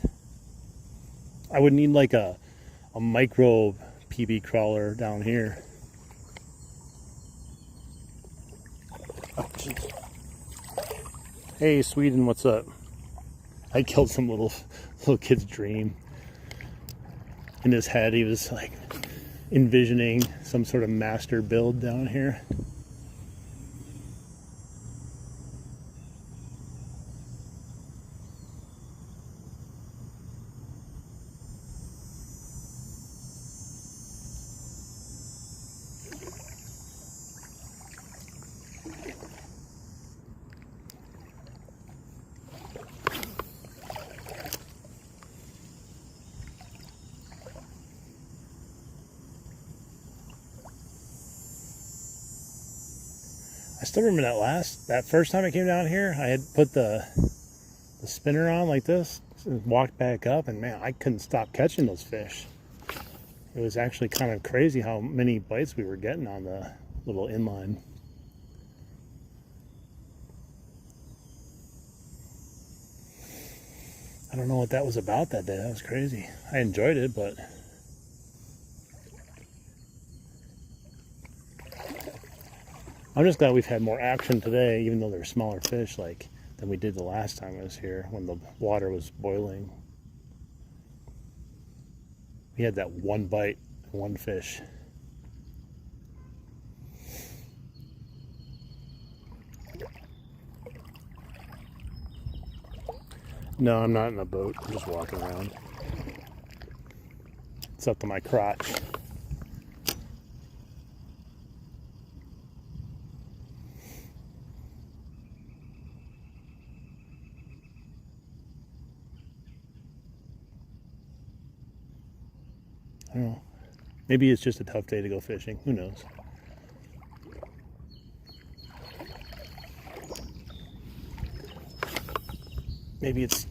I would need like a micro PB crawler down here. Oh, jeez. Hey, Sweden, what's up? I killed some little kid's dream. In his head, he was like envisioning some sort of master build down here. I still remember that first time I came down here, I had put the spinner on like this, and walked back up, and man, I couldn't stop catching those fish. It was actually kind of crazy how many bites we were getting on the little inline. I don't know what that was about that day. That was crazy. I enjoyed it, but I'm just glad we've had more action today, even though they're smaller fish like than we did the last time I was here when the water was boiling. We had that one bite, one fish. No, I'm not in a boat. I'm just walking around. It's up to my crotch. I don't know. Maybe it's just a tough day to go fishing. Who knows? Maybe it's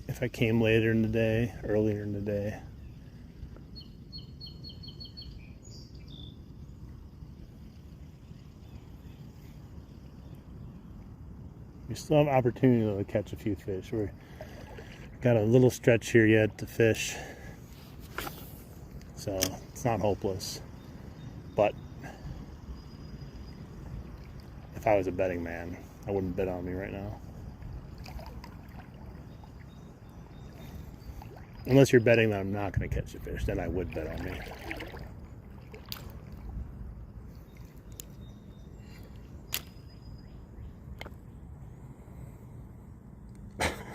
if I came later in the day, earlier in the day. We still have opportunity to catch a few fish. We've got a little stretch here yet to fish. So it's not hopeless. But if I was a betting man, I wouldn't bet on me right now. Unless you're betting that I'm not going to catch a fish, then I would bet on me.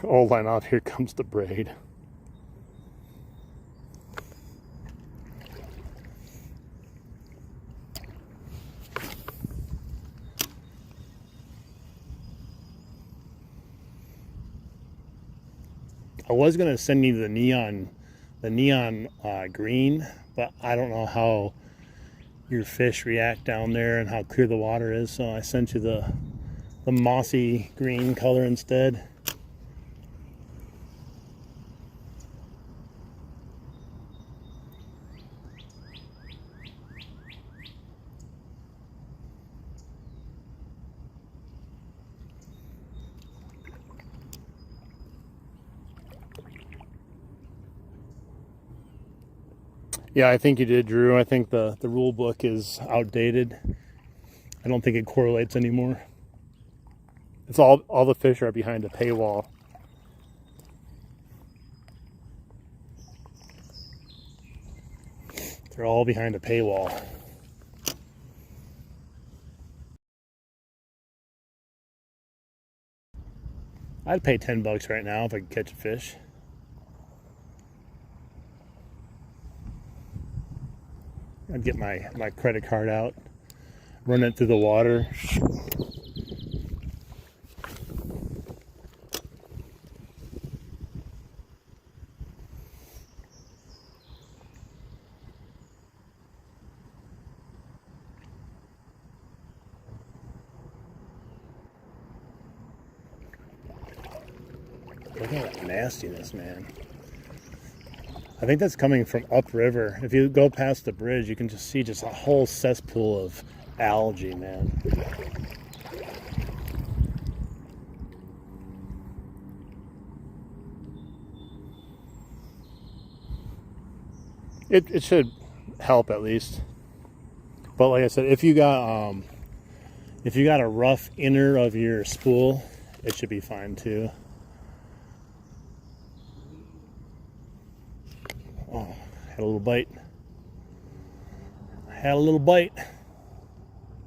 All line out, here comes the braid. I was gonna send you the neon green, but I don't know how your fish react down there and how clear the water is, so I sent you the mossy green color instead. Yeah, I think you did, Drew. I think the rule book is outdated. I don't think it correlates anymore. It's all the fish are behind a paywall. They're all behind a paywall. I'd pay $10 right now if I could catch a fish. I'd get my credit card out, run it through the water. Look at that nastiness, man. I think that's coming from upriver. If you go past the bridge, you can just see just a whole cesspool of algae, man. It should help at least. But like I said, if you got a rough inner of your spool, it should be fine too. Oh, had a little bite. Had a little bite.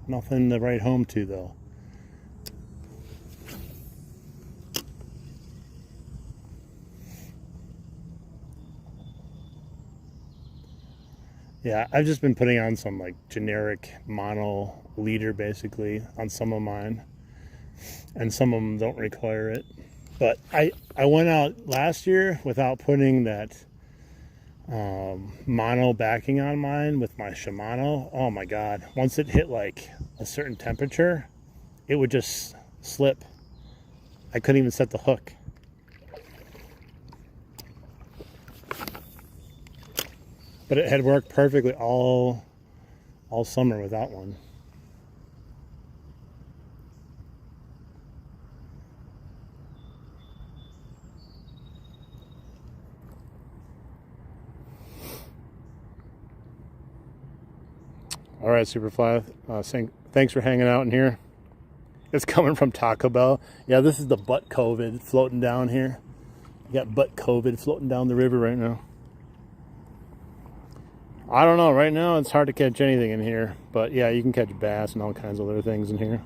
Nothing to write home to though. Yeah, I've just been putting on some like generic mono leader basically on some of mine. And some of them don't require it. But I went out last year without putting that mono backing on mine with my Shimano. Oh my god, once it hit like a certain temperature, it would just slip. I couldn't even set the hook. But it had worked perfectly all summer without one. All right, Superfly. Thanks for hanging out in here. It's coming from Taco Bell. Yeah, this is the butt COVID floating down here. You got butt COVID floating down the river right now. I don't know. Right now, it's hard to catch anything in here. But yeah, you can catch bass and all kinds of other things in here.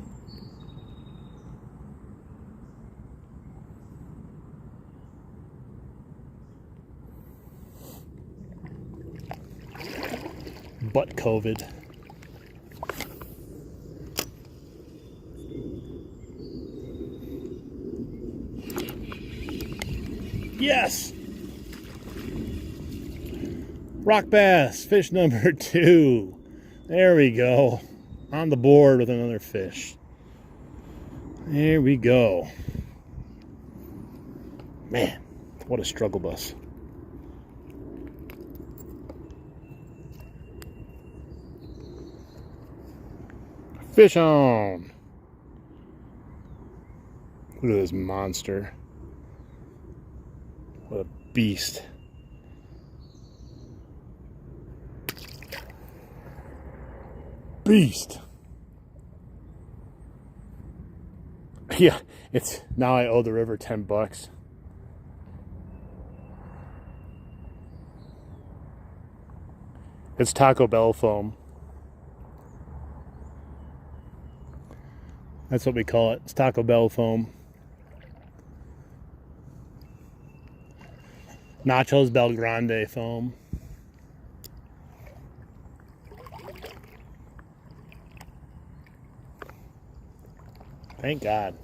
Butt COVID. Yes! Rock bass, fish number 2. There we go. On the board with another fish. There we go. Man, what a struggle bus. Fish on. Look at this monster. What a beast. Beast. Yeah, it's now I owe the river $10. It's Taco Bell foam. That's what we call it. It's Taco Bell foam. Nachos Bel Grande foam. Thank God.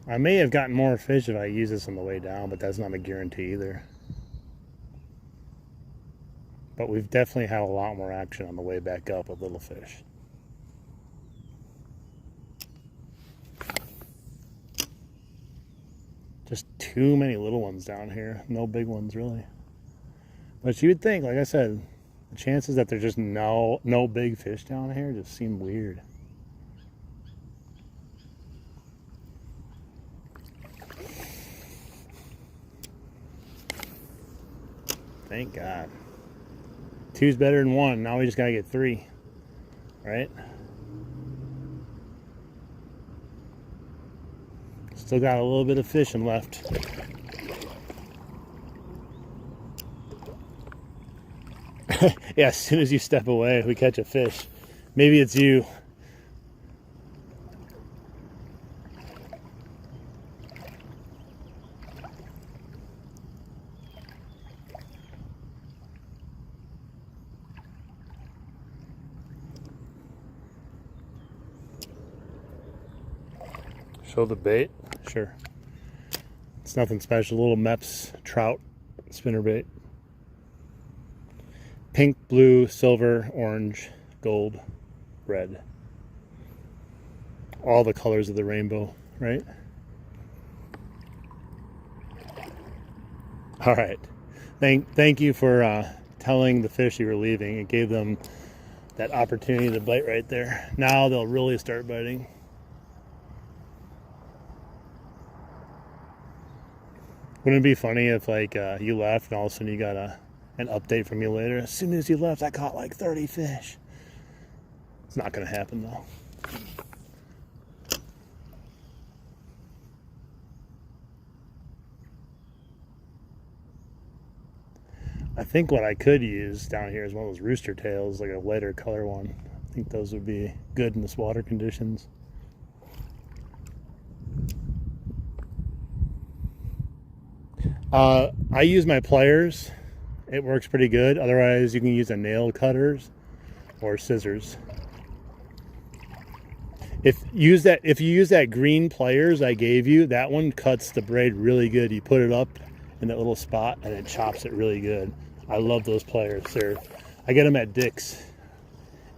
I may have gotten more fish if I use this on the way down, but that's not a guarantee either. But we've definitely had a lot more action on the way back up with little fish. Just too many little ones down here. No big ones, really. But you would think, like I said, the chances that there's just no big fish down here just seem weird. Thank God. 2's better than 1. Now we just gotta get 3, right? Still got a little bit of fishing left. Yeah, as soon as you step away, we catch a fish. Maybe it's you. Show the bait? Sure. It's nothing special. Little Mepps trout spinnerbait. Pink, blue, silver, orange, gold, red. All the colors of the rainbow, right? All right. Thank you for telling the fish you were leaving. It gave them that opportunity to bite right there. Now they'll really start biting. Wouldn't it be funny if like you left and all of a sudden you got an update from you later? As soon as you left, I caught like 30 fish. It's not going to happen though. I think what I could use down here is one of those rooster tails, like a lighter color one. I think those would be good in this water conditions. I use my pliers. It works pretty good. Otherwise, you can use a nail cutters or scissors. If you use that green pliers I gave you, that one cuts the braid really good. You put it up in that little spot and it chops it really good. I love those pliers. I get them at Dick's,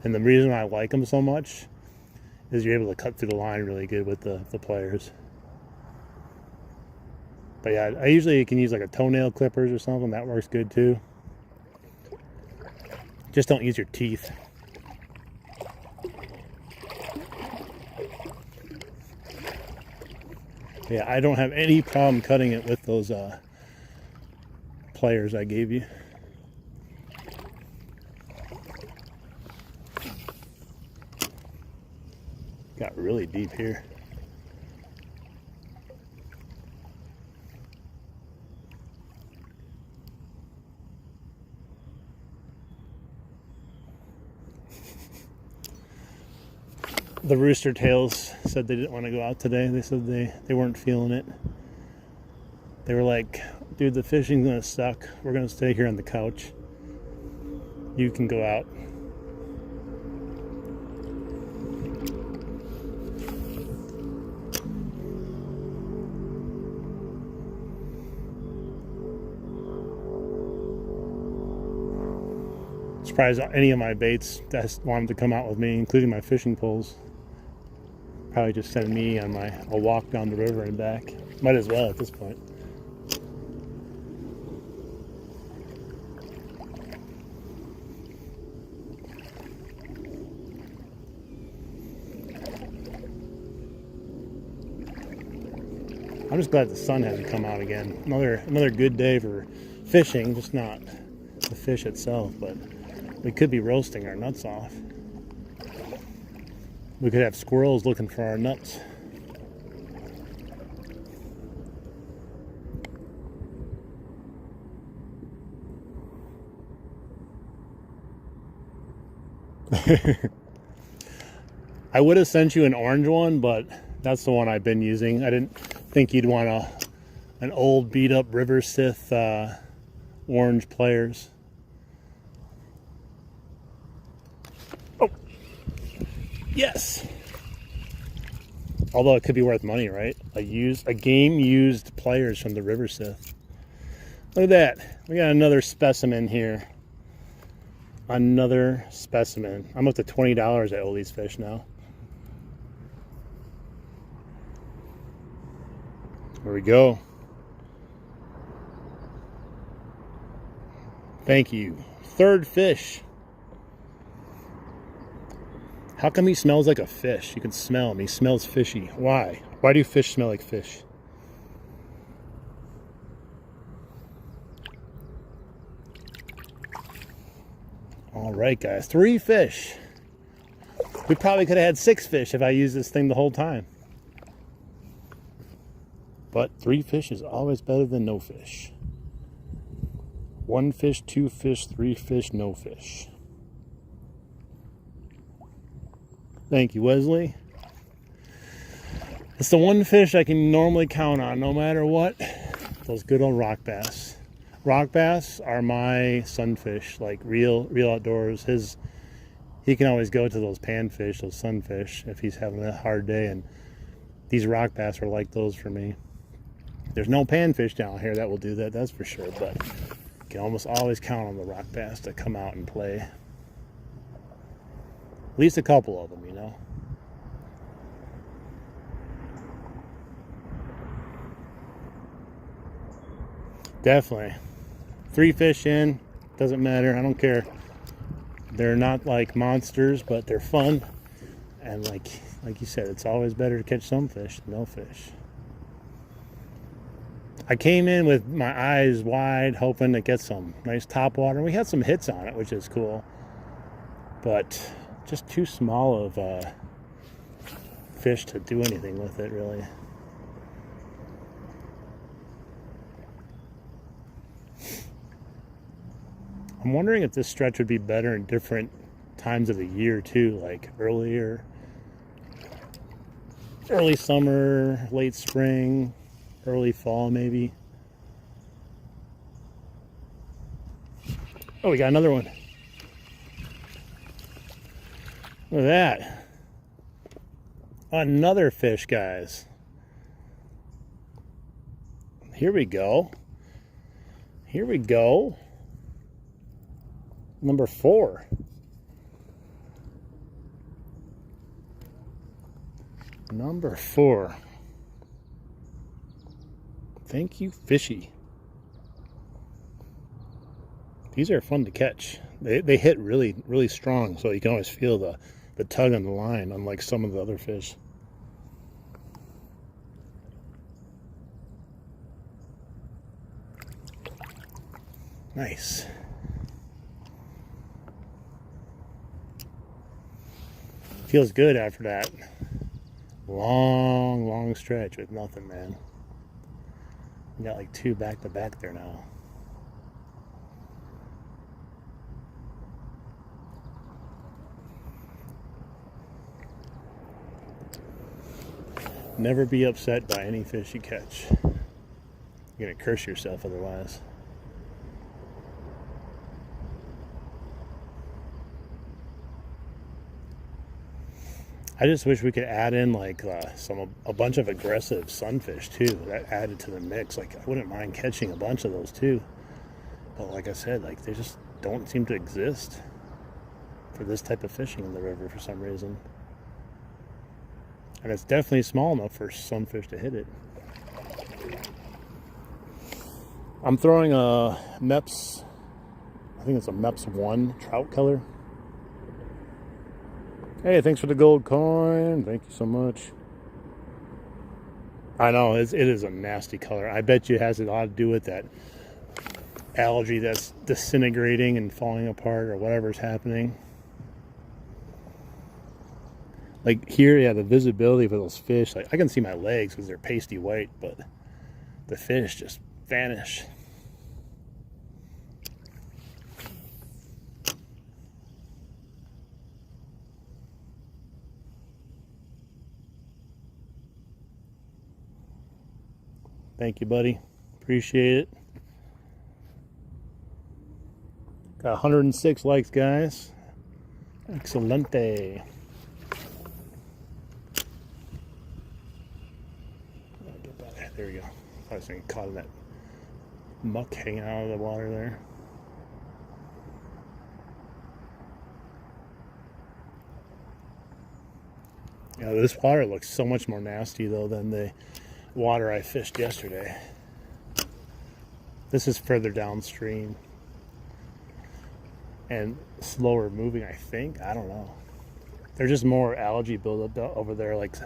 and the reason I like them so much is you're able to cut through the line really good with the pliers. But yeah, I usually can use like a toenail clippers or something. That works good too. Just don't use your teeth. Yeah, I don't have any problem cutting it with those pliers I gave you. Got really deep here. The rooster tails said they didn't want to go out today. They said they weren't feeling it. They were like, dude, the fishing's gonna suck. We're gonna stay here on the couch. You can go out. Surprised any of my baits that wanted to come out with me, including my fishing poles. Probably just send me on a walk down the river and back. Might as well at this point. I'm just glad the sun hasn't come out again. Another good day for fishing, just not the fish itself, but we could be roasting our nuts off. We could have squirrels looking for our nuts. I would have sent you an orange one, but that's the one I've been using. I didn't think you'd want an old beat up River Sith orange pliers. Yes. Although it could be worth money, right? A game used players from the River Sith. Look at that. We got another specimen here. Another specimen. I'm up to $20 at Ollie's Fish now. There we go. Thank you. Third fish. How come he smells like a fish? You can smell him. He smells fishy. Why? Why do fish smell like fish? All right, guys. 3 fish. We probably could have had 6 fish if I used this thing the whole time. But 3 fish is always better than no fish. 1 fish, 2 fish, 3 fish, no fish. Thank you, Wesley. It's the one fish I can normally count on no matter what. Those good old rock bass. Rock bass are my sunfish, like real outdoors. He can always go to those panfish, those sunfish, if he's having a hard day. And these rock bass are like those for me. There's no panfish down here that will do that, that's for sure. But you can almost always count on the rock bass to come out and play. At least a couple of them, you know. Definitely. 3 fish in, doesn't matter, I don't care. They're not like monsters, but they're fun. And like you said, it's always better to catch some fish than no fish. I came in with my eyes wide, hoping to get some nice topwater. We had some hits on it, which is cool. But just too small of a fish to do anything with it, really. I'm wondering if this stretch would be better in different times of the year too, like early summer, late spring, early fall maybe. Oh, we got another one. Look at that. Another fish, guys. Here we go. Here we go. Number 4. Number 4. Thank you, fishy. These are fun to catch. They hit really, really strong, so you can always feel the tug on the line, unlike some of the other fish. Nice. Feels good after that long stretch with nothing, man. We got like 2 back to back there now. Never be upset by any fish you catch. You're gonna curse yourself otherwise. I just wish we could add in like a bunch of aggressive sunfish too. That added to the mix. Like I wouldn't mind catching a bunch of those too. But like I said, like they just don't seem to exist for this type of fishing in the river for some reason. And it's definitely small enough for some fish to hit it. I'm throwing a Meps, I think it's a Meps 1 trout color. Hey, thanks for the gold coin. Thank you so much. I know, it is a nasty color. I bet you it has a lot to do with that algae that's disintegrating and falling apart or whatever's happening. Like here, yeah, the visibility for those fish, like I can see my legs because they're pasty white, but the fish just vanish. Thank you, buddy. Appreciate it. Got 106 likes, guys. Excelente. There we go. I was getting caught in that muck hanging out of the water there. Yeah, this water looks so much more nasty though than the water I fished yesterday. This is further downstream and slower moving, I think. I don't know. There's just more algae buildup over there, like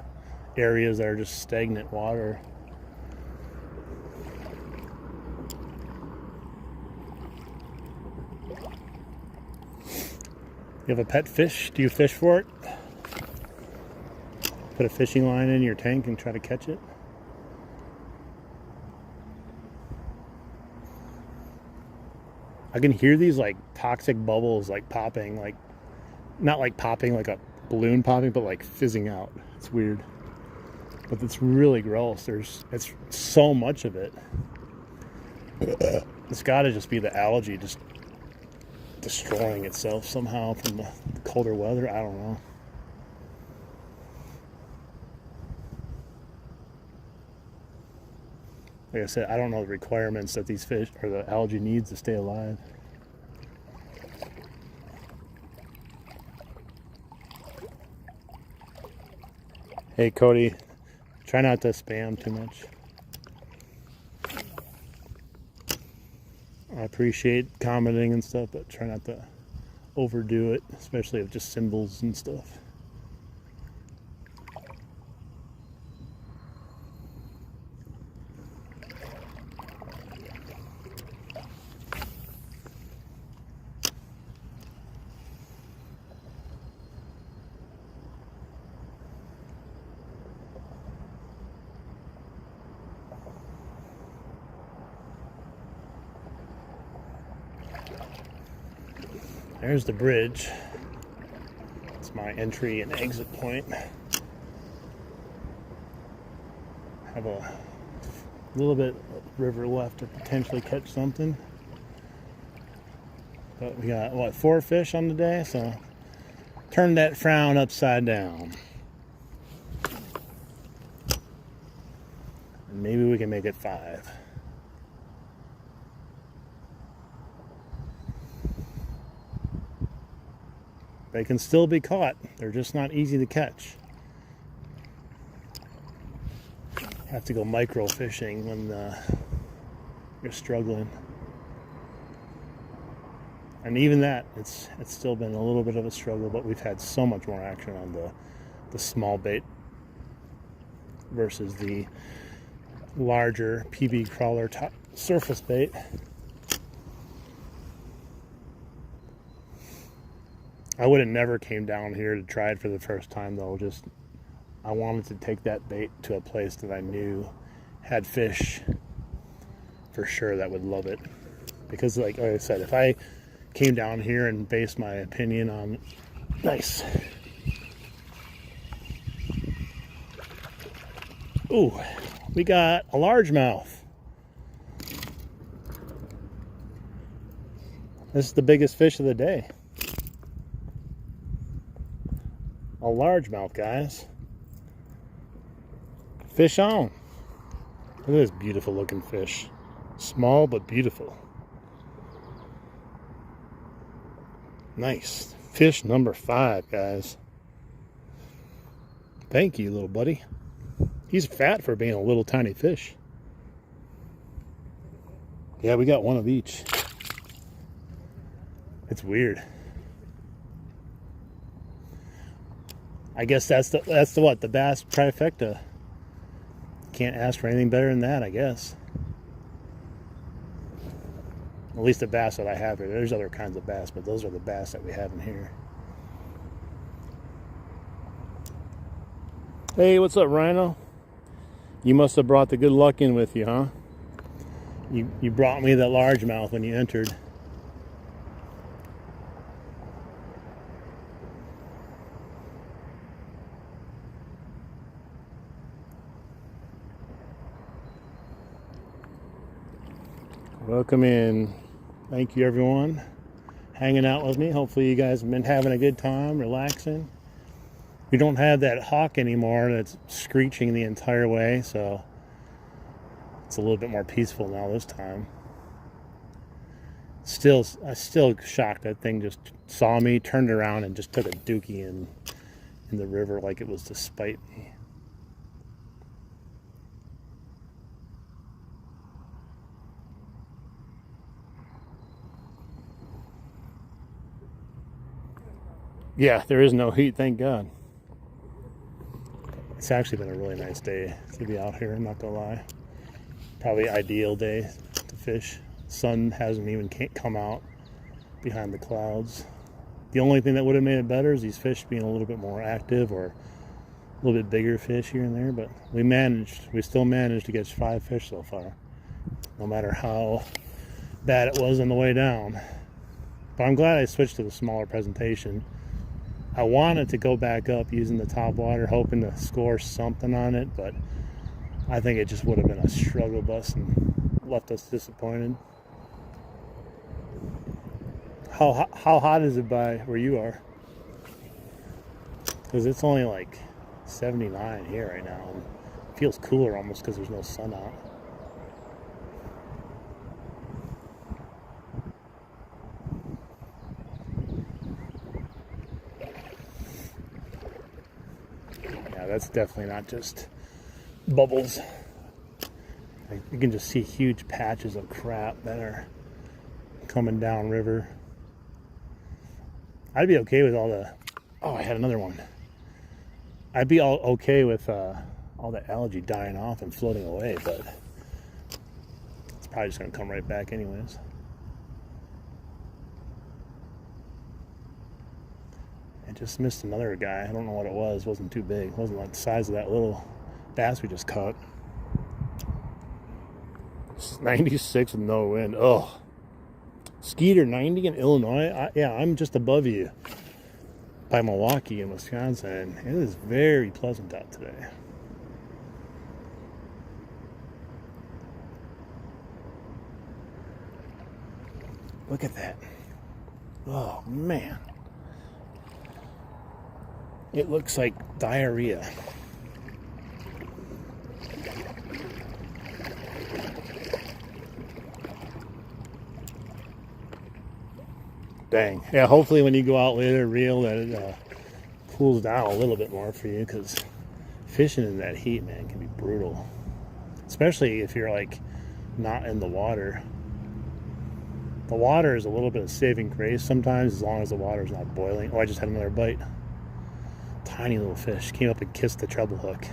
areas that are just stagnant water. You have a pet fish? Do you fish for it? Put a fishing line in your tank and try to catch it? I can hear these like toxic bubbles like popping, like not like popping like a balloon popping, but like fizzing out. It's weird. But it's really gross. It's so much of it. It's gotta just be the algae just destroying itself somehow from the colder weather. I don't know. Like I said, I don't know the requirements that these fish or the algae needs to stay alive. Hey Cody, try not to spam too much. I appreciate commenting and stuff, but try not to overdo it, especially with just symbols and stuff. There's the bridge. It's my entry and exit point. Have a little bit of river left to potentially catch something. But we got, what, 4 fish on the day? So turn that frown upside down. And maybe we can make it 5. They can still be caught. They're just not easy to catch. Have to go micro fishing when you're struggling. And even that, it's still been a little bit of a struggle, but we've had so much more action on the small bait versus the larger PB crawler top surface bait. I would have never came down here to try it for the first time though. Just I wanted to take that bait to a place that I knew had fish for sure that would love it. Because like I said, if I came down here and based my opinion on nice. Ooh, we got a largemouth. This is the biggest fish of the day. A largemouth, guys. Fish on. Look at this beautiful looking fish. Small but beautiful. Nice. Fish number 5, guys. Thank you, little buddy. He's fat for being a little tiny fish. Yeah, we got one of each. It's weird. I guess that's the what? The bass trifecta. Can't ask for anything better than that, I guess. At least the bass that I have here. There's other kinds of bass, but those are the bass that we have in here. Hey, what's up, Rhino? You must have brought the good luck in with you, huh? You brought me that largemouth when you entered. Welcome in. Thank you, everyone, hanging out with me. Hopefully you guys have been having a good time, relaxing. We don't have that hawk anymore that's screeching the entire way, so It's a little bit more peaceful now this time. I'm still shocked. That thing just saw me, turned around, and just took a dookie in the river like it was to spite me. Yeah, there is no heat, thank God. It's actually been a really nice day to be out here, I'm not gonna lie. Probably ideal day to fish. Sun hasn't even come out behind the clouds. The only thing that would have made it better is these fish being a little bit more active, or a little bit bigger fish here and there, but we still managed to catch 5 fish so far, no matter how bad it was on the way down. But I'm glad I switched to the smaller presentation. I wanted to go back up using the Topwater, hoping to score something on it, but I think it just would have been a struggle bus and left us disappointed. How hot is it by where you are? Because it's only like 79 here right now. And it feels cooler almost because there's no sun out. Yeah, that's definitely not just bubbles. You can just see huge patches of crap that are coming down river. I'd be okay with all the... Oh, I had another one. I'd be okay with all the algae dying off and floating away, but it's probably just going to come right back anyways. I just missed another guy. I don't know what it was. It wasn't too big. It wasn't like the size of that little bass we just caught. It's 96 with no wind. Oh. Skeeter 90 in Illinois. Yeah, I'm just above you by Milwaukee in Wisconsin. It is very pleasant out today. Look at that. Oh, man. It looks like diarrhea. Dang. Yeah, hopefully when you go out later, reel, that it cools down a little bit more for you, because fishing in that heat, man, can be brutal. Especially if you're, like, not in the water. The water is a little bit of saving grace sometimes, as long as the water's not boiling. Oh, I just had another bite. Tiny little fish. Came up and kissed the treble hook.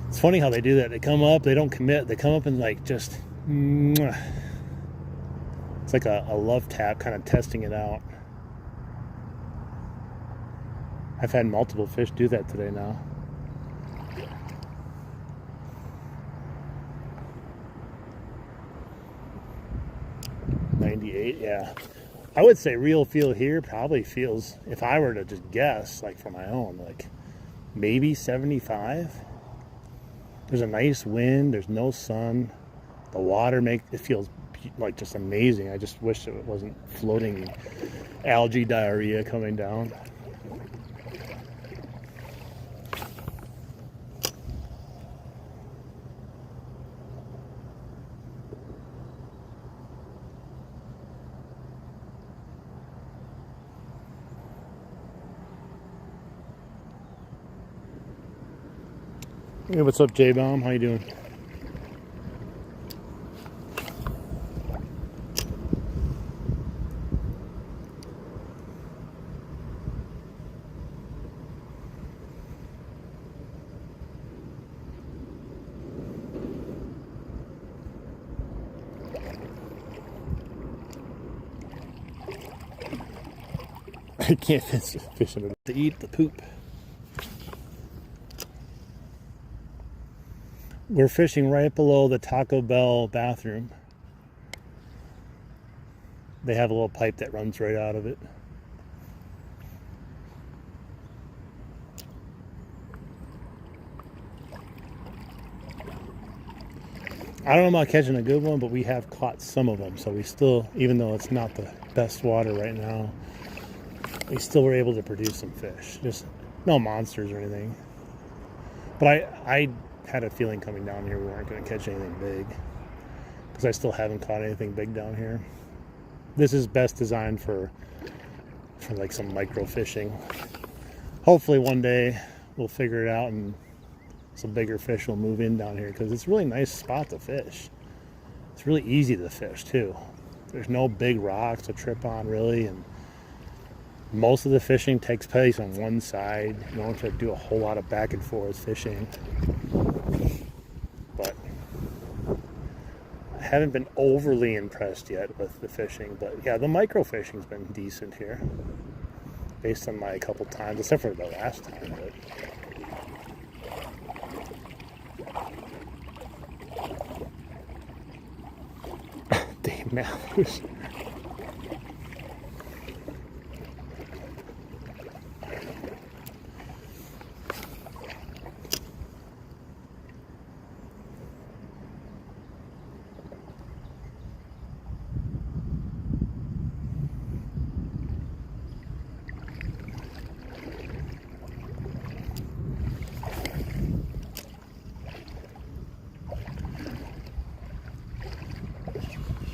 It's funny how they do that. They come up, they don't commit. They come up and, like, just... It's like a love tap, kind of testing it out. I've had multiple fish do that today now. $98, yeah. I would say real feel here probably feels, if I were to just guess, like for my own, like maybe 75. There's a nice wind, there's no sun. The water it feels like just amazing. I just wish it wasn't floating algae diarrhea coming down. Hey, what's up, J-Bomb? How you doing? I can't fish in it to eat the poop. We're fishing right below the Taco Bell bathroom. They have a little pipe that runs right out of it. I don't know about catching a good one, but we have caught some of them. So we still, even though it's not the best water right now, we still were able to produce some fish. Just no monsters or anything. But I had a feeling coming down here we weren't going to catch anything big, because I still haven't caught anything big down here. This is best designed for like some micro fishing. Hopefully one day we'll figure it out and some bigger fish will move in down here, because it's a really nice spot to fish. It's really easy to fish too. There's no big rocks to trip on really, and most of the fishing takes place on one side. You don't have to do a whole lot of back and forth fishing. But I haven't been overly impressed yet with the fishing. But yeah, the micro fishing's been decent here, based on my couple times, except for the last time. But damn mouse.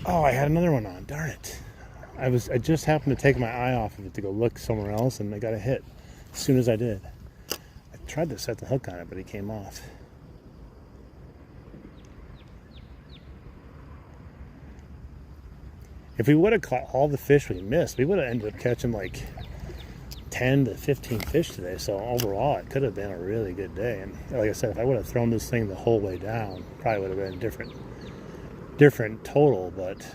Oh, I had another one on. Darn it. I just happened to take my eye off of it to go look somewhere else, and I got a hit as soon as I did. I tried to set the hook on it, but it came off. If we would have caught all the fish we missed, we would have ended up catching like 10 to 15 fish today. So overall, it could have been a really good day. And like I said, if I would have thrown this thing the whole way down, probably would have been different total. But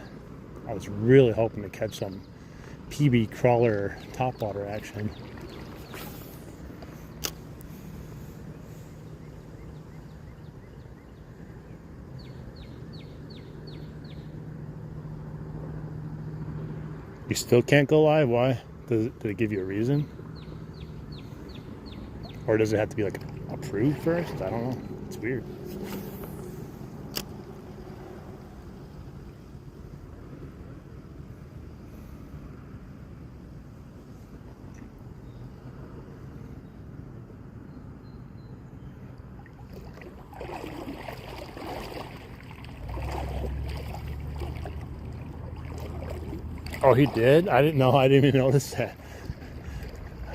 I was really hoping to catch some PB crawler topwater action. You still can't go live? Why? Did it give you a reason? Or does it have to be like approved first? I don't know. It's weird. Oh, he did? I didn't know. I didn't even notice that.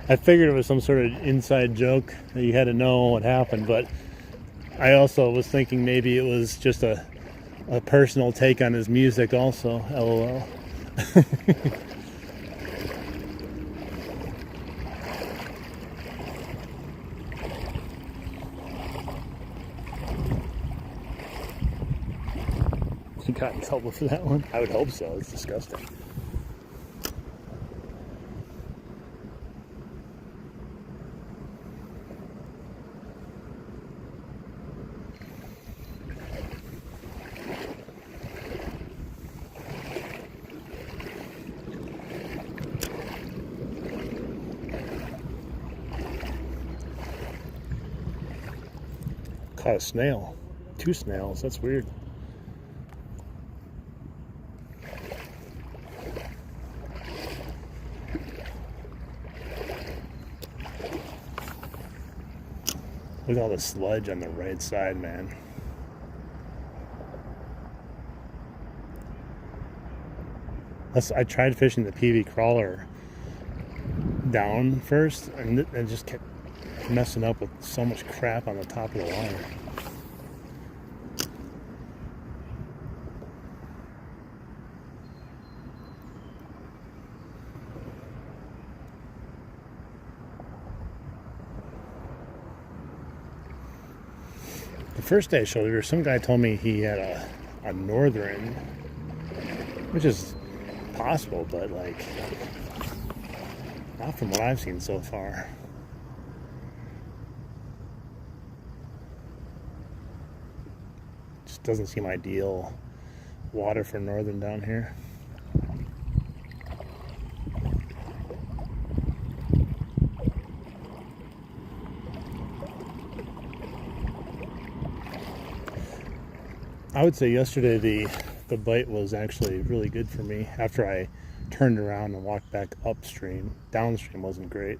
I figured it was some sort of inside joke that you had to know what happened, but I also was thinking maybe it was just a personal take on his music also. LOL. You got in trouble for that one? I would hope so. It's disgusting. Caught a snail. 2 snails. That's weird. Look at all the sludge on the right side, man. I tried fishing the PV crawler down first, and it just kept messing up with so much crap on the top of the water. The first day I showed you, some guy told me he had a northern, which is possible, but like not from what I've seen so far. Just doesn't seem ideal water for northern down here. I would say yesterday the bite was actually really good for me after I turned around and walked back upstream. Downstream wasn't great.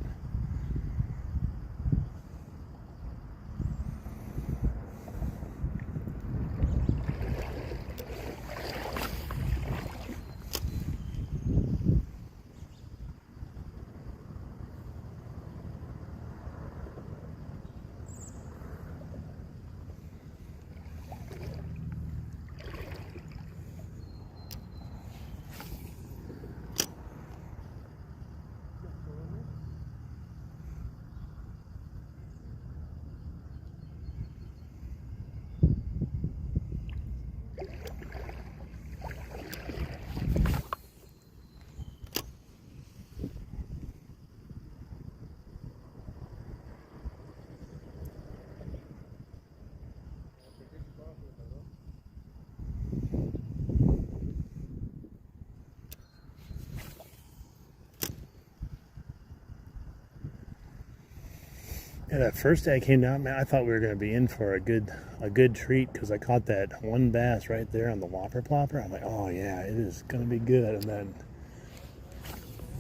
Yeah, that first day I came down, man, I thought we were going to be in for a good treat because I caught that one bass right there on the whopper plopper. I'm like, oh yeah, it is going to be good. And then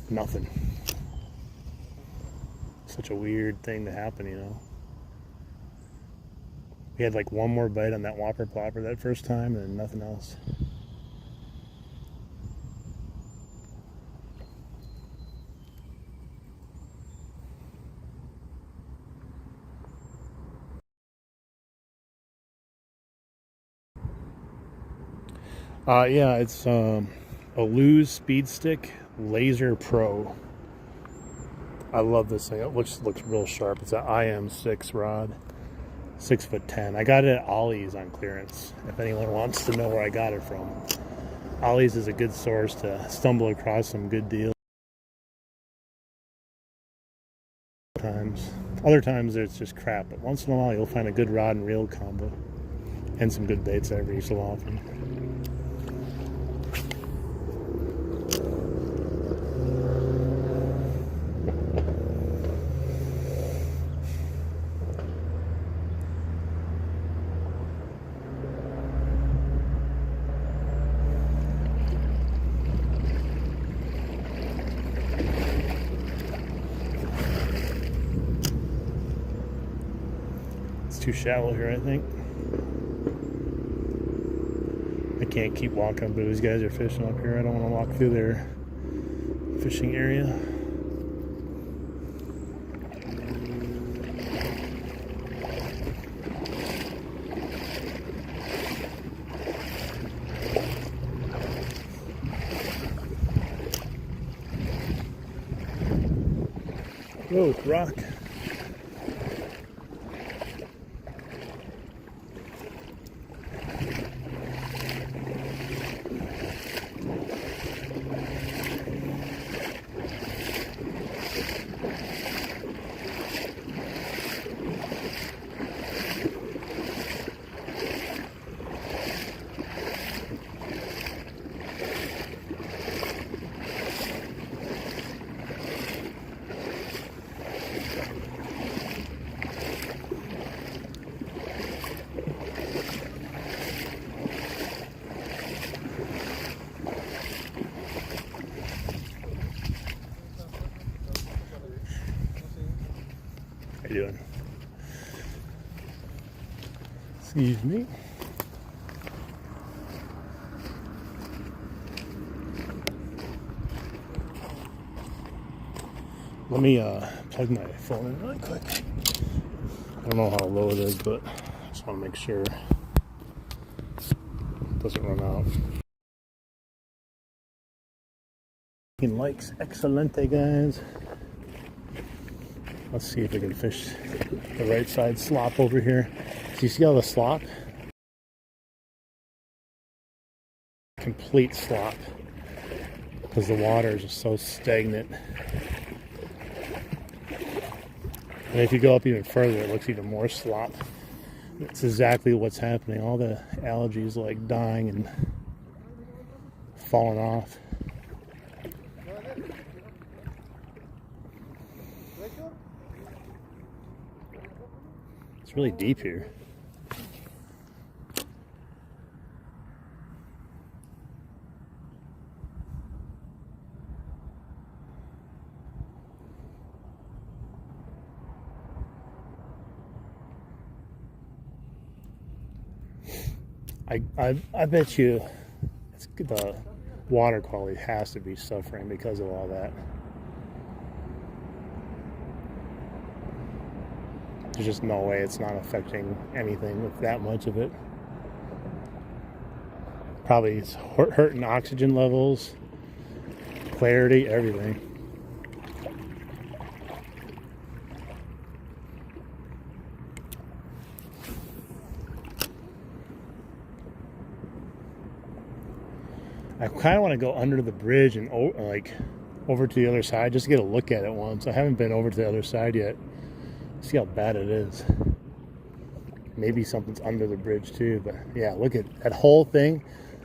nothing. Such a weird thing to happen, you know. We had like one more bite on that whopper plopper that first time and nothing else. Yeah, it's a Lose Speed Stick Laser Pro. I love this thing. It looks real sharp. It's an IM6 rod, 6'10". I got it at Ollie's on clearance. If anyone wants to know where I got it from, Ollie's is a good source to stumble across some good deals. Other times it's just crap, but once in a while you'll find a good rod and reel combo and some good baits every so often. Too shallow here, I think. I can't keep walking, but these guys are fishing up here. I don't want to walk through their fishing area. Whoa, rock. How you doing? Excuse me. Let me plug my phone in really quick. I don't know how low it is, but I just want to make sure it doesn't run out. Likes, excelente, guys. Let's see if we can fish the right side slop over here. So you see all the slop? Complete slop. Because the water is just so stagnant. And if you go up even further, it looks even more slop. It's exactly what's happening. All the algae is like dying and falling off. It's really deep here. I bet you the water quality has to be suffering because of all that. There's just no way it's not affecting anything with that much of it. Probably it's hurting oxygen levels, clarity, everything. I kind of want to go under the bridge and like over to the other side just to get a look at it once. I haven't been over to the other side yet. See how bad it is. Maybe something's under the bridge too, but yeah, look at that whole thing.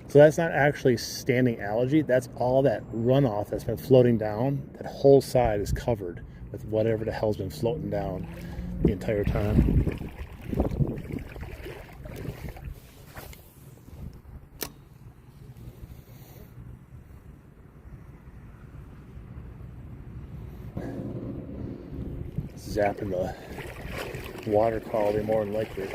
So that's not actually standing algae. That's all that runoff that's been floating down. That whole side is covered with whatever the hell's been floating down. the entire time. Zapping the water quality more than likely.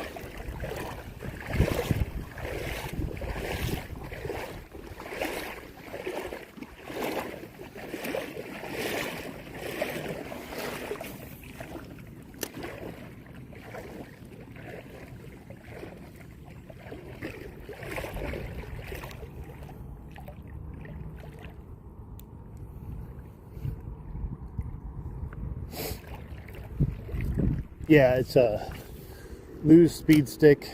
Yeah, it's a Lose Speed Stick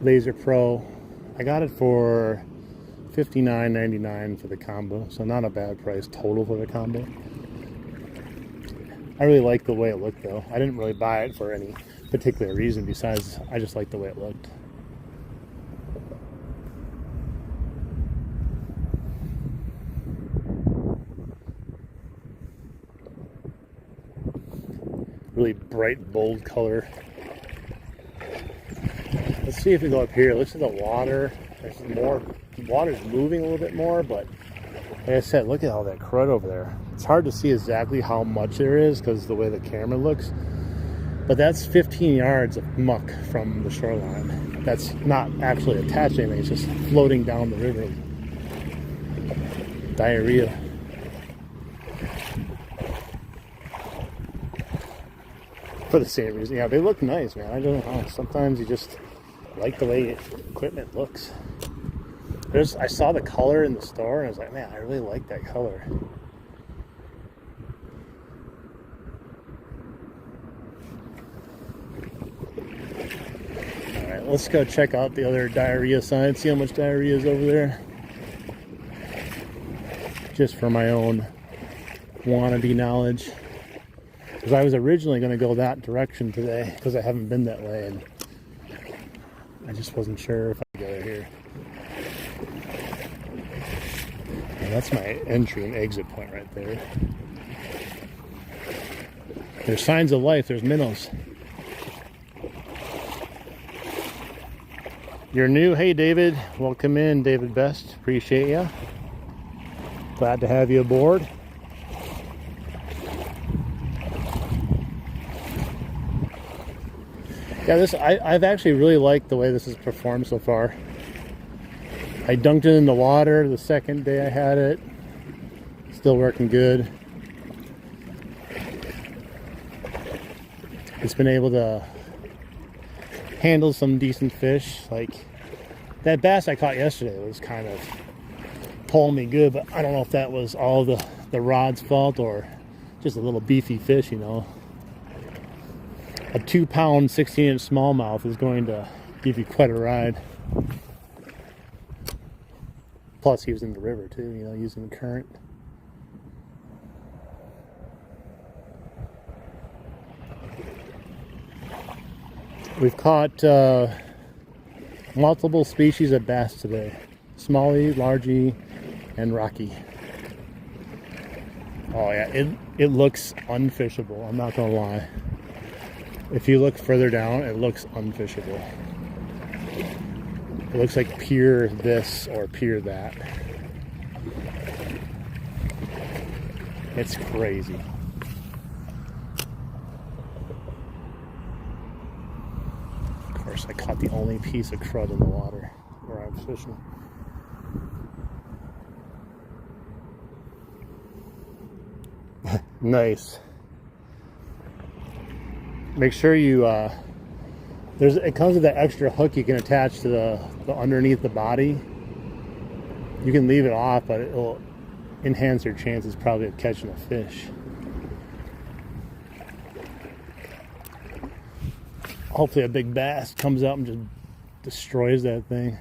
Laser Pro. I got it for $59.99 for the combo, so not a bad price total for the combo. I really like the way it looked though. I didn't really buy it for any particular reason besides I just liked the way it looked. Really bright, bold color. Let's see if we go up here. Listen to the water. There's more. The water's moving a little bit more, but like I said, look at all that crud over there. It's hard to see exactly how much there is because of the way the camera looks. But that's 15 yards of muck from the shoreline. That's not actually attached to anything. It's just floating down the river. Diarrhea. For the same reason. Yeah, they look nice, man. I don't know. Sometimes you just like the way equipment looks. I saw the color in the store and I was like, man, I really like that color. Alright, let's go check out the other diarrhea sign. See how much diarrhea is over there. Just for my own wannabe knowledge. Because I was originally going to go that direction today because I haven't been that way and I just wasn't sure if I'd go here. And that's my entry and exit point right there. There's signs of life. There's minnows. You're new. Hey, David. Welcome in, David Best. Appreciate you. Glad to have you aboard. Yeah, I've actually really liked the way this has performed so far. I dunked it in the water the second day I had it. Still working good. It's been able to handle some decent fish. Like that bass I caught yesterday was kind of pulling me good, but I don't know if that was all the rod's fault or just a little beefy fish, you know. A 2-pound 16-inch smallmouth is going to give you quite a ride. Plus he was in the river too, you know, using the current. We've caught multiple species of bass today. Smallie, largie, and rocky. Oh yeah, it looks unfishable, I'm not gonna lie. If you look further down, it looks unfishable. It looks like pier this or pier that. It's crazy. Of course, I caught the only piece of crud in the water where I was fishing. Nice. Make sure you it comes with that extra hook you can attach to the underneath the body. You can leave it off, but it will enhance your chances probably of catching a fish. Hopefully a big bass comes up and just destroys that thing.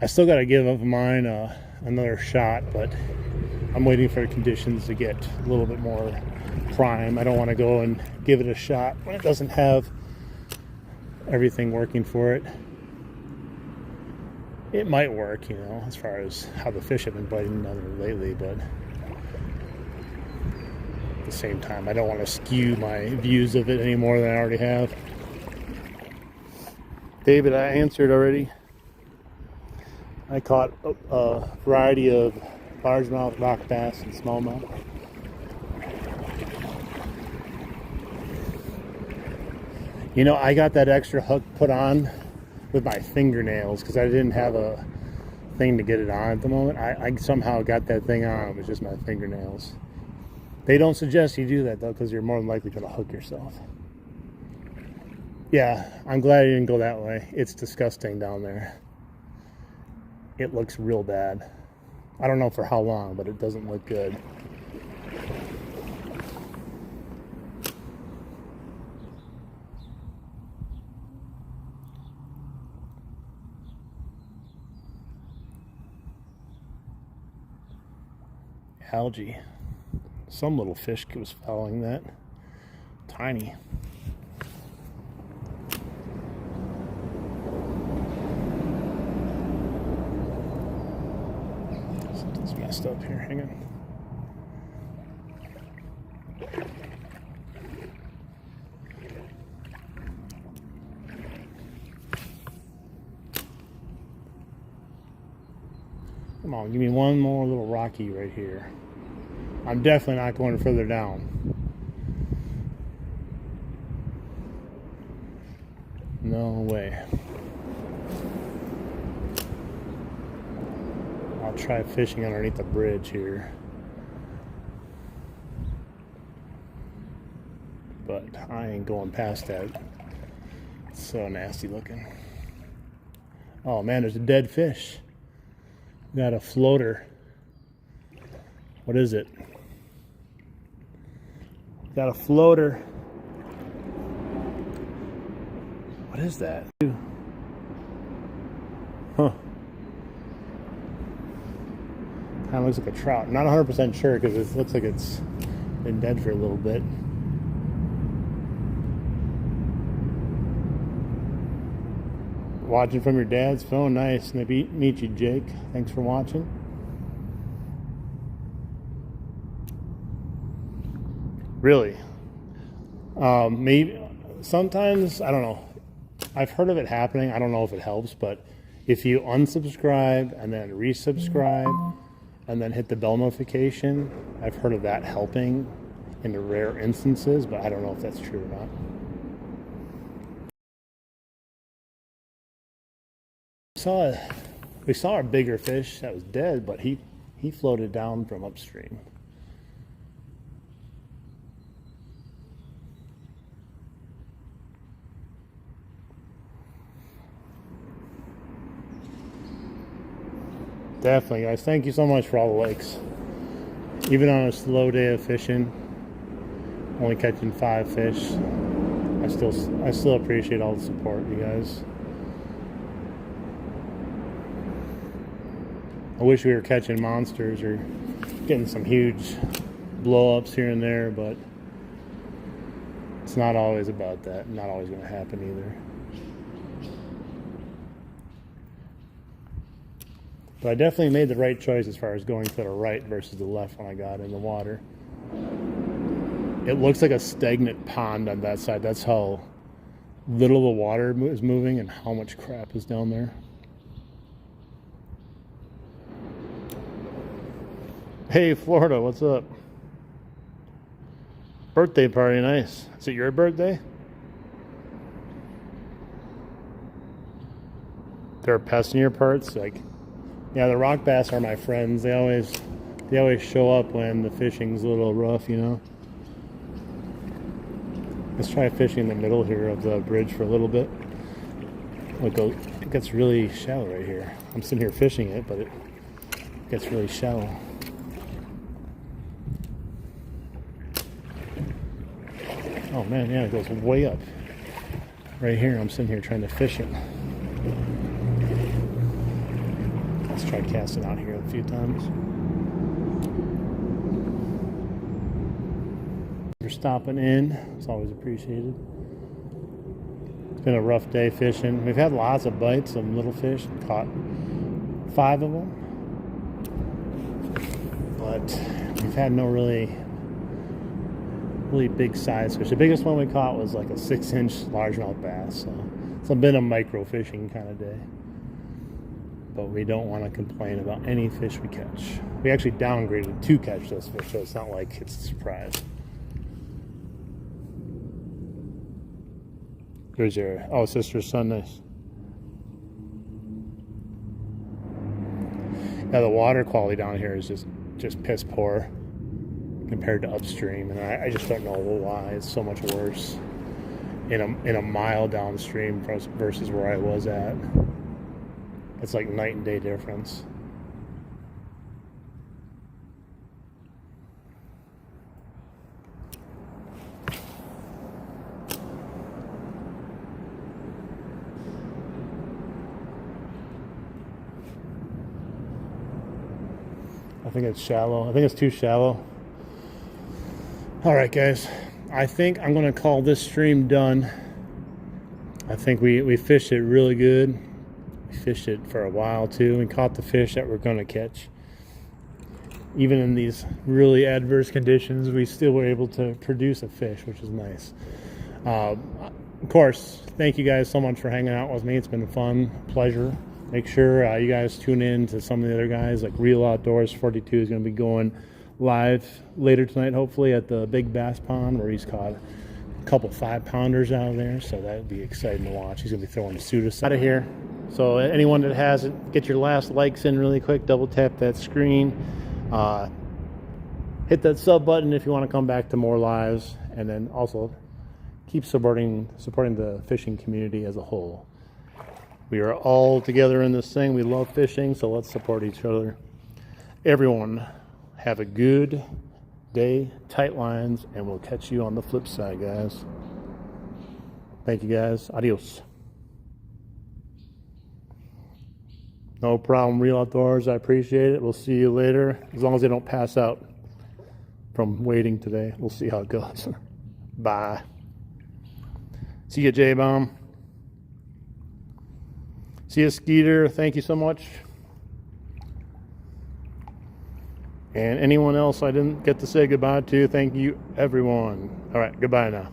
I still got to give up mine another shot, but I'm waiting for conditions to get a little bit more prime. I don't want to go and give it a shot when it doesn't have everything working for it. It might work, you know, as far as how the fish have been biting on it lately, but At the same time, I don't want to skew my views of it any more than I already have. David, I answered already. I caught a variety of largemouth, rock bass, and smallmouth. You know, I got that extra hook put on with my fingernails because I didn't have a thing to get it on at the moment. I somehow got that thing on with just my fingernails. They don't suggest you do that though, because you're more than likely going to hook yourself. Yeah, I'm glad you didn't go that way. It's disgusting down there. It looks real bad. I don't know for how long, but it doesn't look good. Algae. Some little fish was following that. Tiny. Something's messed up here. Hang on. Come on, give me one more little rocky right here. I'm definitely not going further down. No way. I'll try fishing underneath the bridge here. But I ain't going past that. It's so nasty looking. Oh man, there's a dead fish. Got a floater. What is it? Got a floater. What is that? Huh. Kind of looks like a trout. Not 100% sure because it looks like it's been dead for a little bit. Watching from your dad's phone. Nice. Nice to meet you, Jake. Thanks for watching. Really? Maybe sometimes, I don't know. I've heard of it happening. I don't know if it helps, but if you unsubscribe and then resubscribe and then hit the bell notification, I've heard of that helping in the rare instances, but I don't know if that's true or not. We saw a bigger fish that was dead, but he floated down from upstream. Definitely, guys. Thank you so much for all the likes. Even on a slow day of fishing, only catching 5 fish, I still appreciate all the support, you guys. I wish we were catching monsters or getting some huge blow-ups here and there, but it's not always about that. Not always going to happen either. But I definitely made the right choice as far as going to the right versus the left when I got in the water. It looks like a stagnant pond on that side. That's how little the water is moving and how much crap is down there. Hey, Florida, what's up? Birthday party, nice. Is it your birthday? There are pests in your parts? Like, yeah, the rock bass are my friends. They always show up when the fishing's a little rough, you know. Let's try fishing in the middle here of the bridge for a little bit. Look, it gets really shallow right here. I'm sitting here fishing it, but it gets really shallow. Oh man, yeah, it goes way up. Right here, I'm sitting here trying to fish it. Let's try casting out here a few times. You're stopping in. It's always appreciated. It's been a rough day fishing. We've had lots of bites, some little fish. Caught 5 of them. But we've had no really really big size fish. The biggest one we caught was like a 6-inch largemouth bass. So it's been a micro fishing kind of day. But we don't want to complain about any fish we catch. We actually downgraded to catch this fish, so it's not like it's a surprise. There's your sister's son. Nice. Yeah, the water quality down here is just piss poor compared to upstream, and I just don't know why it's so much worse in a mile downstream versus where I was at. It's like night and day difference. I think it's shallow. I think it's too shallow. All right, guys. I think I'm going to call this stream done. I think we fished it really good. We fished it for a while too. We caught the fish that we're going to catch. Even in these really adverse conditions, we still were able to produce a fish, which is nice. Of course, thank you guys so much for hanging out with me. It's been a fun, pleasure. Make sure you guys tune in to some of the other guys, like Real Outdoors 42 is going to be going live later tonight, hopefully, at the Big Bass Pond, where he's caught a couple 5-pounders out of there. So that would be exciting to watch. He's going to be throwing a pseudo out of here. So anyone that hasn't, get your last likes in really quick. Double tap that screen. Hit that sub button if you want to come back to more lives. And then also keep supporting the fishing community as a whole. We are all together in this thing. We love fishing, so let's support each other. Everyone, have a good day, tight lines, and we'll catch you on the flip side, guys. Thank you, guys. Adios. No problem, Real Outdoors. I appreciate it. We'll see you later. As long as they don't pass out from waiting today. We'll see how it goes. Bye. See you, J-Bomb. See you, Skeeter. Thank you so much. And anyone else I didn't get to say goodbye to, thank you, everyone. All right, goodbye now.